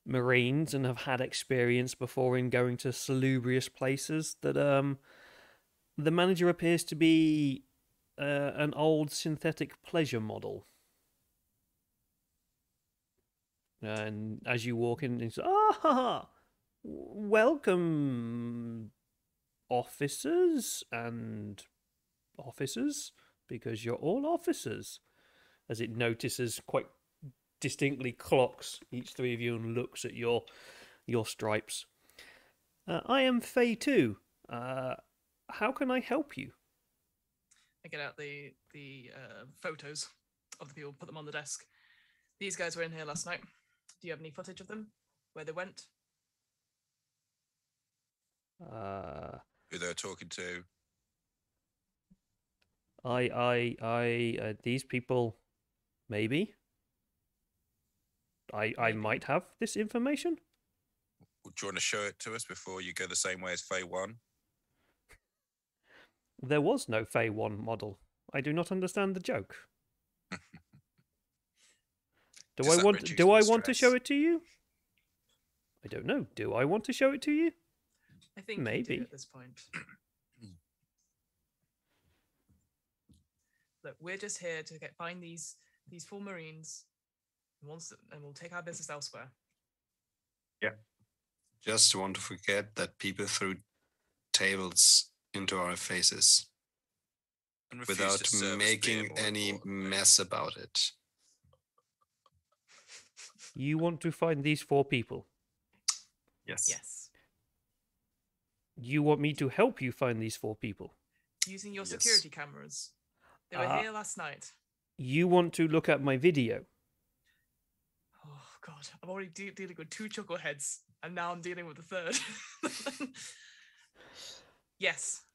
Marines and have had experience before in going to salubrious places, that the manager appears to be an old synthetic pleasure model. And as you walk in, it's welcome, officers and officers, because you're all officers. As it notices quite distinctly, clocks each three of you and looks at your stripes. I am Faye too. How can I help you? I get out the photos of the people, put them on the desk. These guys were in here last night. Do you have any footage of them? Where they went? Who they were talking to? These people, maybe. I might have this information. Do you want to show it to us before you go the same way as Faye 1? There was no Faye 1 model. I do not understand the joke. Do I want to show it to you? I don't know. Do I want to show it to you? I think maybe you do at this point. Look, we're just here to find these 4 Marines, and we'll take our business elsewhere. Yeah. Just want to forget that people threw tables into our faces without making any mess about it. You want to find these 4 people? Yes. Yes. You want me to help you find these 4 people? Using your security cameras. They were here last night. You want to look at my video? Oh, God. I'm already dealing with 2 chuckleheads, and now I'm dealing with the 3rd. Yes.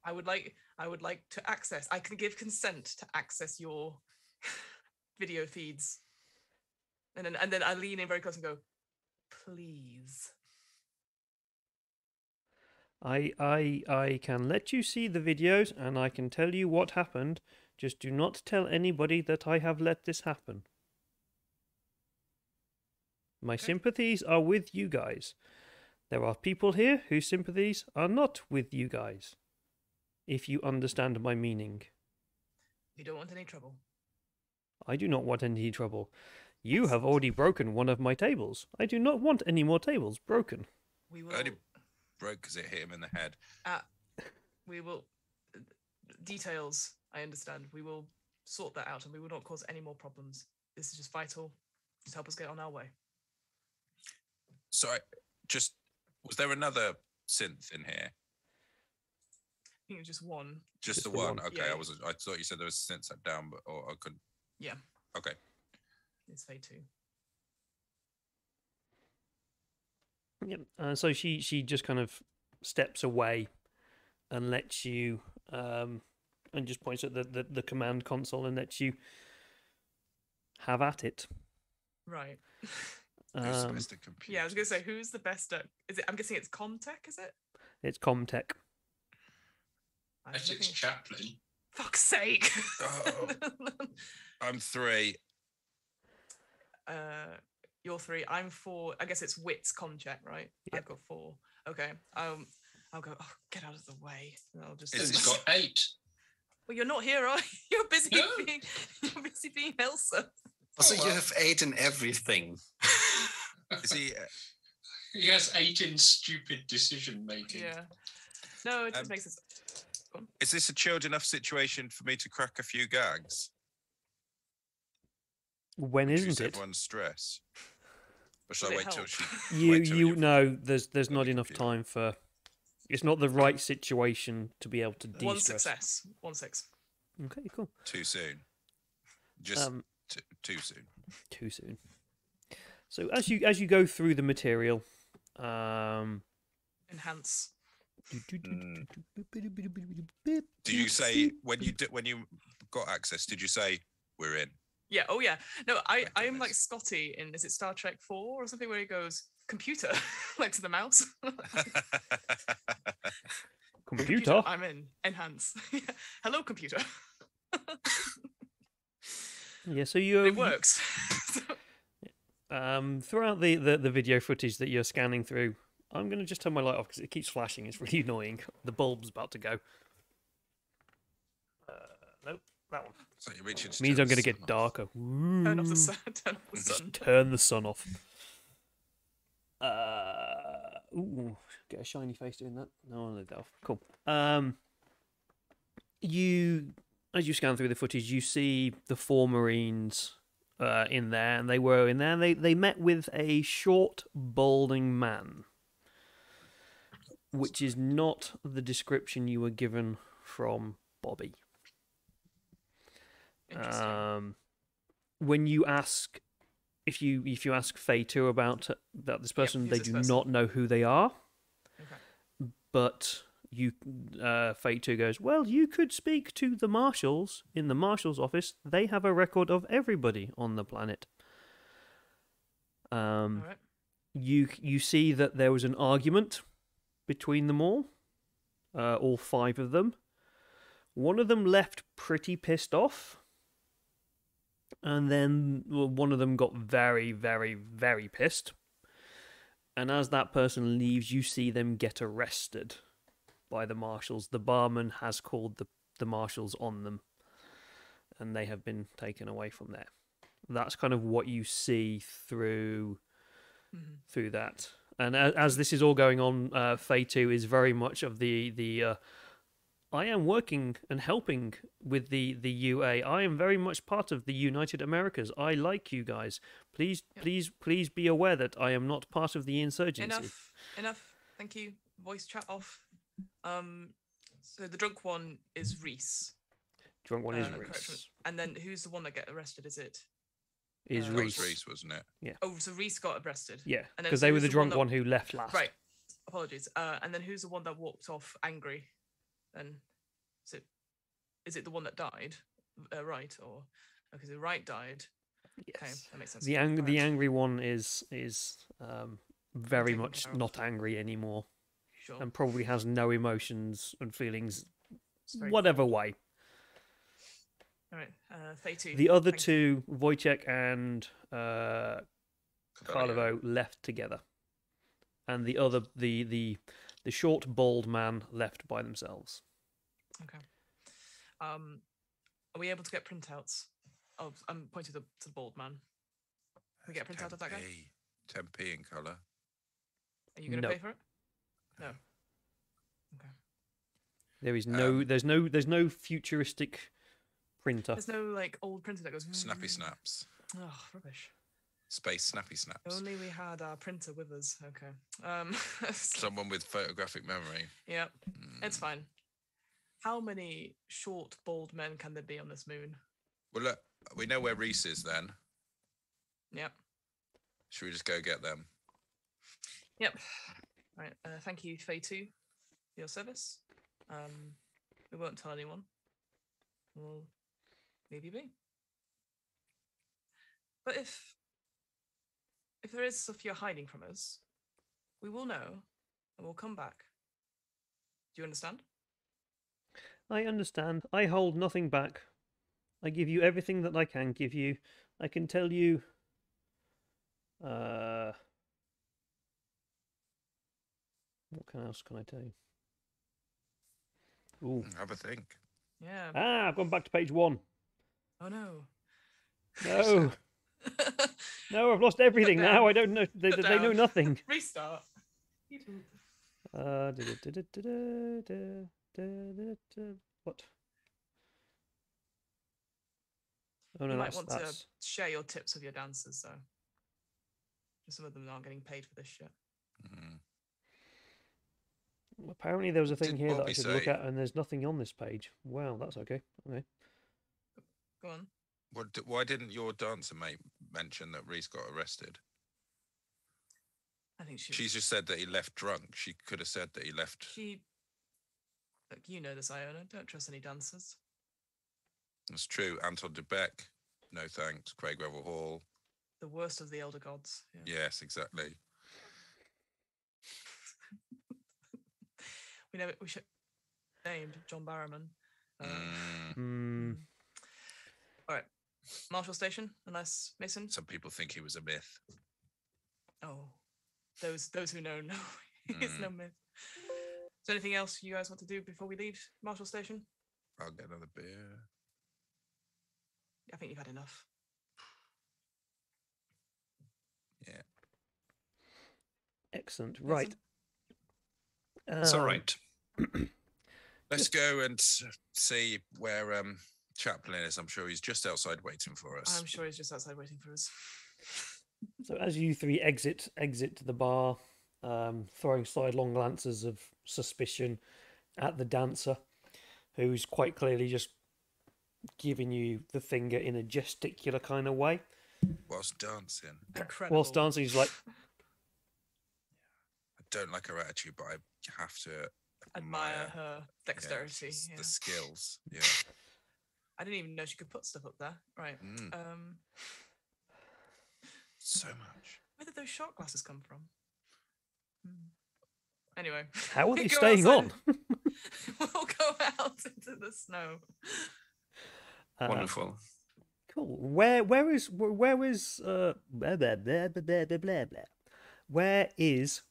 I would like to access. I can give consent to access your video feeds. And then I lean in very close and go, please. I can let you see the videos and I can tell you what happened. Just do not tell anybody that I have let this happen. My sympathies are with you guys. There are people here whose sympathies are not with you guys. If you understand my meaning. You don't want any trouble. I do not want any trouble. You have already broken one of my tables. I do not want any more tables broken. We will. Only broke because it hit him in the head. We will. Details, I understand. We will sort that out and we will not cause any more problems. This is just vital. Just help us get on our way. Sorry, was there another synth in here? I think it was just one. Just the one. Okay, Yeah. I thought you said there was a synth down, but I couldn't. Yeah. Okay. It's Faye 2. Yeah. So she just kind of steps away and lets you, and just points at the command console and lets you have at it. Right. Who's the best at computer? Yeah, I was going to say, who's the best at... Is it? I'm guessing it's Comtech, is it? It's Comtech. Ethics chaplain. Fuck's sake! Oh, I'm 3. You're 3. I'm 4. I guess it's Wits Comcheck, right? Yep. I've got 4. Okay. I'll go. Oh, get out of the way. And I'll just. It's got 8. Well, you're not here, are you? You're busy No. being Elsa. Also, you have 8 in everything. Is he? He has 8 in stupid decision making. Yeah. No, it just makes sense. Is this a chilled enough situation for me to crack a few gags? When Reduce isn't it? everyone's stress. Or shall Would I it wait till help? she? wait till you've- No. There's not got the enough computer. time for. It's not the right situation to be able to de-stress. 1 success. 1 6. Okay, cool. Too soon. Just too soon. Too soon. So as you go through the material, Enhance. Did you say when you got access? Did you say we're in? Yeah. Oh, yeah. No, I'm goodness. like Scotty in, is it Star Trek 4 or something, where he goes, computer, like to the mouse. Computer. I'm in. Enhance. Hello, computer. Yeah, so you. It works. Throughout the video footage that you're scanning through, I'm going to just turn my light off because it keeps flashing. It's really annoying. The bulb's about to go. Nope, that one. So you reach into Means I'm going to the get sun darker. Turn off the sun. Turn off the Just sun. turn the sun off. Ooh, get a shiny face doing that. No, I'll leave that off. Cool. As you scan through the footage, you see the 4 Marines in there, and they were in there. And they met with a short, balding man, which is not the description you were given from Bobby. Interesting. When you ask, if you ask Faye 2 about this person, who's they this do person? not know who they are. Okay. But Faye 2 goes, well, you could speak to the marshals in the marshal's office. They have a record of everybody on the planet. All right. You see that there was an argument between them all 5 of them. One of them left pretty pissed off. And then one of them got very, very, very pissed. And as that person leaves, you see them get arrested by the marshals. The barman has called the marshals on them. And they have been taken away from there. That's kind of what you see through that. And as this is all going on, Faye 2 is very much of the I am working and helping with the UA. I am very much part of the United Americas. I like you guys. Please be aware that I am not part of the insurgency. Enough. Thank you. Voice chat off. So the drunk one is Reese. Drunk one is correct. Reese. And then who's the one that get arrested? Is it? Is That was Reese. Reese, wasn't it? Yeah. Oh, so Reese got arrested. Yeah, And then because they were who's the the one drunk that- one who left last. Right. Apologies. And then who's the one that walked off angry? Then is it the one that died? Wright or okay, so Wright died. Yes. Okay, that makes sense. The Alright. angry one is very Taken much care of. not angry anymore, Sure. and probably has no emotions and feelings, It's very whatever cool. way. All right. Faye 2. The other Thank you. two, Wojciech and Karlovo, left together, and the other the short bald man left by themselves. Okay. Are we able to get printouts? Oh, I'm pointing to the bald man. Can we get a printout of that guy? 10p in colour. Are you going to No. pay for it? No. Okay. There is no there's no futuristic printer. There's no like old printer that goes. Snappy snaps. Oh, rubbish. Space snappy snaps. Only we had our printer with us. Okay. Someone with photographic memory. Yeah, it's Mm. fine. How many short, bald men can there be on this moon? Well, look, we know where Reese is then. Yep. Should we just go get them? Yep. Right. Thank you, Faye 2, for your service. We won't tell anyone. We'll leave you be. But if there is stuff you're hiding from us, we will know and we'll come back. Do you understand? I understand. I hold nothing back. I give you everything that I can give you. I can tell you. What else can I tell you? Ooh. Have a think. Yeah. I've gone back to page 1. Oh no. No. No, I've lost everything Put down. now. I don't know. They Put know down. nothing. Restart. What? Oh no, You might that's, want that's to share your tips with your dancers, though. Some of them aren't getting paid for this shit. Mm. apparently there was a What thing did here that I Bobby should look say? at, and there's nothing on this page. Wow, that's okay. Okay. Go on. Why didn't your dancer mate mention that Reese got arrested? I think She just said that he left drunk. She could have said that he left. Look, you know this, Iona. Don't trust any dancers. That's true. Anton de Beck, no thanks. Craig Revel Hall. The worst of the elder gods. Yeah. Yes, exactly. We should named John Barrowman. All right, Marshall Station, unless Mason. Some people think he was a myth. Oh, those who know, it's no myth. Is there anything else you guys want to do before we leave Marshall Station? I'll get another beer. I think you've had enough. Yeah. Excellent. Right. It's all right. Let's go and see where Chaplin is. I'm sure he's just outside waiting for us. I'm sure he's just outside waiting for us. So as you three exit the bar, throwing sidelong glances of suspicion at the dancer, who's quite clearly just giving you the finger in a gesticular kind of way. Whilst dancing. Incredible. Whilst dancing, he's like... I don't like her attitude, but I have to admire her dexterity. Yeah, the skills. Yeah. I didn't even know she could put stuff up there. Right. So much. Where did those shot glasses come from? Anyway. How are they staying on? We'll go out into the snow. Wonderful. Cool. Where is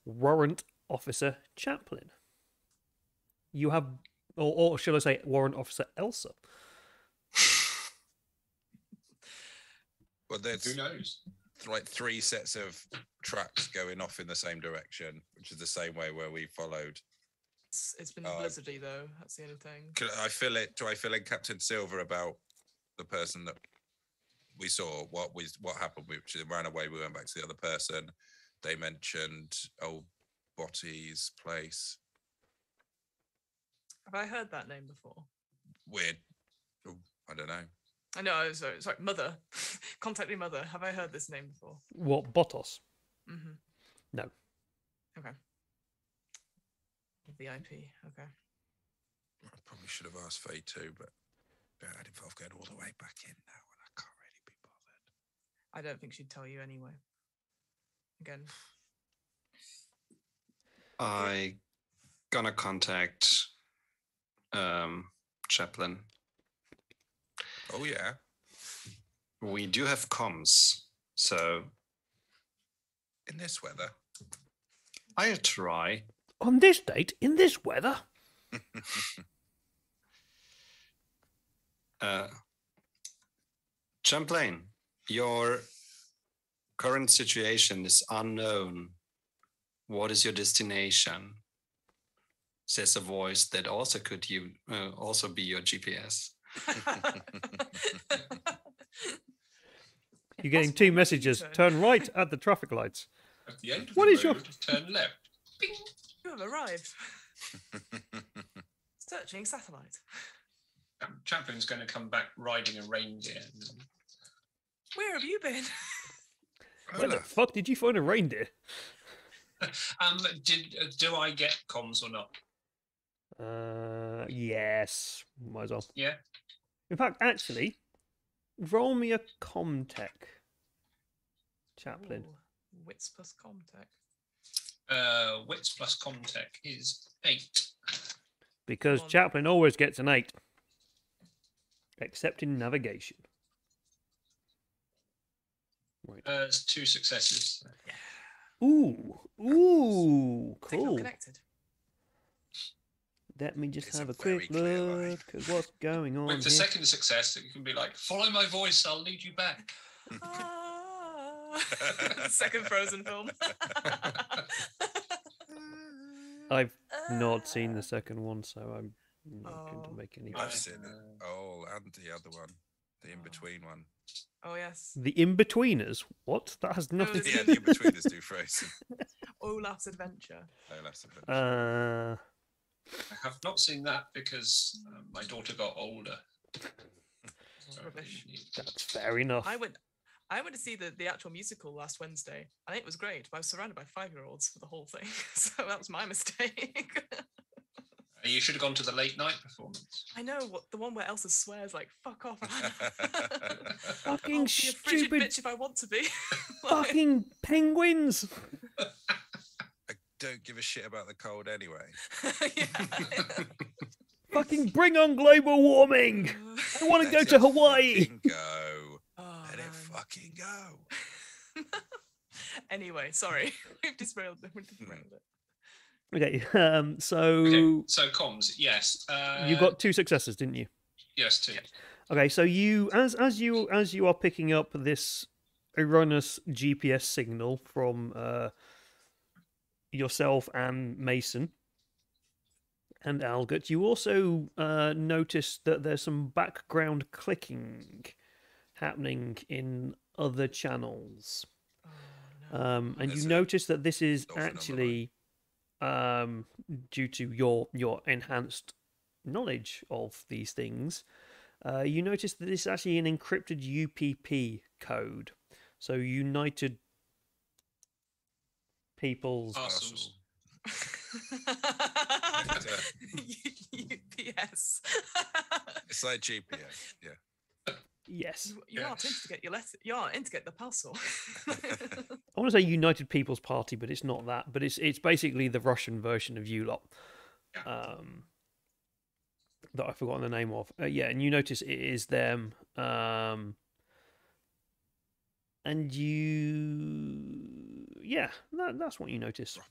Warrant Officer Chaplin? You have, or should I say, Warrant Officer Elsa? Well, there's Who knows? like 3 sets of tracks going off in the same direction, which is the same way where we followed. It's been blizzardy though. That's the only thing. Do I fill in Captain Silva about the person that we saw? What happened? We ran away. We went back to the other person. They mentioned old Botty's place. Have I heard that name before? Weird. Oh, I don't know. I know. Sorry, mother. Contact me, mother. Have I heard this name before? What, Botos? Mm-hmm. No. Okay. VIP. Okay. I probably should have asked Faye too, but I'd involve going all the way back in now, and I can't really be bothered. I don't think she'd tell you anyway. Again. I gonna contact Chaplin. Oh yeah. We do have comms, so In this weather. I'll try. On this date, in this weather? Champlain, your current situation is unknown. What is your destination? Says a voice that also could also be your GPS. You're getting 2 messages. Turn right at the traffic lights. At the end of What the is your- road, turn left. Bing. You have arrived. Searching satellite. Chaplin's going to come back riding a reindeer. Where have you been? Where the fuck did you find a reindeer? Do I get comms or not? Yes. Might as well. Yeah. In fact, actually, roll me a Comtech. Chaplin. Ooh, wits plus Comtech. Wits plus Comtech is 8. Because Come on. Chaplin always gets an 8. Except in navigation. Right. It's 2 successes. Ooh, Signal cool. connected. Let me just It's have a a quick very clear look line. at what's going on With the here. second success, you can be like, follow my voice, I'll lead you back. Second Frozen film. I've not seen the second one, so I'm not going to Oh. make any. I've seen it. Oh, and the other one, the in-between one. Oh yes. The In-Betweeners? What? That has nothing there's to Yeah, the in-between is too Frozen. Olaf's Adventure. Oh, that's a bit. I have not seen that because my daughter got older. Rubbish. That's fair enough. I went to see the actual musical last Wednesday. I think it was great, but I was surrounded by 5-year-olds for the whole thing, so that was my mistake. You should have gone to the late night performance. I know the one where Elsa swears like "fuck off." Fucking I'll be a frigid stupid bitch if I want to be. fucking penguins! don't give a shit about the cold anyway. Yeah. Fucking bring on global warming! I want to go Let to it Hawaii! fucking go. Oh, Let it man. fucking go. Anyway, sorry. We've derailed it. Okay, Okay, so so comms, yes. you got 2 successes, didn't you? Yes, 2. Okay, so you as you are picking up this erroneous GPS signal from yourself and Mason and Algot, you also notice that there's some background clicking happening in other channels. Oh, no. And There's you a notice that this is dolphin on the actually due to your enhanced knowledge of these things. You notice that this is actually an encrypted UPP code. So United People's Parcels. UPS. It's like GPS. Yeah. Yes. You aren't in to get your letter. You aren't in to get the parcel. I want to say United People's Party, but it's not that. But it's basically the Russian version of ULOP. That I've forgotten the name of. Yeah, and you notice it is them. And that's what you notice Drop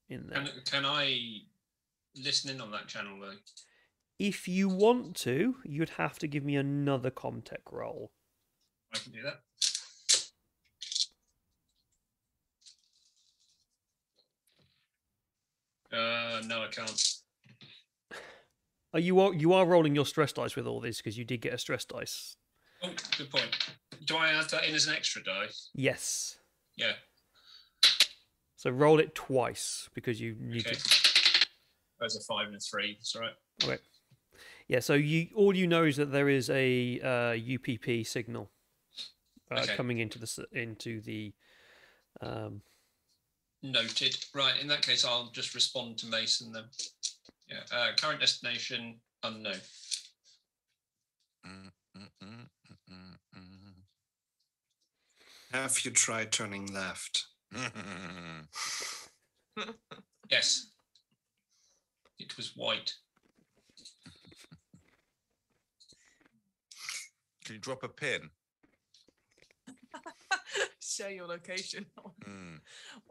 in. in there. Can I listen in on that channel, though? If you want to, you'd have to give me another Comtech roll. I can do that. No, I can't. You are rolling your stress dice with all this because you did get a stress dice. Oh, good point. Do I add that in as an extra die? Yes. Yeah. So roll it twice because you need Okay. to. There's a 5 and a 3. That's all right. Okay. Yeah. So all you know is that there is a UPP signal Okay. coming into the. Noted. Right. In that case, I'll just respond to Mason then. Yeah. Current destination unknown. Have you tried turning left? Yes. It was white. Can you drop a pin? Share your location on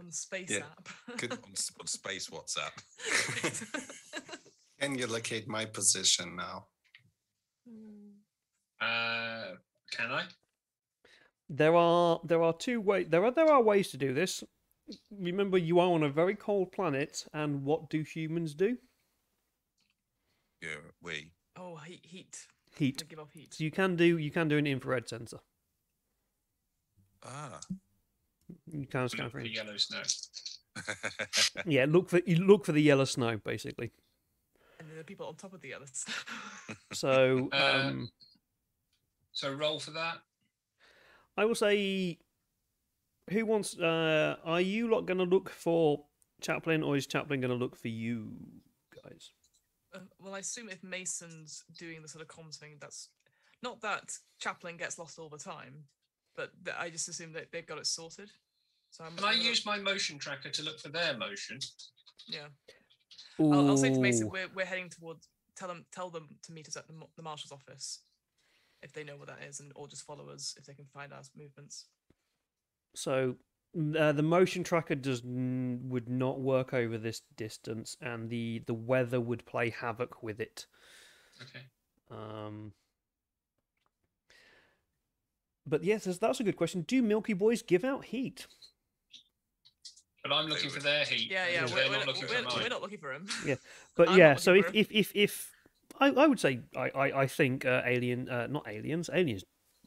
the Space Yeah. app. Good on space WhatsApp. Can you locate my position now? Can I? There are 2 ways. There are ways to do this. Remember, you are on a very cold planet, and what do humans do? Yeah, we. Oh, heat. Heat. They give off heat. So you can do an infrared sensor. Ah. You can scan Look for for it. yellow snow. Yeah, look for the yellow snow, basically. And then the people on top of the others. So So roll for that. I will say, who wants? Are you lot going to look for Chaplin, or is Chaplin going to look for you guys? Well, I assume if Mason's doing the sort of comms thing, that's not that Chaplin gets lost all the time, but I just assume that they've got it sorted. So Can I use my motion tracker to look for their motion? Yeah. I'll say to Mason, Ooh. we're heading towards. Tell them to meet us at the marshal's office, if they know what that is, or just follow us if they can find our movements. So the motion tracker would not work over this distance, and the weather would play havoc with it. Okay. But yes, that's a good question. Do Milky Boys give out heat? But I'm looking for their heat. Yeah. and We're They're not looking for we're mine. not looking for him. Yeah, but I'm yeah. not So looking if I would say I think aliens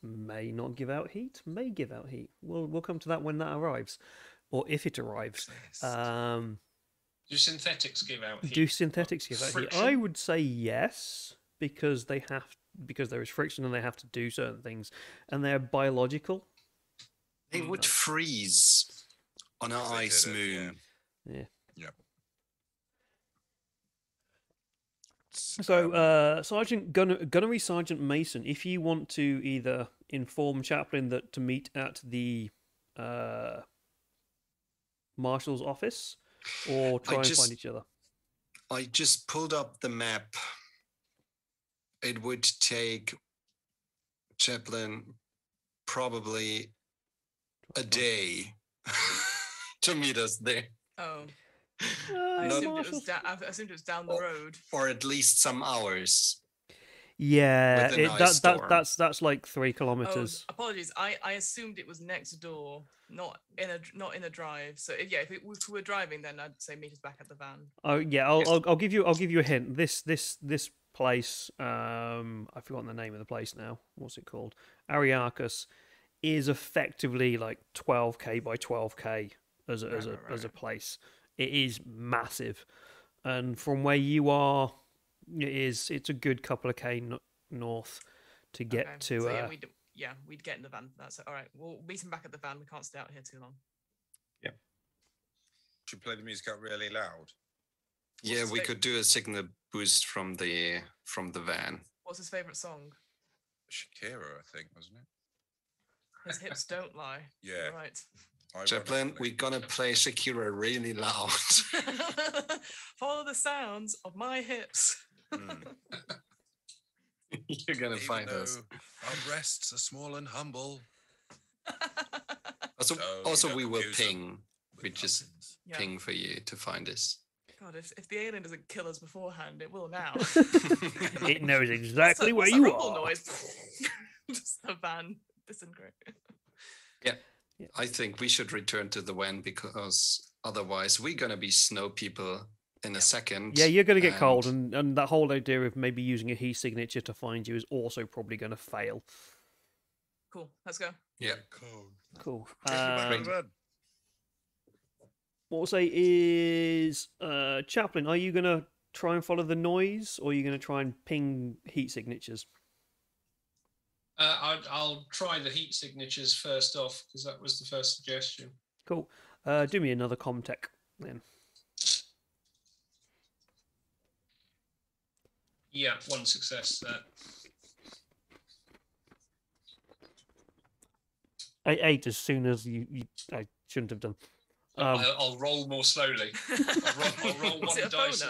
may not give out heat, may give out heat. We'll come to that when that arrives, or if it arrives. Do synthetics give out heat? Do synthetics give out heat? Friction? I would say yes, because there is friction and they have to do certain things, and they're biological. They would freeze on an If they ice did it, moon. Yeah. Yep. So, Gunnery Sergeant Mason, if you want to either inform Chaplin to meet at the marshal's office, or try and find each other? I just pulled up the map. It would take Chaplin probably a day to meet us there. Oh. I assumed it was down the road. Or at least some hours. Yeah, with an ice storm. that's like 3 kilometers. Oh, apologies. I assumed it was next door, not in a drive. So if we were driving, then I'd say meet us back at the van. Oh yeah, I'll give you a hint. This place, I've forgotten the name of the place now. What's it called? Ariarchus is effectively like 12k by 12k as a place. It is massive, and from where you are, it's a good couple of k north to get to. So we'd get in the van for that. So all right, we'll meet him back at the van. We can't stay out here too long. Yeah. Should we play the music out really loud? Yeah, we could do a signal boost from the van. What's his favorite song? Shakira, I think, wasn't it? His hips don't lie. Yeah. Right. Chaplin, we're gonna play Shakira really loud. Follow the sounds of my hips. You're gonna find us. Our breasts are small and humble. Also, we will ping. We just ping for you to find us. God, if the alien doesn't kill us beforehand, it will now. It knows exactly where you are. Noise. Just a van disintegrate. Yeah. I think we should return to the van because otherwise we're gonna be snow people in a second. Yeah, you're gonna get cold, and that whole idea of maybe using a heat signature to find you is also probably gonna fail. Cool. Let's go. Yeah. Cool. What we'll say is, Chaplin, are you gonna try and follow the noise, or are you gonna try and ping heat signatures? I'll try the heat signatures first off because that was the first suggestion. Cool. Do me another comtech then. Yeah, 1 success there. 8 as soon as I shouldn't have done. I'll roll more slowly. I'll roll one dice.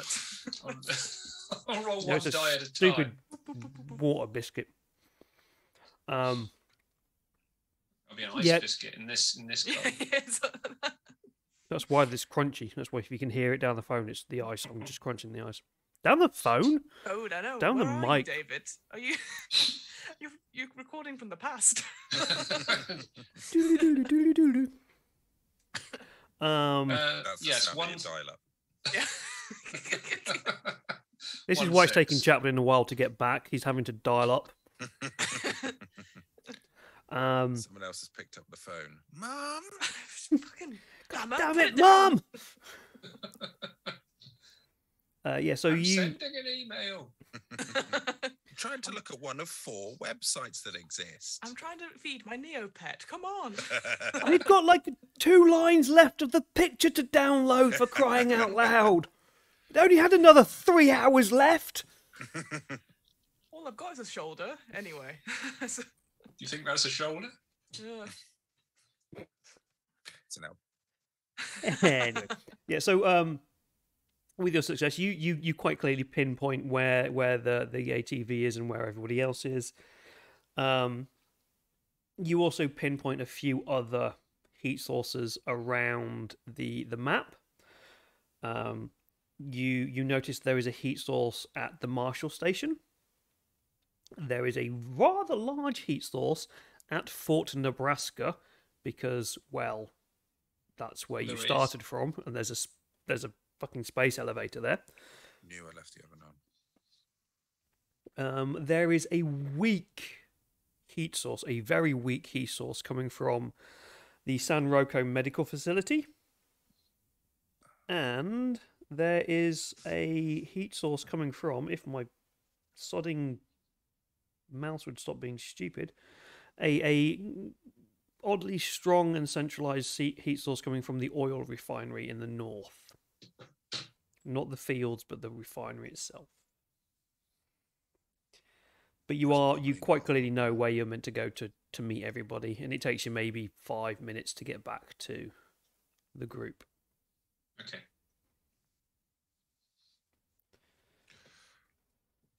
I'll roll one die at a time. Stupid water biscuit. I'll be an ice biscuit in this club. That's why this crunchy. That's why if you can hear it down the phone, it's the ice. I'm just crunching the ice. Down the phone? Oh, no. Down Where the are mic. You, David? Are you... You're recording from the past. Doodly-doodly-doodly-doodly. That's yes, the one dial up. Yeah. This is why it's taking Chaplin a while to get back. He's having to dial up. Someone else has picked up the phone. Mum! God damn it, Mum! So I'm you sending an email. I'm trying to look at one of 4 websites that exist. I'm trying to feed my Neopet. Come on. I've got like 2 lines left of the picture to download, for crying out loud. It only had another 3 hours left. All I've got is a shoulder, anyway. Do you think that's a shoulder? Yeah. So now, Anyway. Yeah, so with your success, you quite clearly pinpoint where the ATV is and where everybody else is. You also pinpoint a few other heat sources around the map. You notice there is a heat source at the Marshall Station. There is a rather large heat source at Fort Nebraska because, well, that's where you started from, and there's a fucking space elevator there. knew I left the oven on. There is a weak heat source, a very weak heat source coming from the San Rocco Medical Facility. And there is a heat source coming from, if my sodding mouse would stop being stupid, a oddly strong and centralized heat source coming from the oil refinery in the north. Not the fields, but the refinery itself. But you quite clearly know where you're meant to go to meet everybody, and it takes you maybe 5 minutes to get back to the group. Okay.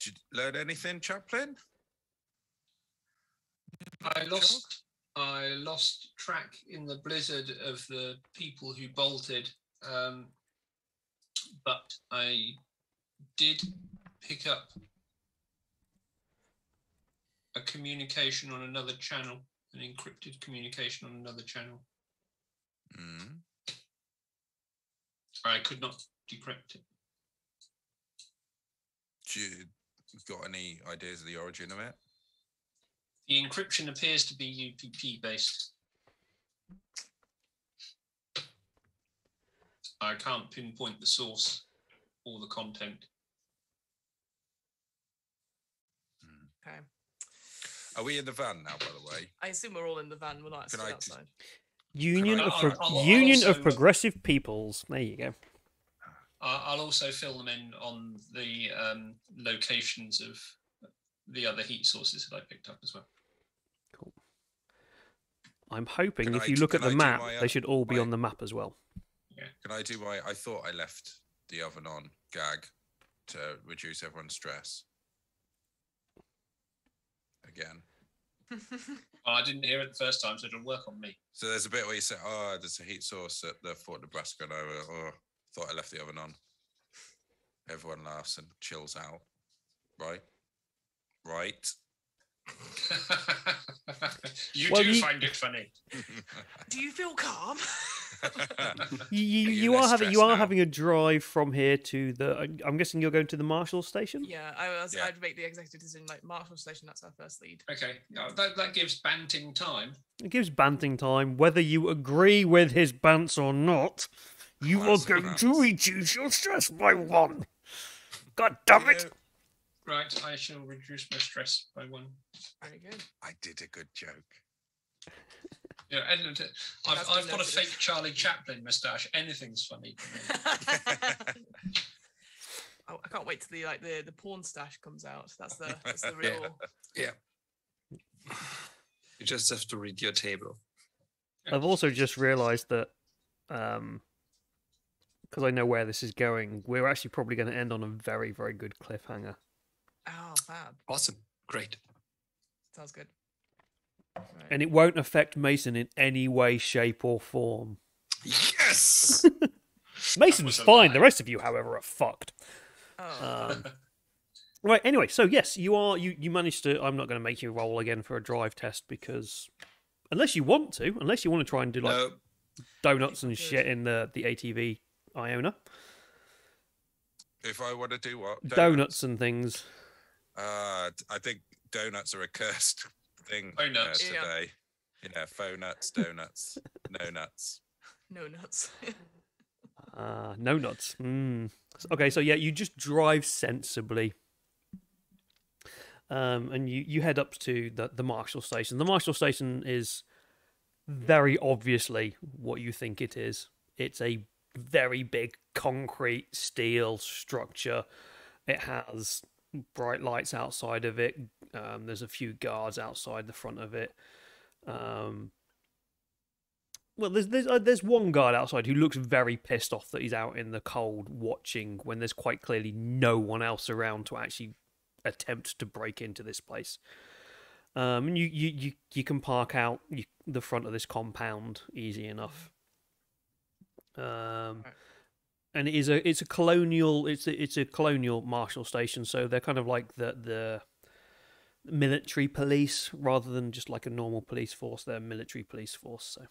Did you learn anything, Chaplain? I lost track in the blizzard of the people who bolted, but I did pick up a communication on another channel, an encrypted communication on another channel. Mm. I could not decrypt it. Do you got any ideas of the origin of it? The encryption appears to be UPP based. I can't pinpoint the source or the content. Okay. Are we in the van now, by the way? I assume we're all in the van. We're not Can still I outside. Union of I'll also- Progressive Peoples. There you go. I'll also fill them in on the locations of the other heat sources that I picked up as well. Cool. I'm hoping Can if I- you look at can the I do map, my, they should all be my- on the map as well. Can I do my? I thought I left the oven on gag to reduce everyone's stress. Again. I didn't hear it the first time, so it'll work on me. So there's a bit where you say, "Oh, there's a heat source at the Fort Nebraska," and I thought I left the oven on. Everyone laughs and chills out. Right. You Well, do you- find it funny. Do you feel calm? You less are stressed now? having a drive from here to the. I'm guessing you're going to the Marshall station. Yeah, Yeah. I'd make the executive decision. Like Marshall Station, that's our first lead. Okay, that gives Banting time. It gives Banting time. Whether you agree with his bants or not, you are Bants and going to bants. reduce your stress by 1. God damn it! Right, I shall reduce my stress by 1. Very good. I did a good joke. Yeah, I've That's got a noted. fake Charlie Chaplin moustache. Anything's funny to me. Oh, I can't wait till the porn stash comes out. That's the real. Yeah. You just have to read your table. I've also just realised that, because I know where this is going, we're actually probably going to end on a very, very good cliffhanger. Oh, fab. Awesome. Great. Sounds good. Right. And it won't affect Mason in any way, shape, or form. Yes. Mason's was a fine. lie. The rest of you, however, are fucked. Oh, Right. Anyway, so yes, you managed to. I'm not going to make you roll again for a drive test because, unless you want to try and do like No. donuts and Good. shit in the ATV Iona, If I want to do what? donuts and things. I think donuts are a cursed thing Faux nuts. Yeah. today. Faux nuts, donuts, no nuts. no nuts. No nuts. Okay, so yeah, you just drive sensibly. And you head up to the Marshall Station. The Marshall Station is very obviously what you think it is. It's a very big concrete steel structure. It has bright lights outside of it. There's a few guards outside the front of it. Well, there's one guard outside who looks very pissed off that he's out in the cold watching when there's quite clearly no one else around to actually attempt to break into this place. And you can park out the front of this compound easy enough. And it's a colonial Marshall Station, so they're kind of like the military police rather than just like a normal police force. They're a military police force, so.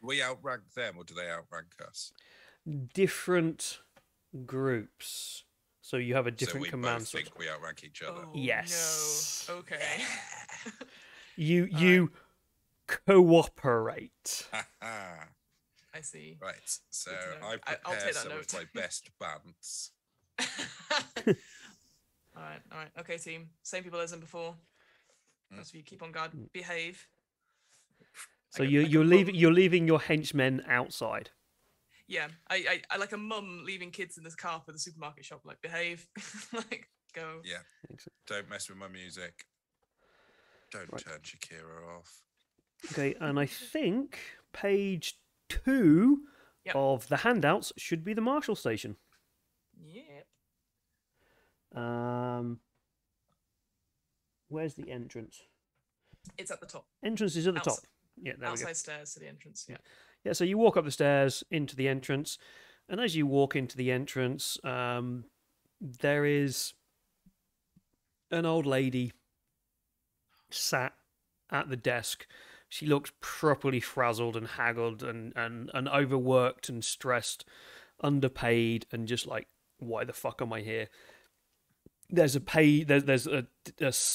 We outrank them, or do they outrank us? Different groups. So you have a So different we command. both think we outrank each other. Oh, Yes. No. Okay. You cooperate. I see. Right. So Good to know. I I'll prepare take that some note. of my best bants. All right. Okay, team. Same people as in before. Most of you keep on guard. Behave. So Like a- you're like a you're leaving mum. you're leaving your henchmen outside. Yeah, I like a mum leaving kids in this car for the supermarket shop. Like behave. Like go. Yeah. Don't mess with my music. Don't Right. turn Shakira off. Okay, and I think page 2 Yep. of the handouts should be the Marshall Station. Yep. Where's the entrance? It's at the top. Entrance is at the top. Outside- Yeah, there we go. Outside stairs to the entrance. Yeah. Yeah, so you walk up the stairs into the entrance, and as you walk into the entrance, there is an old lady sat at the desk. She looks properly frazzled and haggard and overworked and stressed, underpaid, and just like, why the fuck am I here? There's a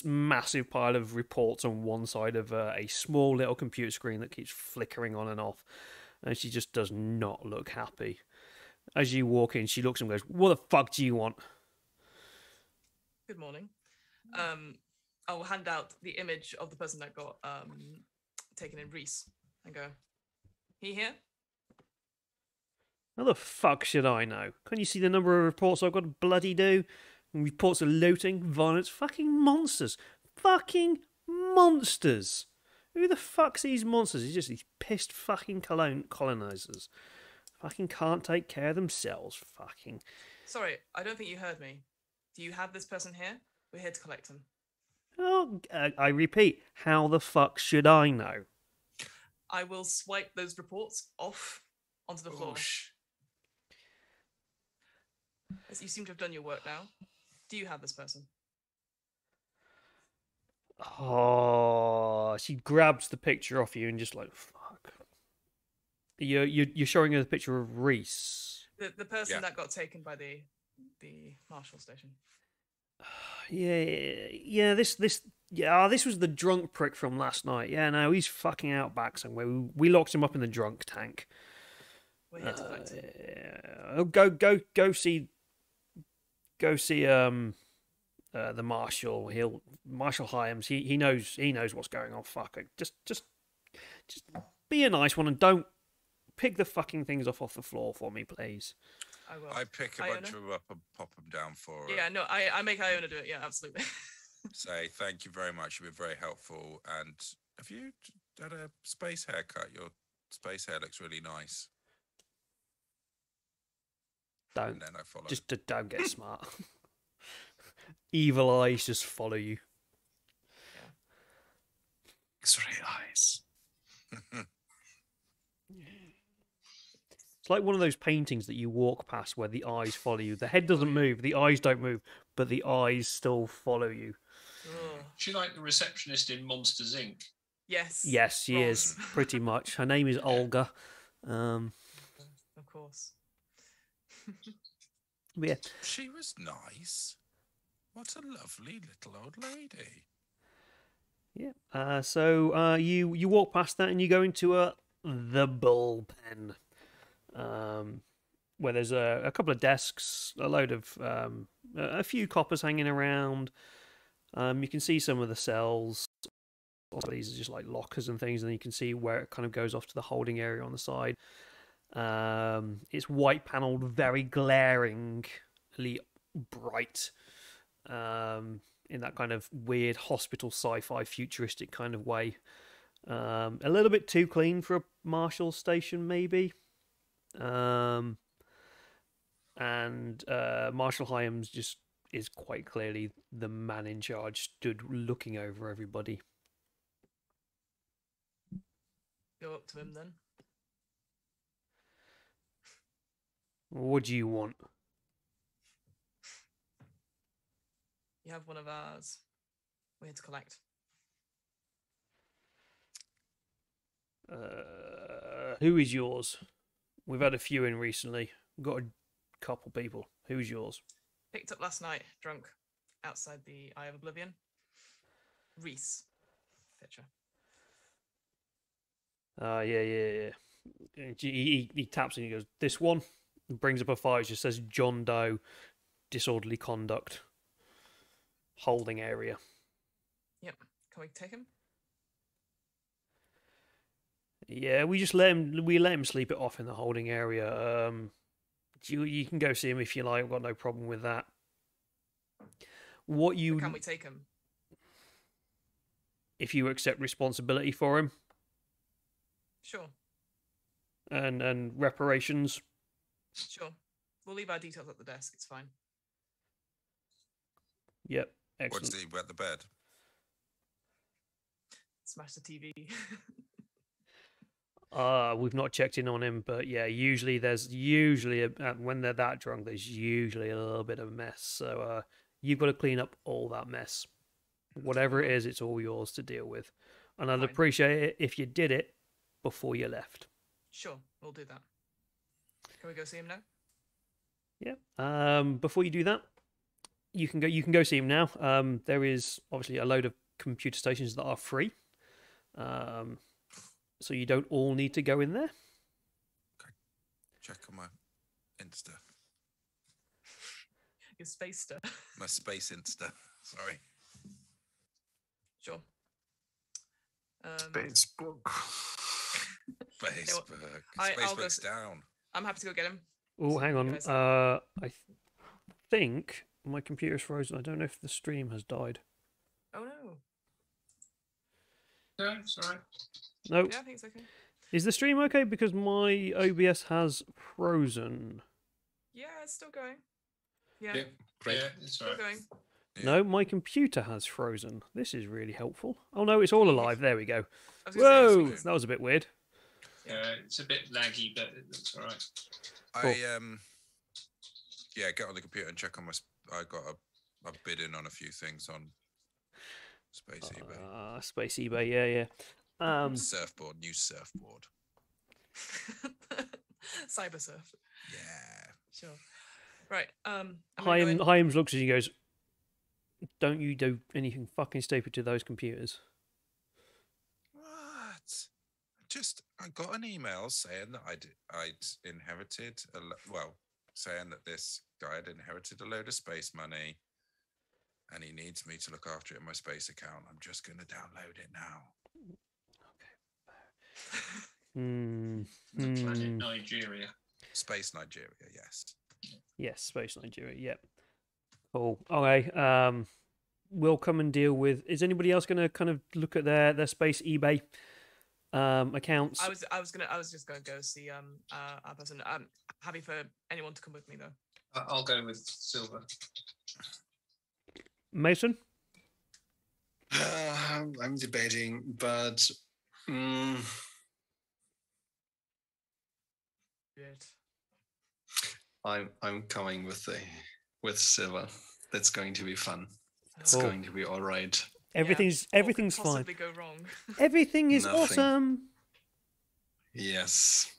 massive pile of reports on one side of a small little computer screen that keeps flickering on and off, and she just does not look happy. As you walk in, she looks and goes, "What the fuck do you want?" Good morning. I will hand out the image of the person that got taken in, Reese, and go, "He here?" How the fuck should I know? Can you see the number of reports I've got to bloody do? Reports of looting, violence, fucking monsters. Fucking monsters. Who the fuck's these monsters? It's just these pissed fucking colonizers. Fucking can't take care of themselves. Fucking. Sorry, I don't think you heard me. Do you have this person here? We're here to collect him. Oh, I repeat, how the fuck should I know? I will swipe those reports off onto the floor. As you seem to have done your work now. Do you have this person? Oh, she grabs the picture off you and just like, fuck. You're showing her the picture of Reese. The person that got taken by the marshal station. Yeah. This was the drunk prick from last night. Yeah, no, he's fucking out back somewhere. We locked him up in the drunk tank. We're here to collect him. Yeah. Go see the marshal. Marshal Hyams. He knows what's going on. Fuck it. Just be a nice one and don't pick the fucking things off the floor for me, please. I will. I pick a bunch of them up and pop them down for her. Yeah, no, I make Iona do it. Yeah, absolutely. Say thank you very much. You've been very helpful. And have you had a space haircut? Your space hair looks really nice. Don't. And then I follow. Just don't get smart. Evil eyes just follow you. X-ray eyes. It's like one of those paintings that you walk past where the eyes follow you. The head doesn't move, the eyes don't move, but the eyes still follow you. She like the receptionist in Monsters Inc. Yes. Yes, she is, pretty much. Her name is Olga. Of course. Yeah. She was nice. What a lovely little old lady. Yeah. So you walk past that and you go into the bullpen, where there's a couple of desks, a load of a few coppers hanging around. You can see some of the cells. These are just like lockers and things, and then you can see where it kind of goes off to the holding area on the side. It's white panelled, very glaringly bright, in that kind of weird hospital sci-fi futuristic kind of way. A little bit too clean for a marshal station, maybe. And Marshal Hyams just is quite clearly the man in charge, stood looking over everybody. Go up to him then. What do you want? You have one of ours. We're here to collect. Who is yours? We've had a few in recently. We've got a couple people. Who's yours? Picked up last night, drunk, outside the Eye of Oblivion. Reese. Picture. Yeah. He taps and he goes, "This one." And brings up a file. It just says John Doe, disorderly conduct, holding area. Yep. Can we take him? Yeah, we just let him sleep it off in the holding area. You can go see him if you like. I've got no problem with that. But can we take him? If you accept responsibility for him? Sure. And reparations? Sure. We'll leave our details at the desk. It's fine. Yep. Excellent. What's the bed? smash the TV. We've not checked in on him, but yeah, usually when they're that drunk, there's usually a little bit of mess. So you've got to clean up all that mess. Whatever it is, it's all yours to deal with. And I'd Fine. appreciate it if you did it before you left. Sure, we'll do that. Can we go see him now? Yeah. Before you do that, you can go see him now. There is obviously a load of computer stations that are free. So you don't all need to go in there. Check on my Insta. Your space stuff. My space Insta. Sorry. Sure. Facebook. Facebook. I'll go Facebook's down. I'm happy to go get him. Oh, hang You on. guys- I think my computer's frozen. I don't know if the stream has died. Oh no. No, it's all right. No. Yeah, I think it's okay. Is the stream okay? Because my OBS has frozen. Yeah, it's still going. Yeah, Yeah, Great. yeah, it's all still right. going. Yeah. No, my computer has frozen. This is really helpful. Oh no, it's all alive. There we go. I was gonna say, Whoa, it's- that was a bit weird. Yeah, it's a bit laggy, but it's all right. Cool. Yeah, get on the computer and check on my. I got a bid in on a few things on Space eBay. Space eBay, yeah. Surfboard, new surfboard. Cyber surf. Yeah. Sure. Right. I'm gonna go in. Hyams looks at you and goes, "Don't you do anything fucking stupid to those computers." What? I got an email saying that I'd inherited saying that this guy had inherited a load of space money, and he needs me to look after it in my space account. I'm just going to download it now. Planet Nigeria. Space Nigeria, yes. Yes, Space Nigeria. Yep. Cool. Okay. We'll come and deal with. Is anybody else going to kind of look at their Space eBay accounts? I was just gonna go see our person. I'm happy for anyone to come with me though. I'll go with Silver. Mason. I'm debating, but Good. I'm coming with Silver. That's going to be fun. It's Cool. going to be all right. Everything's What could everything's fine. possibly go wrong? Everything is Nothing. awesome. Yes.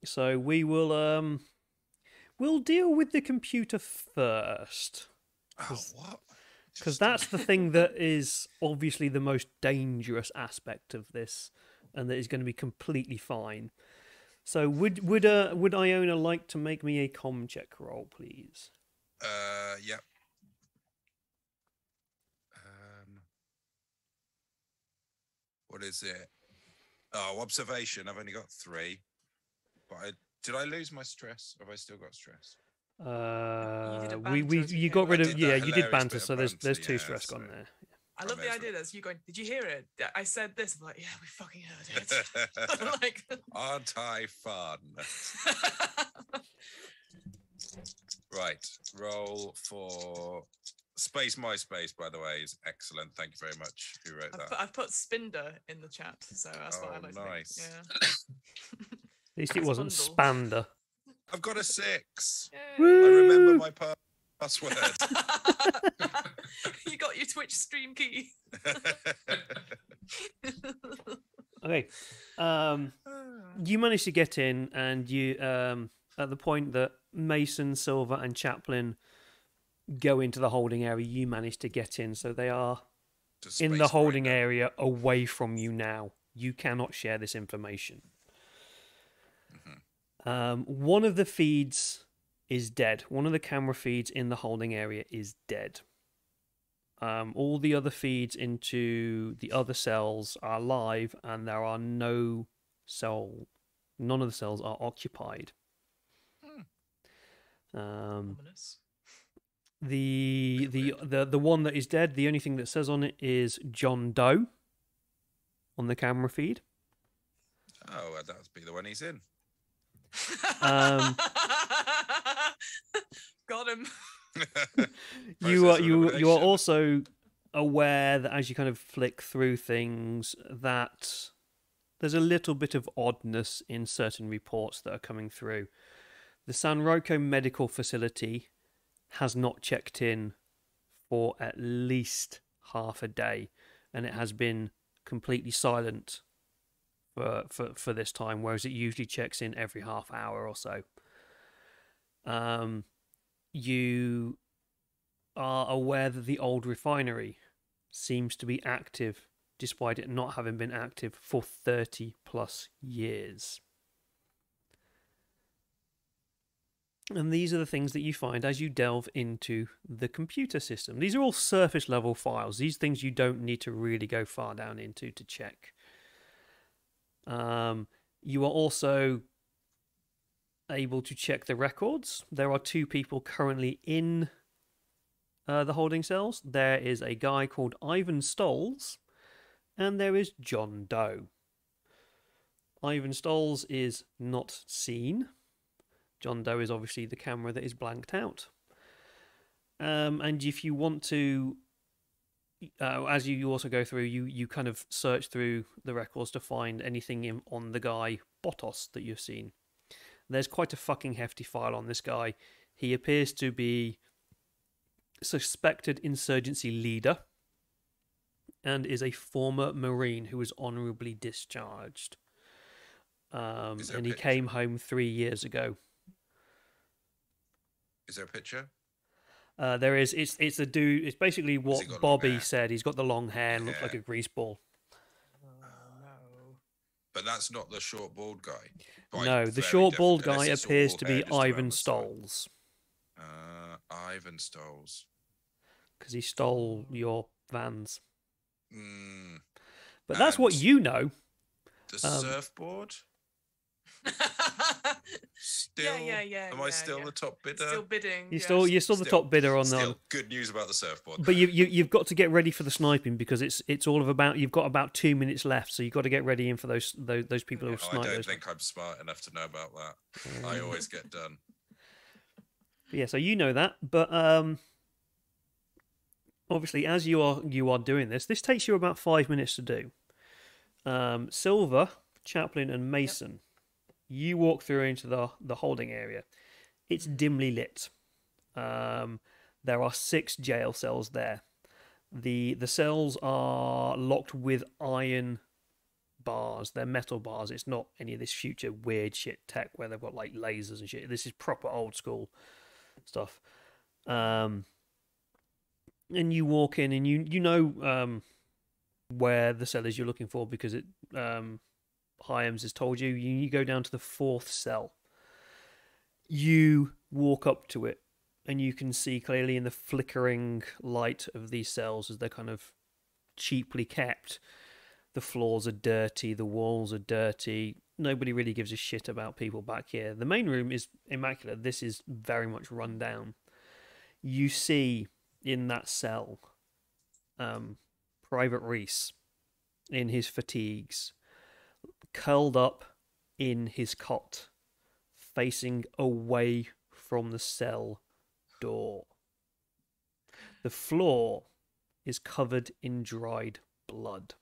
So we will we'll deal with the computer first, Oh, what? because that's the thing that is obviously the most dangerous aspect of this, and that is going to be completely fine. So would Iona like to make me a comm check roll, please? Yep. What is it? Oh, observation. I've only got 3. But did I lose my stress? Or have I still got stress? did a We banter as you you came got up. rid I of did that you did hilarious banter, bit of so there's banter, 2 yeah, stress gone so- there. I I love may the as idea well. that you going. Did you hear it? I said this. I'm like, yeah, we fucking heard it. Like, Aren't I fun? Right. Roll for Space MySpace, by the way, is excellent. Thank you very much. Who wrote that? I've put Spinder in the chat, so that's what I Oh, like. nice. To think. Yeah. At least it wasn't Spundle. Spander. I've got a 6. Yay. I remember my password. You got your Twitch stream key. Okay. You managed to get in, and you at the point that Mason, Silver, and Chaplin go into the holding area, you managed to get in, so they are To in the Space holding Marine. area away from you now. You cannot share this information. One of the feeds is dead. One of the camera feeds in the holding area is dead. All the other feeds into the other cells are live, and there are none of the cells are occupied. Ominous. The one that is dead, the only thing that says on it is John Doe on the camera feed. Oh, well, that must be the one he's in. Got him. You are Process you are elimination. also aware that as you kind of flick through things, that there's a little bit of oddness in certain reports that are coming through. The San Rocco Medical Facility has not checked in for at least half a day, and it has been completely silent for this time, whereas it usually checks in every half hour or so. You are aware that the old refinery seems to be active, despite it not having been active for 30 plus years. And these are the things that you find as you delve into the computer system. These are all surface level files. These things you don't need to really go far down into to check. You are also able to check the records. There are 2 people currently in the holding cells. There is a guy called Ivan Stolz, and there is John Doe. Ivan Stolz is not seen. John Doe is obviously the camera that is blanked out. And if you want to, as you also go through, you kind of search through the records to find anything on the guy Botos that you've seen. There's quite a fucking hefty file on this guy. He appears to be suspected insurgency leader and is a former Marine who was honourably discharged. And he came home 3 years ago. Is there a picture? There is. It's a dude. It's basically what Bobby said. He's got the long hair and looks like a grease ball. No. But that's not the short bald guy. No, the short bald guy appears to be Ivan Stolz. Ivan Stolz. Because he stole your vans. Mm. But that's what you know. The surfboard? Still, am I still the top bidder? Still bidding. You're still the top bidder on that. Good news about the surfboard. But you've got to get ready for the sniping because it's all of about. You've got about 2 minutes left, so you've got to get ready in for those people who snipe. I don't think I'm smart enough to know about that. I always get done. Yeah, so you know that, but obviously as you are doing this takes you about 5 minutes to do. Silva, Chaplin, and Mason. You walk through into the holding area. It's dimly lit. There are 6 jail cells there. The cells are locked with iron bars. They're metal bars. It's not any of this future weird shit tech where they've got like lasers and shit. This is proper old school stuff. And you walk in and you know where the cell is you're looking for because it Hyams has told you. You go down to the 4th cell. You walk up to it, and you can see clearly in the flickering light of these cells as they're kind of cheaply kept. The floors are dirty, the walls are dirty. Nobody really gives a shit about people back here. The main room is immaculate. This is very much run down. You see in that cell Private Reese in his fatigues, curled up in his cot, facing away from the cell door. The floor is covered in dried blood.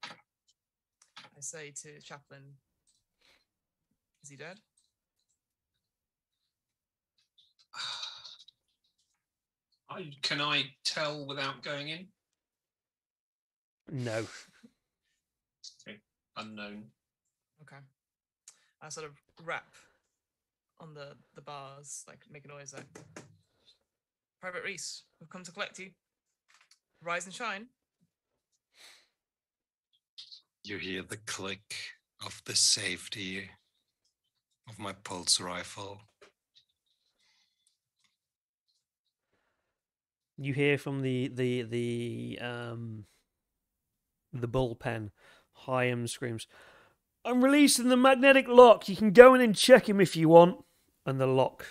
I say to Chaplin, is he dead? Can I tell without going in? No. Okay. Unknown. Okay. I sort of rap on the bars, like make a noise like, Private Reese, we've come to collect you. Rise and shine. You hear the click of the safety of my pulse rifle. You hear from the bullpen, Hyam screams, "I'm releasing the magnetic lock. You can go in and check him if you want." And the lock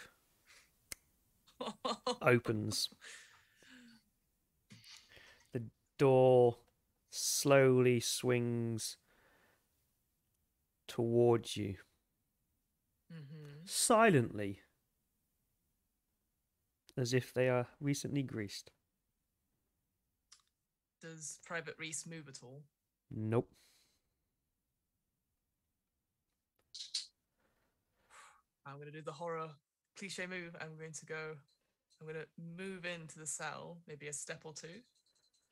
opens. The door slowly swings towards you. Mm-hmm. Silently, as if they are recently greased. Does Private Reese move at all? Nope. I'm going to do the horror cliche move. I'm going to move into the cell, maybe a step or two.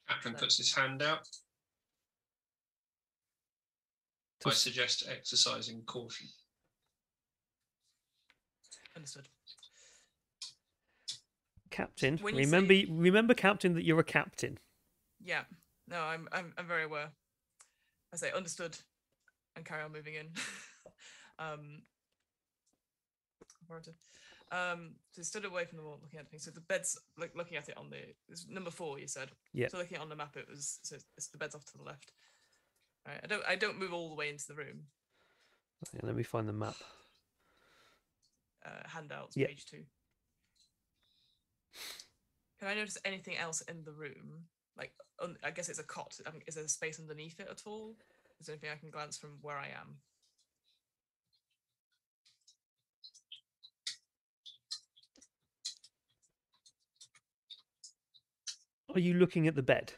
Captain puts his hand out. I suggest exercising caution. Understood. Captain, When you remember, Captain, that you're a captain. Yeah. No, I'm very aware. I say understood and carry on moving in. So stood away from the wall, looking at things. So the bed's looking at it on it's number 4. You said. Yeah. So looking at it on the map, it's the bed's off to the left. All right. I don't move all the way into the room. Okay, let me find the map. Handouts, Yeah. page 2. Can I notice anything else in the room? Like, I guess it's a cot. Is there space underneath it at all? Is there anything I can glance from where I am? Are you looking at the bed?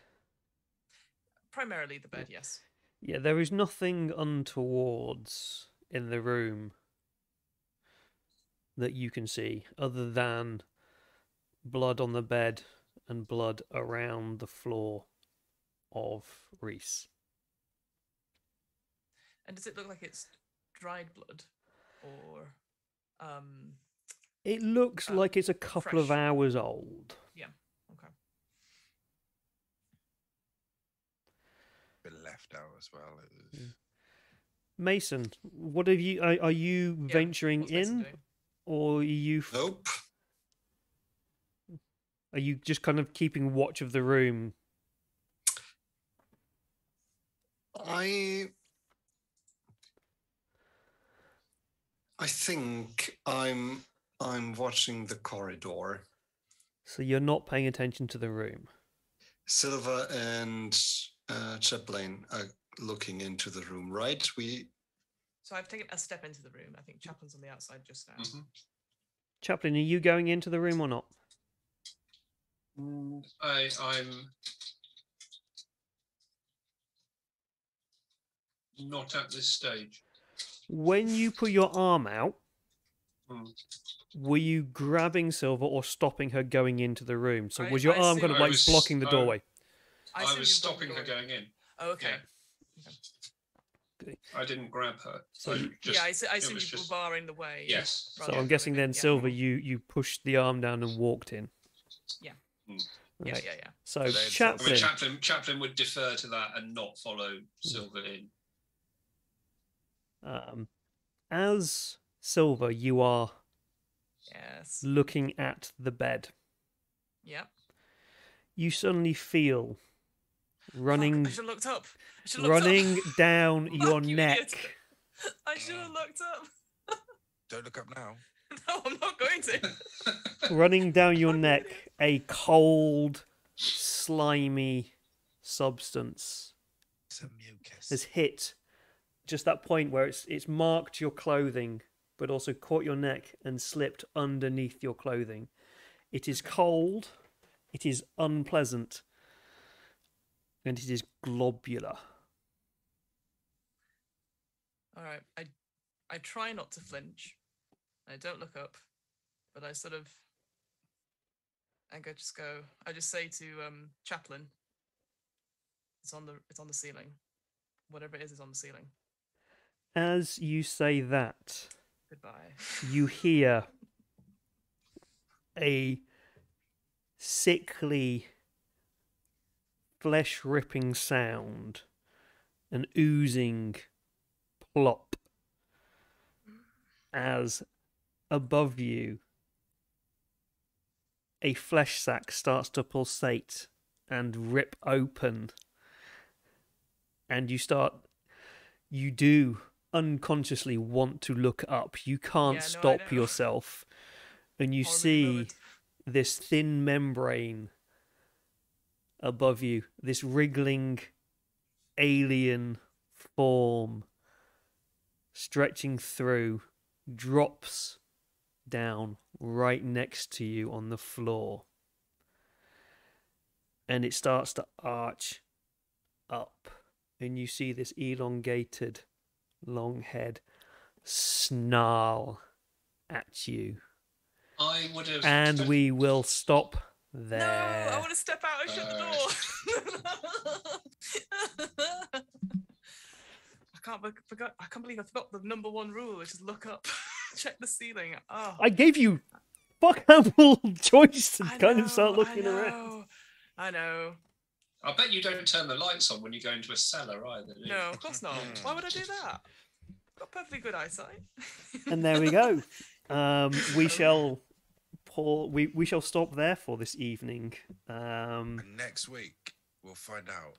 Primarily the bed, yes. Yeah, there is nothing untowards in the room that you can see other than blood on the bed and blood around the floor of Reese. And does it look like it's dried blood, or It looks like it's a couple of fresh. hours old. Yeah. Okay. Been left out as well. It was... Mason, what have you? Are you venturing what's Mason in, doing? or are you? Nope. Are you just kind of keeping watch of the room? I think I'm watching the corridor. So you're not paying attention to the room. Silva and Chaplain are looking into the room, right? So I've taken a step into the room. I think Chaplin's on the outside just now. Mm-hmm. Chaplain, are you going into the room or not? I'm not at this stage. When you put your arm out, Hmm. were you grabbing Silva or stopping her going into the room? So was your I arm kind assume- of like blocking the doorway? I assume was you've stopping got her the door. going in. Oh, okay. Okay. I didn't grab her. So I you- just, I it assume you was were just- barring the way. Yes. So rather I'm than guessing coming then, in. Yeah. Silva, you pushed the arm down and walked in. Yeah. Mm. Okay. Yeah. So But then I mean, Chaplain, Chaplain would defer to that and not follow Silver in. as Silva, you are Yes. looking at the bed. Yep. You suddenly feel running, Fuck, I should have looked up. I should have looked running up. down Fuck your you, neck. idiot. I should have looked up. Don't look up now. No, I'm not going to. Running down your Fucking neck, idiot. a cold, slimy substance Some mucus. has hit just that point where it's marked your clothing, but also caught your neck and slipped underneath your clothing. It is cold, it is unpleasant, and it is globular. All right. I try not to flinch. I don't look up, but I sort of. I just say to Chaplain. It's on the ceiling. Whatever it is on the ceiling. As you say that, Goodbye. you hear a sickly, flesh-ripping sound, an oozing plop, as above you a flesh sac starts to pulsate and rip open, and you do unconsciously want to look up. You can't Yeah, no, I stop know. yourself, and you Horrible see moment. this thin membrane above you, this wriggling alien form stretching through, drops down right next to you on the floor. And it starts to arch up. And you see this elongated, long head snarl at you. I would have. And we will stop there. No, I want to step out and shut the door. I can't believe I forgot the number one rule, which is look up, check the ceiling. Oh, I gave you ample choice to kind of start looking around. I know. I bet you don't turn the lights on when you go into a cellar either. Do you? No, of course not. Why would I do that? I've got perfectly good eyesight. And there we go. We shall we shall stop there for this evening. And next week we'll find out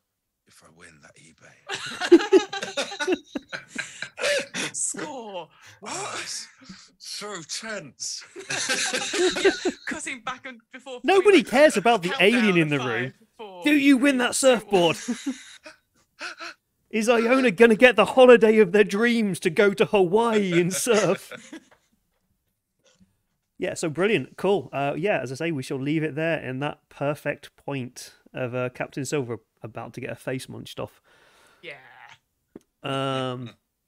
if I win that eBay. Score. What? So tense. Yeah, cutting back and before. Nobody cares about the alien in the room. 5, 4, Do you win 3, that surfboard? Is Iona gonna get the holiday of their dreams to go to Hawaii and surf? Yeah, so brilliant, cool. Yeah, as I say, we shall leave it there in that perfect point of Captain Silva about to get her face munched off. Yeah.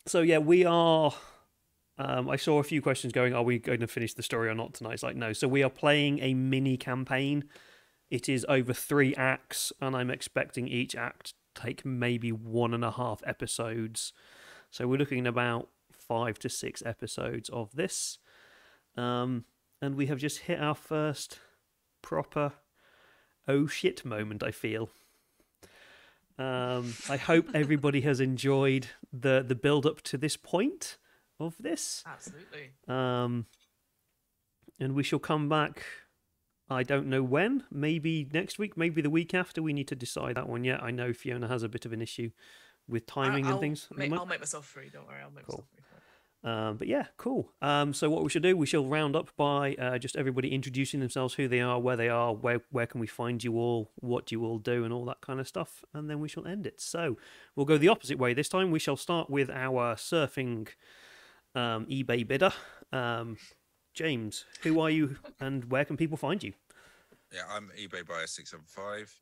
So yeah, we are. I saw a few questions going, are we going to finish the story or not tonight? It's like, no. So we are playing a mini campaign. It is over 3 acts, and I'm expecting each act to take maybe 1.5 episodes. So we're looking at about 5 to 6 episodes of this. And we have just hit our first proper oh shit moment, I feel. I hope everybody has enjoyed the build up to this point of this. Absolutely. And we shall come back, I don't know when, maybe next week, maybe the week after. We need to decide that one yet. I know Fiona has a bit of an issue with timing and things. I'll make myself free, don't worry. I'll make myself free. But yeah, cool. So what we should do, we shall round up by just everybody introducing themselves, who they are, where can we find you all, what do you all do, and all that kind of stuff, and then we shall end it. So we'll go the opposite way this time. We shall start with our surfing eBay bidder. James, who are you, and where can people find you? Yeah, I'm eBay buyer 675.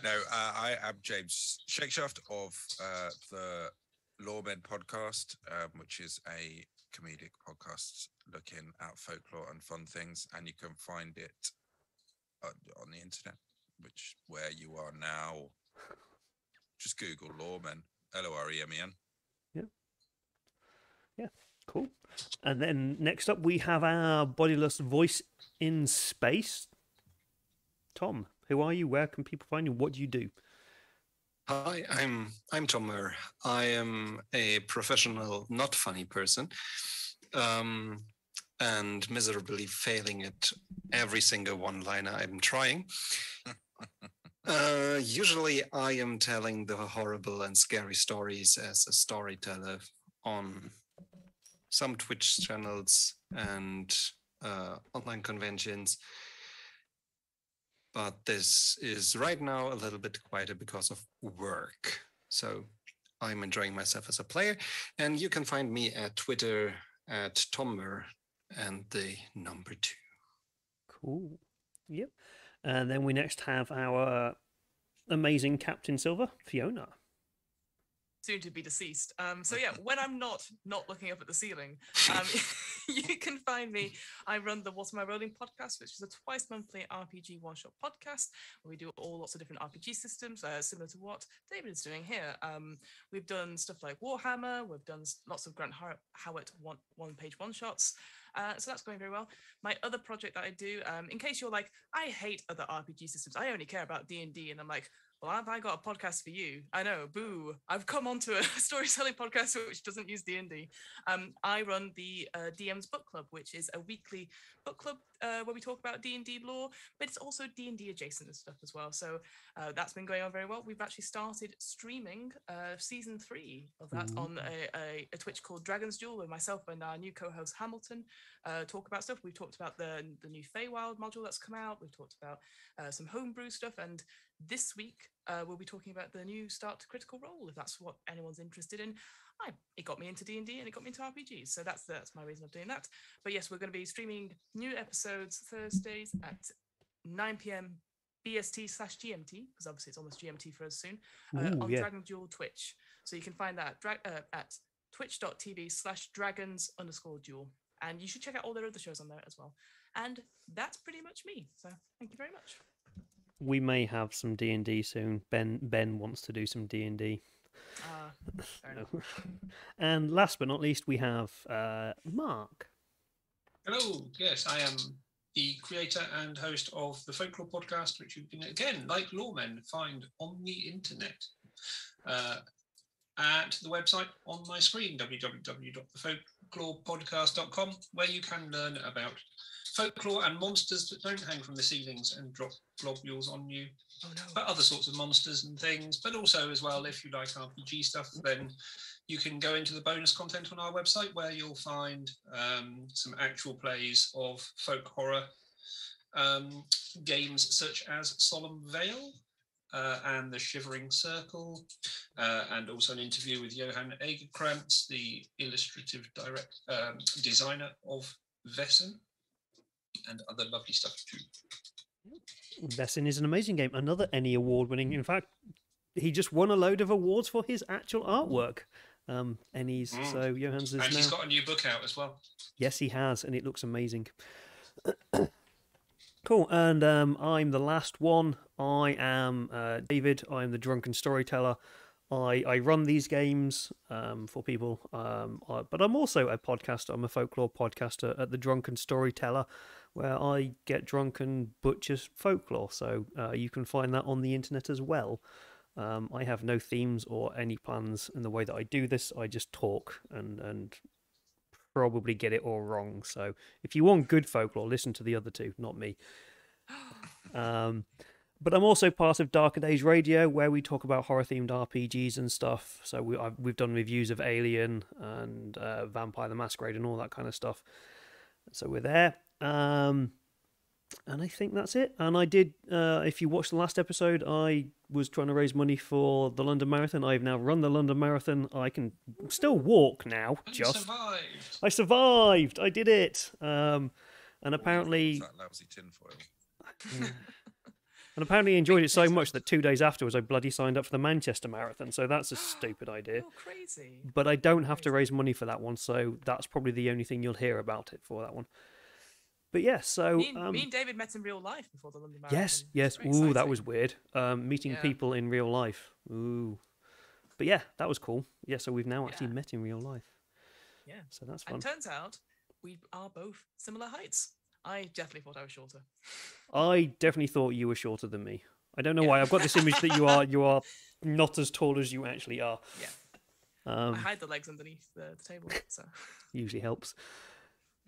No, I am James Shakeshaft of the Loremen Podcast, which is a comedic podcast looking at folklore and fun things, and you can find it on the internet, which where you are now. Just Google Loremen, Loremen. Yeah, cool. And then next up we have our bodiless voice in space. Tom, who are you? Where can people find you? What do you do? Hi, I'm Tom Murr. I am a professional, not funny person, and miserably failing at every single one-liner I'm trying. Usually I am telling the horrible and scary stories as a storyteller on some Twitch channels and online conventions. But this is right now a little bit quieter because of work. So I'm enjoying myself as a player. And you can find me at Twitter at Tommer and the number 2. Cool. Yep. And then we next have our amazing Captain Silva, Fiona. Soon to be deceased. So yeah, when I'm not looking up at the ceiling, you can find me. I run the What Am I Rolling Podcast, which is a twice monthly RPG one-shot podcast where we do lots of different RPG systems, similar to what David is doing here. We've done stuff like Warhammer. We've done lots of Grant Howitt one-page one-shots. So that's going very well. My other project that I do, in case you're like, I hate other RPG systems, I only care about D&D, and I'm like, well, have I got a podcast for you? I know, boo. I've come onto a storytelling podcast which doesn't use D&D. I run the DM's Book Club, which is a weekly book club where we talk about D&D lore, but it's also D&D adjacent and stuff as well. So that's been going on very well. We've actually started streaming season 3 of that on a Twitch called Dragon's Duel, where myself and our new co-host Hamilton talk about stuff. We've talked about the new Feywild module that's come out. We've talked about some homebrew stuff, and this week we'll be talking about the new Start to Critical Role, if that's what anyone's interested in. it got me into D&D and it got me into RPGs. So that's my reason of doing that. But yes, we're going to be streaming new episodes Thursdays at 9 p.m. BST/GMT, because obviously it's almost GMT for us soon, on Dragon Duel Twitch. So you can find that at twitch.tv/dragons_duel. And you should check out all their other shows on there as well. And that's pretty much me. So thank you very much. We may have some D&D soon. Ben wants to do some D&D. Fair enough. And last but not least, we have Mark. Hello, yes, I am the creator and host of the Folklore Podcast, which you can, again, like Loremen, find on the internet at the website on my screen, www.thefolklorepodcast.com, where you can learn about folklore and monsters that don't hang from the ceilings and drop globules on you. Oh, no. But other sorts of monsters and things. But also, as well, if you like RPG stuff, then you can go into the bonus content on our website, where you'll find some actual plays of folk horror games such as Solemn Veil and The Shivering Circle, and also an interview with Johan Egerkrantz, the illustrative designer of Vessen, and other lovely stuff too. Vessen is an amazing game. Another Emmy award winning. In fact, he just won a load of awards for his actual artwork. Emmys. So Johan's is and he's now... got a new book out as well. Yes, he has, and it looks amazing. Cool. And I'm the last one. I am David. I'm the Drunken Storyteller. I run these games for people, but I'm also a podcaster. I'm a folklore podcaster at the Drunken Storyteller, where I get drunk and butcher folklore. So you can find that on the internet as well. I have no themes or any plans in the way that I do this. I just talk and probably get it all wrong. So if you want good folklore, listen to the other two, not me. But I'm also part of Darker Days Radio, where we talk about horror-themed RPGs and stuff. So we've done reviews of Alien and Vampire the Masquerade and all that kind of stuff. So we're there. And I think that's it. And I did, if you watched the last episode, I was trying to raise money for the London Marathon. I've now run the London Marathon. I can still walk now. I survived. I did it. And apparently... That lousy tinfoil. And apparently enjoyed it so much that 2 days afterwards I bloody signed up for the Manchester Marathon. So that's a stupid idea. Oh, crazy. But I don't have to raise money for that one. So that's probably the only thing you'll hear about it for that one. But yeah, so... Me and David met in real life before the London Marathon. Yes. Ooh, that was weird. Meeting people in real life. Ooh. But yeah, that was cool. Yeah, so we've now actually met in real life. Yeah. So that's fun. And turns out we are both similar heights. I definitely thought I was shorter. I definitely thought you were shorter than me. I don't know why. I've got this image that you are not as tall as you actually are. Yeah. I hide the legs underneath the table, so... Usually helps.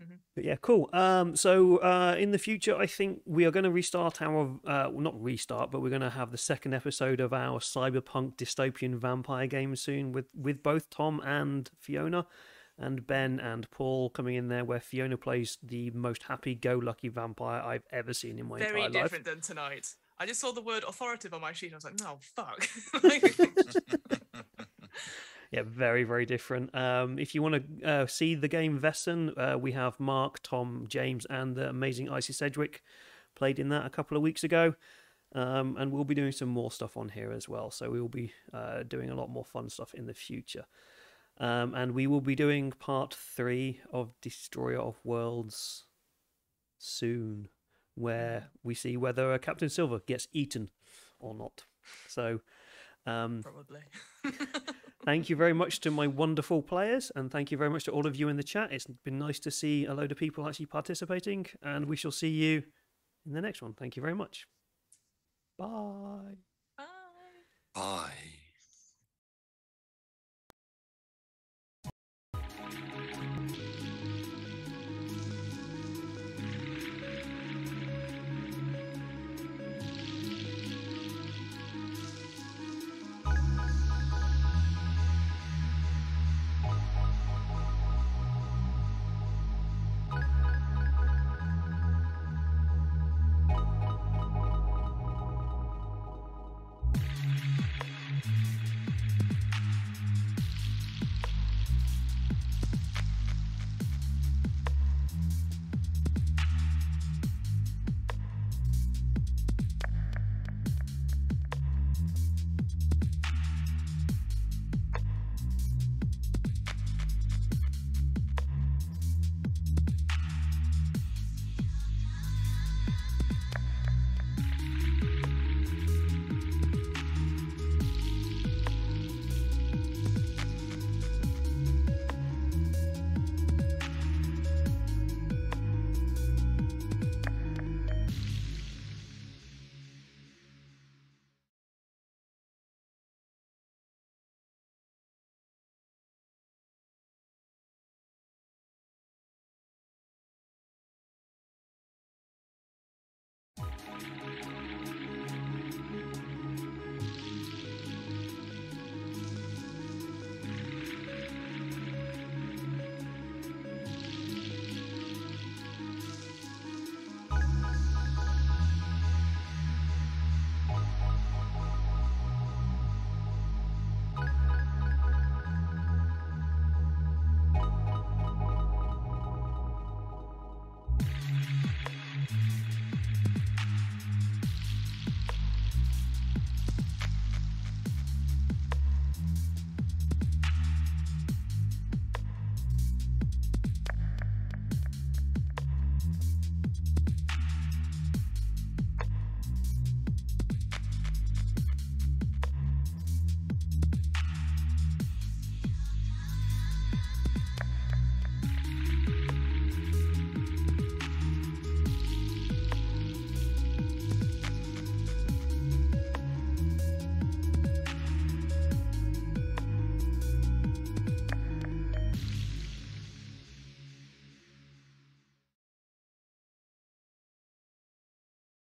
Mm-hmm. But yeah, cool. So in the future, I think we are going to restart our... well, not restart, but we're going to have the second episode of our cyberpunk dystopian vampire game soon with both Tom and Fiona, and Ben and Paul coming in there, where Fiona plays the most happy-go-lucky vampire I've ever seen in my entire life. Very different than tonight. I just saw the word authoritative on my sheet. I was like, no, fuck. Yeah, very, very different. If you want to see the game Vessen, we have Mark, Tom, James, and the amazing Icy Sedgwick played in that a couple of weeks ago. And we'll be doing some more stuff on here as well. So we will be doing a lot more fun stuff in the future. And we will be doing part 3 of Destroyer of Worlds soon, where we see whether Captain Silva gets eaten or not. So, probably. Thank you very much to my wonderful players, and thank you very much to all of you in the chat. It's been nice to see a load of people actually participating, and we shall see you in the next one. Thank you very much. Bye. Bye. Bye.